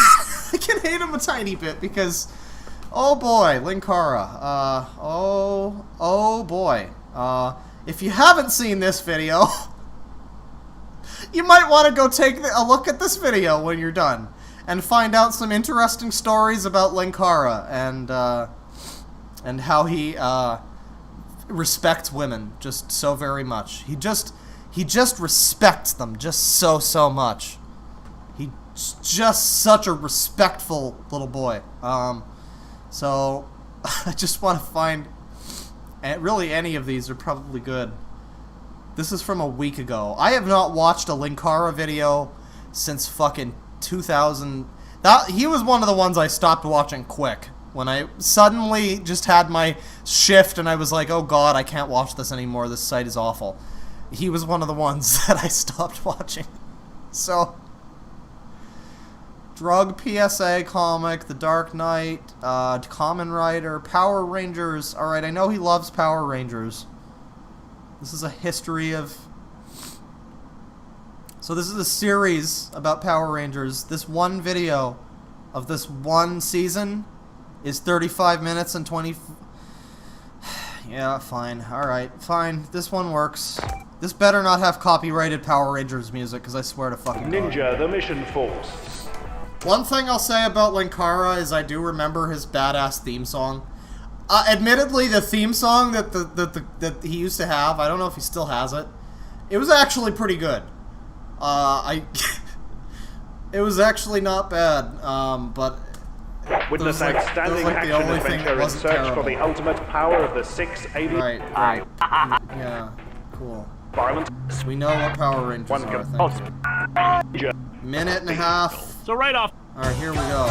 I can hate him a tiny bit because, oh boy, Linkara. Oh boy. if you haven't seen this video, you might want to go take a look at this video when you're done and find out some interesting stories about Linkara and how he respects women just so very much. He just respects them just so much. He's just such a respectful little boy. So I just want to find, really any of these are probably good. This is from a week ago. I have not watched a Linkara video since fucking 2000. He was one of the ones I stopped watching quick. When I suddenly just had my shift and I was like, oh god, I can't watch this anymore, this site is awful. He was one of the ones that I stopped watching. So, Drug PSA comic, The Dark Knight, Kamen Rider, Power Rangers. Alright, I know he loves Power Rangers. This is a history of... So this is a series about Power Rangers. This one video of this one season is 35 minutes and 20... Yeah, fine. Alright, fine. This one works. This better not have copyrighted Power Rangers music, because I swear to fucking God. Ninja, the mission force. One thing I'll say about Linkara is I do remember his badass theme song. Admittedly, the theme song that he used to have, I don't know if he still has it, it was actually pretty good. It was actually not bad, but... Witness outstanding like action the only thing adventure that in search for the ultimate power of the 6 aliens. Right. Yeah, cool. Violent. We know what Power Rangers are, I think. Minute and a half. So right off. Alright, here we go.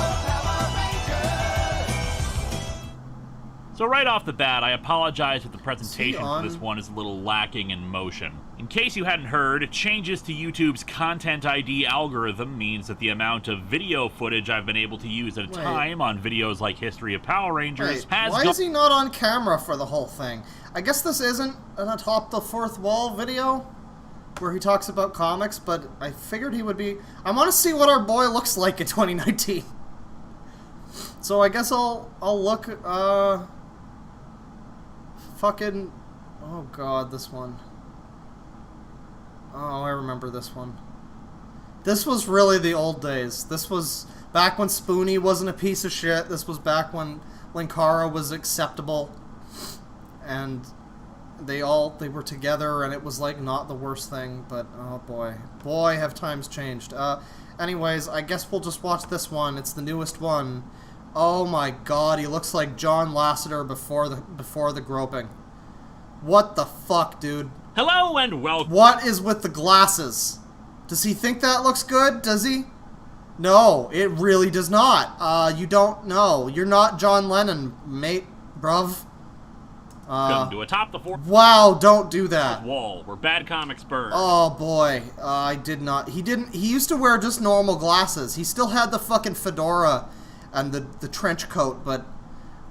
So right off the bat, I apologize if the presentation for this one is a little lacking in motion. In case you hadn't heard, changes to YouTube's Content ID algorithm means that the amount of video footage I've been able to use at a time on videos like History of Power Rangers has... Why is he not on camera for the whole thing? I guess this isn't an Atop the Fourth Wall video where he talks about comics, but I figured he would be... I want to see what our boy looks like in 2019. So I guess I'll look, fucking... Oh god, this one. Oh, I remember this one. This was really the old days. This was back when Spoonie wasn't a piece of shit. This was back when Linkara was acceptable. And they were together and it was like not the worst thing, but oh boy. Boy, have times changed. Anyways, I guess we'll just watch this one. It's the newest one. Oh my god, he looks like John Lasseter before the groping. What the fuck, dude? Hello and welcome. What is with the glasses? Does he think that looks good? Does he? No, it really does not. You don't know. You're not John Lennon, mate, bruv. Come to Atop the Fourth Wow, don't do that. Wall, where bad comics burn. Oh boy, I did not. He used to wear just normal glasses. He still had the fucking fedora and the trench coat, but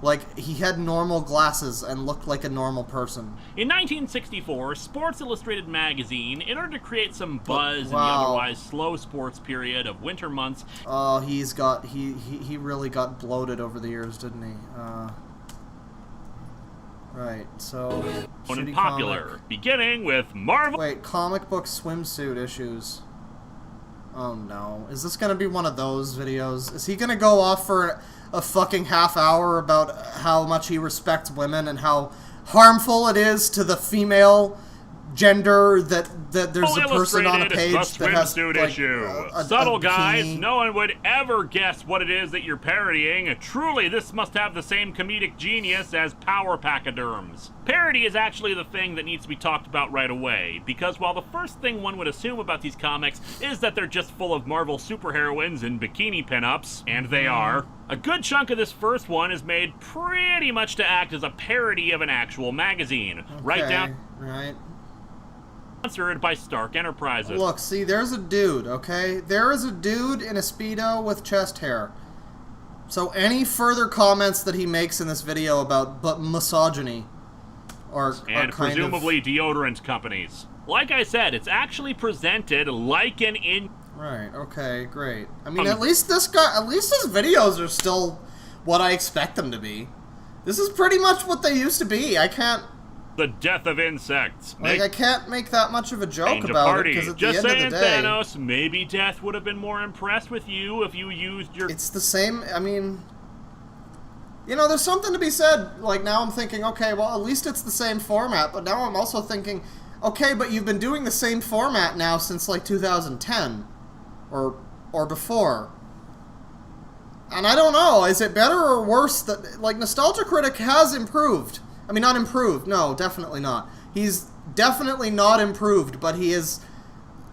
like he had normal glasses and looked like a normal person. In 1964, Sports Illustrated magazine, in order to create some buzz in the otherwise slow sports period of winter months... Oh, he really got bloated over the years, didn't he? Right, so... Unpopular, comic. beginning with Marvel... Wait, comic book swimsuit issues. Oh no. Is this gonna be one of those videos? Is he gonna go off for a fucking half hour about how much he respects women and how harmful it is to the female gender that there's a person on a page that has like, subtle guys, no one would ever guess what it is that you're parodying. Truly, this must have the same comedic genius as power pachyderms. Parody is actually the thing that needs to be talked about right away, because while the first thing one would assume about these comics is that they're just full of Marvel superheroines and bikini pinups, and they are, a good chunk of this first one is made pretty much to act as a parody of an actual magazine. Right. Sponsored by Stark Enterprises. Look, see, there's a dude, okay? There is a dude in a Speedo with chest hair. So any further comments that he makes in this video about misogyny are and presumably deodorant companies. Like I said, it's actually presented like an Right, okay, great. I mean, at least his videos are still what I expect them to be. This is pretty much what they used to be. I can't The death of insects. Like, I can't make that much of a joke Change about party. it, because at Just the end of the day... Thanos, maybe Death would have been more impressed with you if you used your... It's the same, I mean... You know, there's something to be said. Like, now I'm thinking, okay, well, at least it's the same format, but now I'm also thinking, okay, but you've been doing the same format now since, like, 2010. Or before. And I don't know, is it better or worse that... Like, Nostalgia Critic has improved. I mean, not improved. No, definitely not. He's definitely not improved, but he has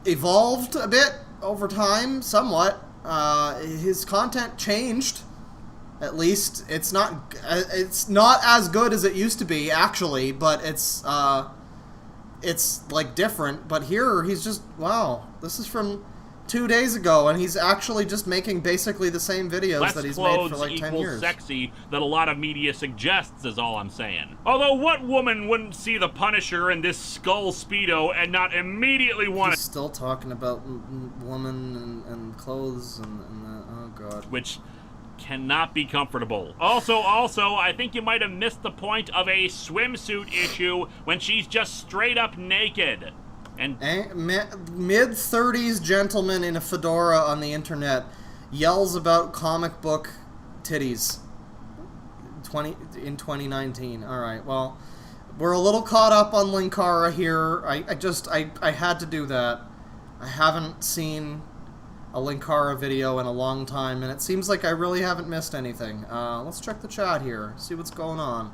evolved a bit over time, somewhat. His content changed. At least it's not as good as it used to be, actually, but it's like different. But here he's just, wow, this is from 2 days ago, and he's actually just making basically the same videos that he's made for like 10 years. Sexy that a lot of media suggests is all I'm saying. Although what woman wouldn't see the Punisher in this skull Speedo and not immediately want to... He's still talking about woman and clothes and oh god. Which cannot be comfortable. Also, I think you might have missed the point of a swimsuit issue when she's just straight up naked. And mid-30s gentleman in a fedora on the internet yells about comic book titties in 2019. Alright, well, we're a little caught up on Linkara here. I had to do that. I haven't seen a Linkara video in a long time, and it seems like I really haven't missed anything. Let's check the chat here, see what's going on.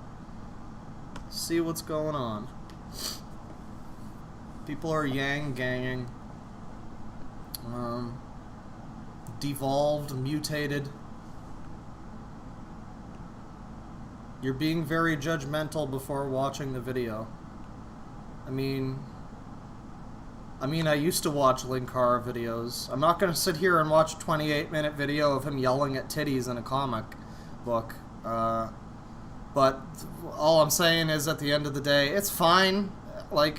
People are yang-ganging. Devolved, mutated. You're being very judgmental before watching the video. I mean, I used to watch Linkara videos. I'm not going to sit here and watch a 28-minute video of him yelling at titties in a comic book. But all I'm saying is, at the end of the day, it's fine. Like...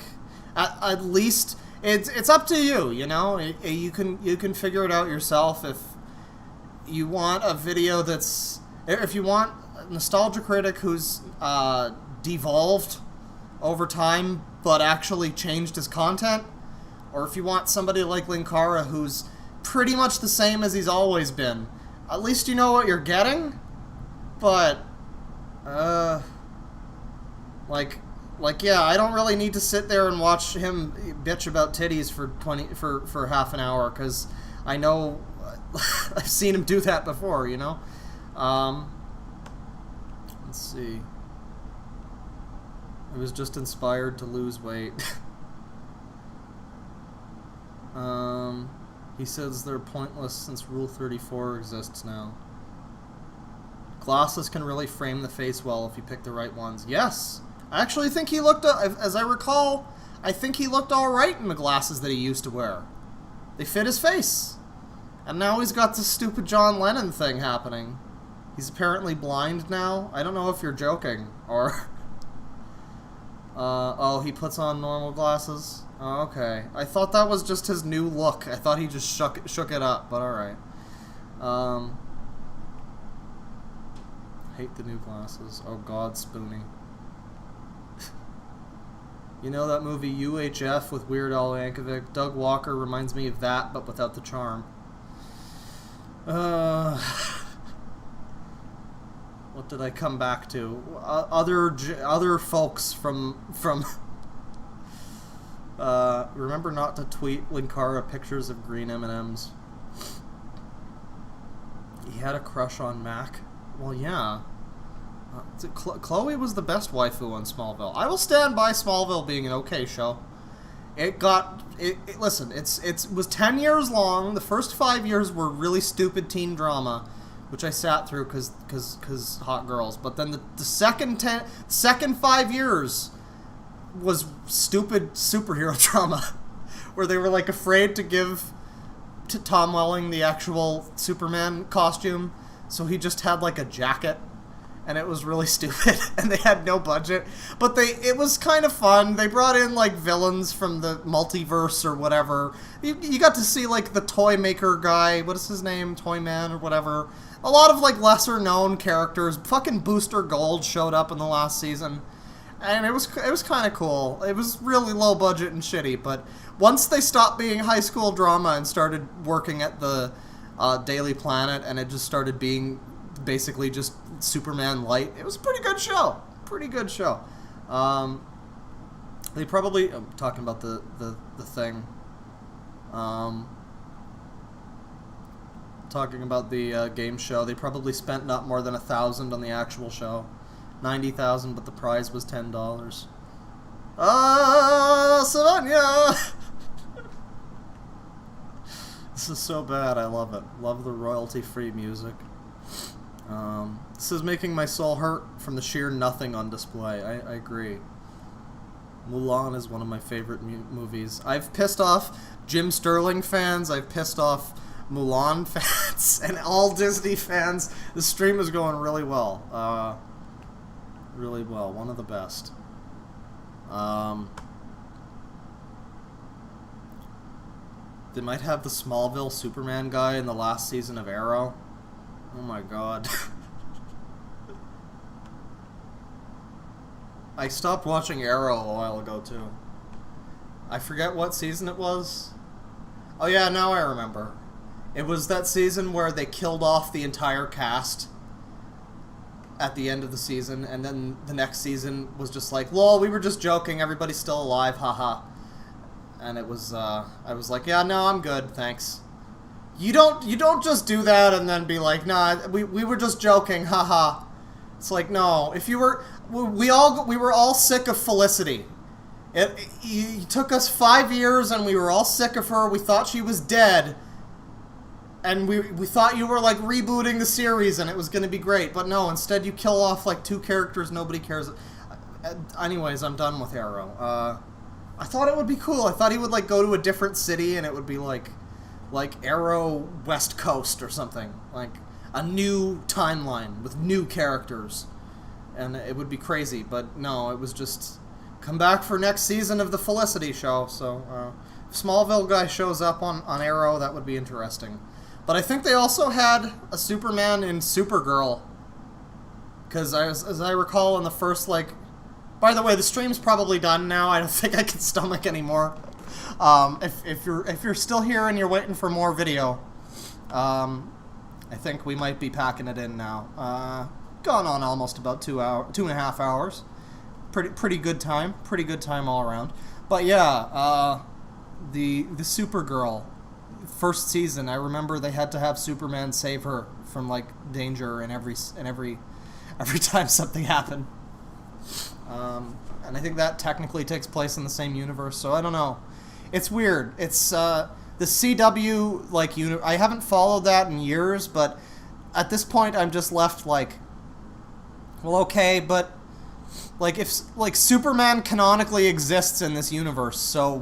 At least it's up to you, you know. You can figure it out yourself. If you want a video if you want a Nostalgia Critic who's devolved over time but actually changed his content, or if you want somebody like Linkara who's pretty much the same as he's always been, at least you know what you're getting. But Like, yeah, I don't really need to sit there and watch him bitch about titties for half an hour, because I know I've seen him do that before, you know? Let's see. I was just inspired to lose weight. He says they're pointless since Rule 34 exists now. Glasses can really frame the face well if you pick the right ones. Yes! I actually think he looked, as I recall, I think he looked alright in the glasses that he used to wear. They fit his face. And now he's got this stupid John Lennon thing happening. He's apparently blind now. I don't know if you're joking, or... oh, he puts on normal glasses? Oh, okay. I thought that was just his new look. I thought he just shook it up, but alright. Hate the new glasses. Oh god, Spoonie. You know that movie UHF with Weird Al Yankovic? Doug Walker reminds me of that, but without the charm. What did I come back to? Other folks from remember not to tweet Linkara pictures of green M&Ms. He had a crush on Mac. Well, yeah. Chloe was the best waifu on Smallville. I will stand by Smallville being an okay show. Listen, it was 10 years long. The first 5 years were really stupid teen drama, which I sat through because hot girls. But then the second 5 years was stupid superhero drama, where they were like afraid to give to Tom Welling the actual Superman costume, so he just had like a jacket. And it was really stupid, and they had no budget. But it was kind of fun. They brought in, like, villains from the multiverse or whatever. You got to see, like, the toy maker guy. What is his name? Toy Man or whatever. A lot of, like, lesser-known characters. Fucking Booster Gold showed up in the last season. And it was kind of cool. It was really low budget and shitty, but once they stopped being high school drama and started working at the Daily Planet, and it just started being basically just Superman light, it was a pretty good show. Pretty good show. They probably... I'm talking about the thing. Talking about the game show. They probably spent not more than $1,000 on the actual show. $90,000, but the prize was $10. Savannah! This is so bad. I love it. Love the royalty-free music. This is making my soul hurt from the sheer nothing on display. I agree. Mulan is one of my favorite movies. I've pissed off Jim Sterling fans. I've pissed off Mulan fans and all Disney fans. The stream is going really well. Really well. One of the best. They might have the Smallville Superman guy in the last season of Arrow. Oh my god. I stopped watching Arrow a while ago too. I forget what season it was. Oh yeah, now I remember. It was that season where they killed off the entire cast at the end of the season, and then the next season was just like, lol, we were just joking, everybody's still alive, haha. And it was, I was like, yeah, no, I'm good, thanks. You don't just do that and then be like, nah, we were just joking, haha. It's like, no, if you were, we were all sick of Felicity. It took us 5 years and we were all sick of her, we thought she was dead. And we thought you were, like, rebooting the series and it was going to be great. But no, instead you kill off, like, 2 characters nobody cares. Anyways, I'm done with Arrow. I thought it would be cool. I thought he would, like, go to a different city and it would be, like Arrow West Coast or something. Like, a new timeline with new characters. And it would be crazy. But no, it was just, come back for next season of the Felicity show. So, if Smallville guy shows up on Arrow, that would be interesting. But I think they also had a Superman in Supergirl. Because as I recall in the first, like... By the way, the stream's probably done now. I don't think I can stomach anymore. If you're still here and you're waiting for more video, I think we might be packing it in now. Gone on almost about 2.5 hours. Pretty good time. Pretty good time all around. But yeah, the Supergirl first season, I remember they had to have Superman save her from, like, danger in every time something happened. And I think that technically takes place in the same universe, so I don't know. It's weird. It's the CW, like, I haven't followed that in years, but at this point I'm just left like, well, okay, but like, if, like, Superman canonically exists in this universe, so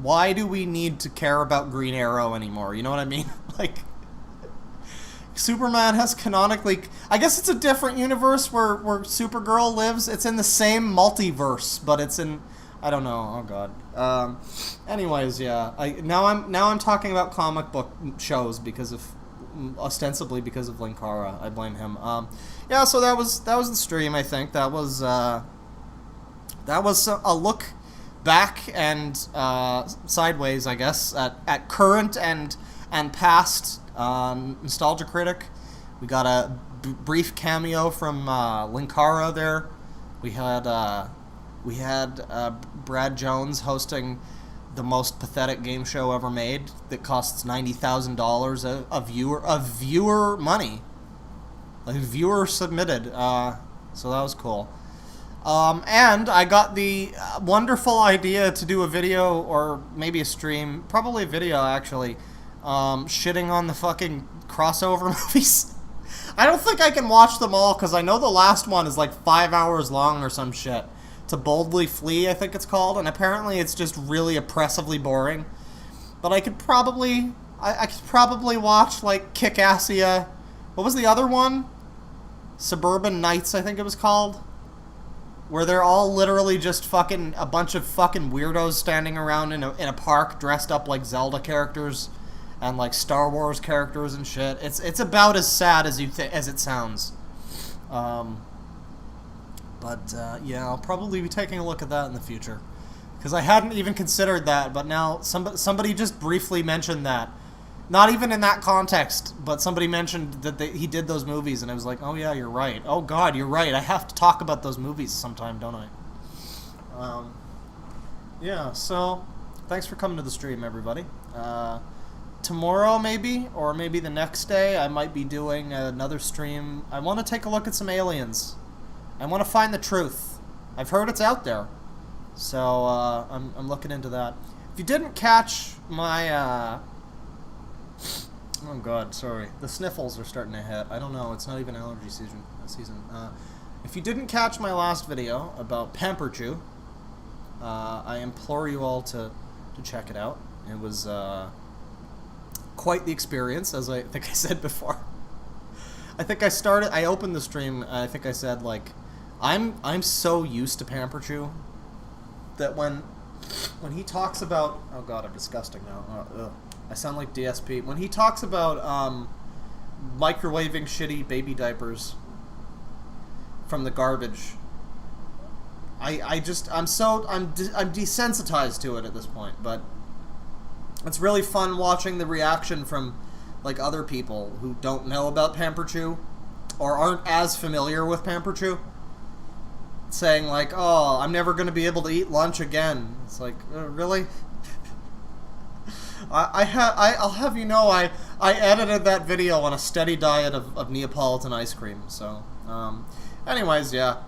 why do we need to care about Green Arrow anymore? You know what I mean? Like, Superman has canonically... I guess it's a different universe where Supergirl lives. It's in the same multiverse, but it's in... I don't know. Oh, God. Anyways, yeah. Now I'm talking about comic book shows because of... ostensibly because of Linkara. I blame him. Yeah, so that was the stream, I think. That was a look back and sideways, I guess, at current and past Nostalgia Critic. We got a brief cameo from Linkara there. We had Brad Jones hosting the most pathetic game show ever made that costs $90,000 of viewer money. Like, viewer submitted. So that was cool. And I got the wonderful idea to do a video, or maybe a stream, probably a video actually, shitting on the fucking crossover movies. I don't think I can watch them all, because I know the last one is like 5 hours long or some shit. To Boldly Flee, I think it's called, and apparently it's just really oppressively boring. But I could probably watch, like, Kick-Assia. What was the other one? Suburban Nights, I think it was called. Where they're all literally just fucking a bunch of fucking weirdos standing around in a park dressed up like Zelda characters and like Star Wars characters and shit. It's about as sad as as it sounds. But yeah, I'll probably be taking a look at that in the future. Because I hadn't even considered that, but now somebody just briefly mentioned that. Not even in that context, but somebody mentioned that he did those movies, and I was like, oh yeah, you're right. Oh god, you're right. I have to talk about those movies sometime, don't I? Yeah, so thanks for coming to the stream, everybody. Tomorrow, maybe, or maybe the next day, I might be doing another stream. I want to take a look at some aliens. I want to find the truth. I've heard it's out there. So, I'm looking into that. If you didn't catch my, oh god, sorry. The sniffles are starting to hit. I don't know, it's not even allergy season. If you didn't catch my last video about Pamper Chew, I implore you all to check it out. It was, quite the experience, as I think I said before. I opened the stream, I think I said, like, I'm so used to Pamper Chew that when he talks about, oh god, I'm disgusting now. I sound like DSP. When he talks about microwaving shitty baby diapers from the garbage, I'm desensitized to it at this point. But it's really fun watching the reaction from like other people who don't know about Pamper Chew or aren't as familiar with Pamper Chew, saying like, oh, I'm never going to be able to eat lunch again. It's like, really? I'll have you know, I edited that video on a steady diet of Neapolitan ice cream. So, anyways, yeah.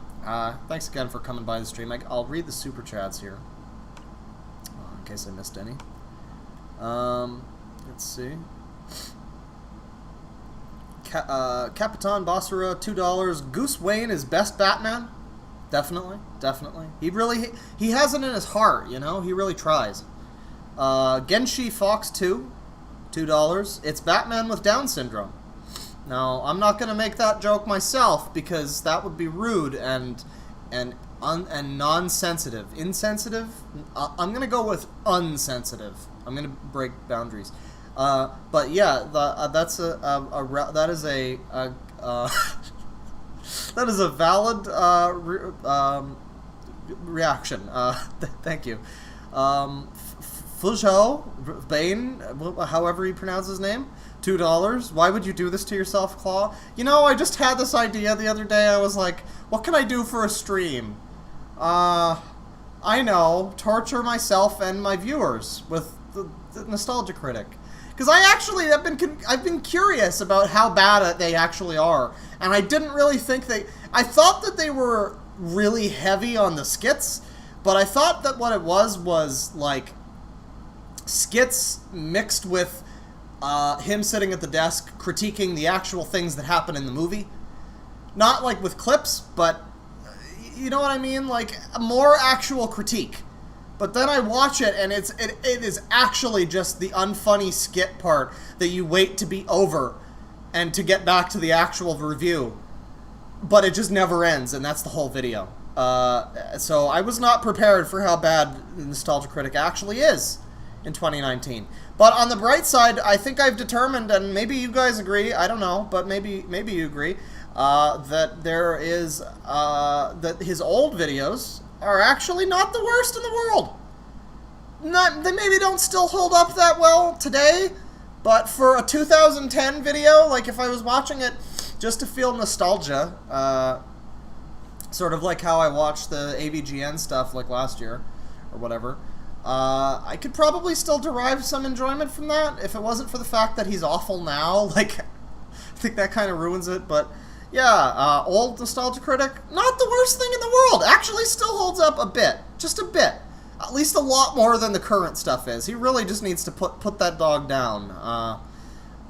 Thanks again for coming by the stream. I'll read the super chats here, in case I missed any. Let's see. Capitan Basura, $2. Goose Wayne is best Batman. Definitely. He has it in his heart, you know? He really tries. Genshi Fox 2, $2. It's Batman with Down syndrome. Now, I'm not going to make that joke myself because that would be rude and non-sensitive. Insensitive? I'm going to go with unsensitive. I'm going to break boundaries. But yeah, that is a valid reaction. Thank you. Fuzhou, Bane, however you pronounce his name, $2. Why would you do this to yourself, Claw? You know, I just had this idea the other day. I was like, what can I do for a stream? I know, torture myself and my viewers with the Nostalgia Critic. Because I've been curious about how bad they actually are, and I didn't really think I thought that they were really heavy on the skits, but I thought that what it was like skits mixed with him sitting at the desk critiquing the actual things that happen in the movie. Not like with clips, but you know what I mean? Like more actual critique. But then I watch it, and it is actually just the unfunny skit part that you wait to be over and to get back to the actual review. But it just never ends, and that's the whole video. So I was not prepared for how bad the Nostalgia Critic actually is in 2019. But on the bright side, I think I've determined, and maybe you guys agree, I don't know, but maybe you agree, that there is, that his old videos are actually not the worst in the world. They maybe don't still hold up that well today, but for a 2010 video, like if I was watching it just to feel nostalgia, sort of like how I watched the AVGN stuff like last year or whatever, I could probably still derive some enjoyment from that if it wasn't for the fact that he's awful now. Like, I think that kind of ruins it, but yeah, old Nostalgia Critic, not the worst thing in the world. Actually still holds up a bit. Just a bit. At least a lot more than the current stuff is. He really just needs to put that dog down.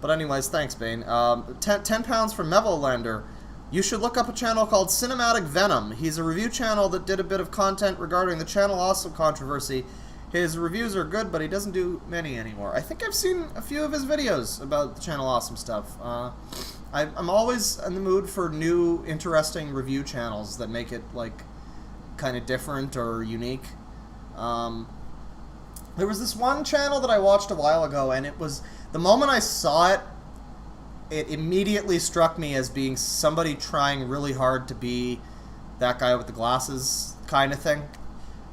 But anyways, thanks, Bane. 10 pounds from Mevolander. You should look up a channel called Cinematic Venom. He's a review channel that did a bit of content regarding the Channel Awesome controversy. His reviews are good, but he doesn't do many anymore. I think I've seen a few of his videos about the Channel Awesome stuff. I'm always in the mood for new, interesting review channels that make it, like, kind of different or unique. There was this one channel that I watched a while ago, and it was, the moment I saw it, it immediately struck me as being somebody trying really hard to be that guy with the glasses kind of thing.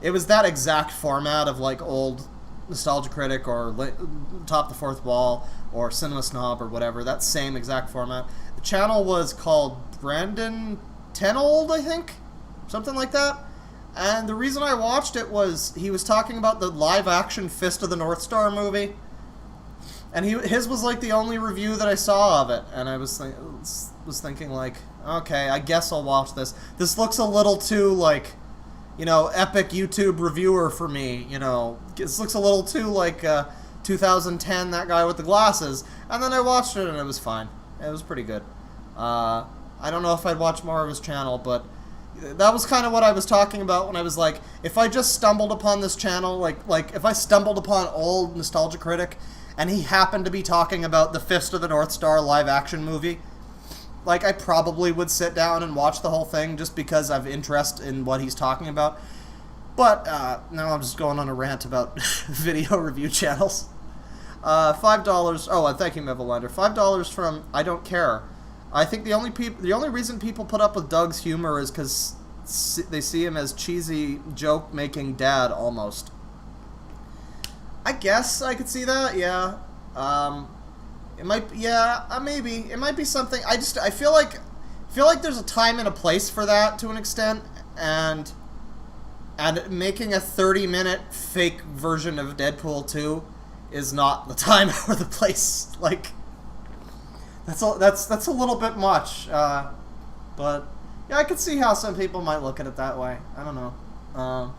It was that exact format of like old Nostalgia Critic or Top the Fourth Wall or Cinema Snob or whatever. That same exact format. The channel was called Brandon Tenold, I think, something like that. And the reason I watched it was he was talking about the live-action Fist of the North Star movie, and his was like the only review that I saw of it, and I was thinking like, okay, I guess I'll watch this. This looks a little too like, you know, epic YouTube reviewer for me. You know, this looks a little too like 2010, that guy with the glasses. And then I watched it and it was fine. It was pretty good. I don't know if I'd watch more of his channel, but that was kind of what I was talking about when I was like, if I just stumbled upon this channel, like if I stumbled upon old Nostalgia Critic and he happened to be talking about the Fist of the North Star live-action movie, like, I probably would sit down and watch the whole thing just because I've interest in what he's talking about. But now I'm just going on a rant about video review channels. $5. Oh, and thank you, Mevelander. $5 from I Don't Care. I think the only reason people put up with Doug's humor is because they see him as cheesy joke-making dad almost. I guess I could see that. Yeah. It might. Yeah. Maybe it might be something. I feel like there's a time and a place for that to an extent, and making a 30-minute fake version of Deadpool 2 is not the time or the place. Like. That's a little bit much, but yeah, I could see how some people might look at it that way. I don't know.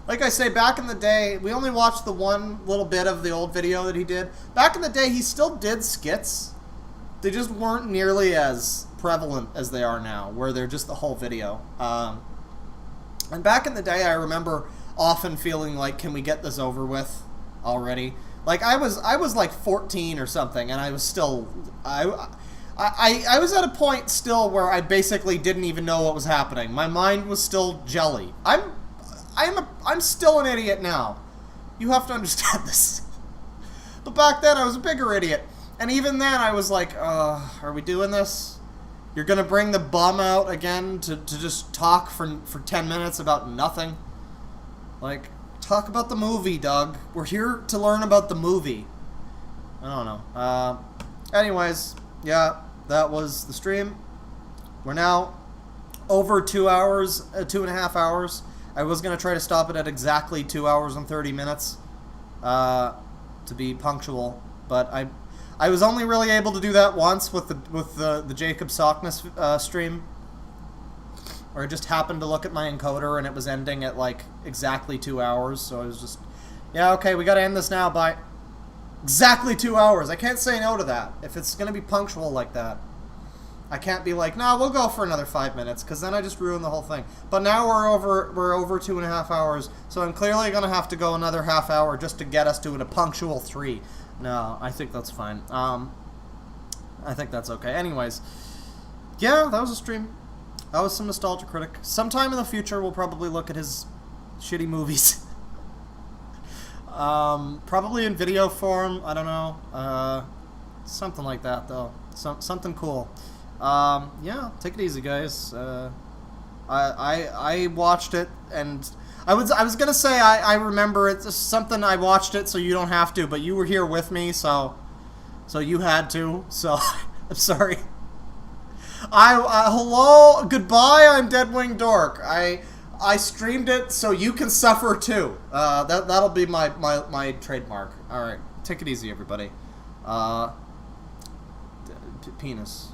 Like I say, back in the day, we only watched the one little bit of the old video that he did. Back in the day, he still did skits. They just weren't nearly as prevalent as they are now, where they're just the whole video. And back in the day, I remember often feeling like, can we get this over with already? Like, I was like 14 or something, and I was still, I was at a point still where I basically didn't even know what was happening. My mind was still jelly. I'm still an idiot now. You have to understand this. But back then, I was a bigger idiot. And even then, I was like, are we doing this? You're gonna bring the bum out again to just talk for 10 minutes about nothing? Like, talk about the movie, Doug. We're here to learn about the movie. I don't know. Anyways, yeah, that was the stream. We're now over 2 hours, 2.5 hours. I was going to try to stop it at exactly 2 hours and 30 minutes to be punctual, but I was only really able to do that once with the Jacob Sockness stream. Or I just happened to look at my encoder and it was ending at like exactly 2 hours, so I was just, yeah, okay, we gotta end this now, bye. Exactly 2 hours. I can't say no to that if it's gonna be punctual like that. I can't be like, no, we'll go for another 5 minutes, because then I just ruin the whole thing. But now we're over 2.5 hours, so I'm clearly gonna have to go another half hour just to get us to a punctual 3. No, I think that's fine. I think that's okay. Anyways, yeah, that was a stream. That was some Nostalgia Critic. Sometime in the future, we'll probably look at his shitty movies. Probably in video form. I don't know. Something like that, though. Something cool. Yeah, take it easy, guys. I watched it, and I was gonna say I remember it. It's something I watched it, so you don't have to. But you were here with me, so you had to. So I'm sorry. Hello, goodbye, I'm DeadwingDork. I streamed it so you can suffer too. That'll be my trademark. Alright, take it easy, everybody. Penis.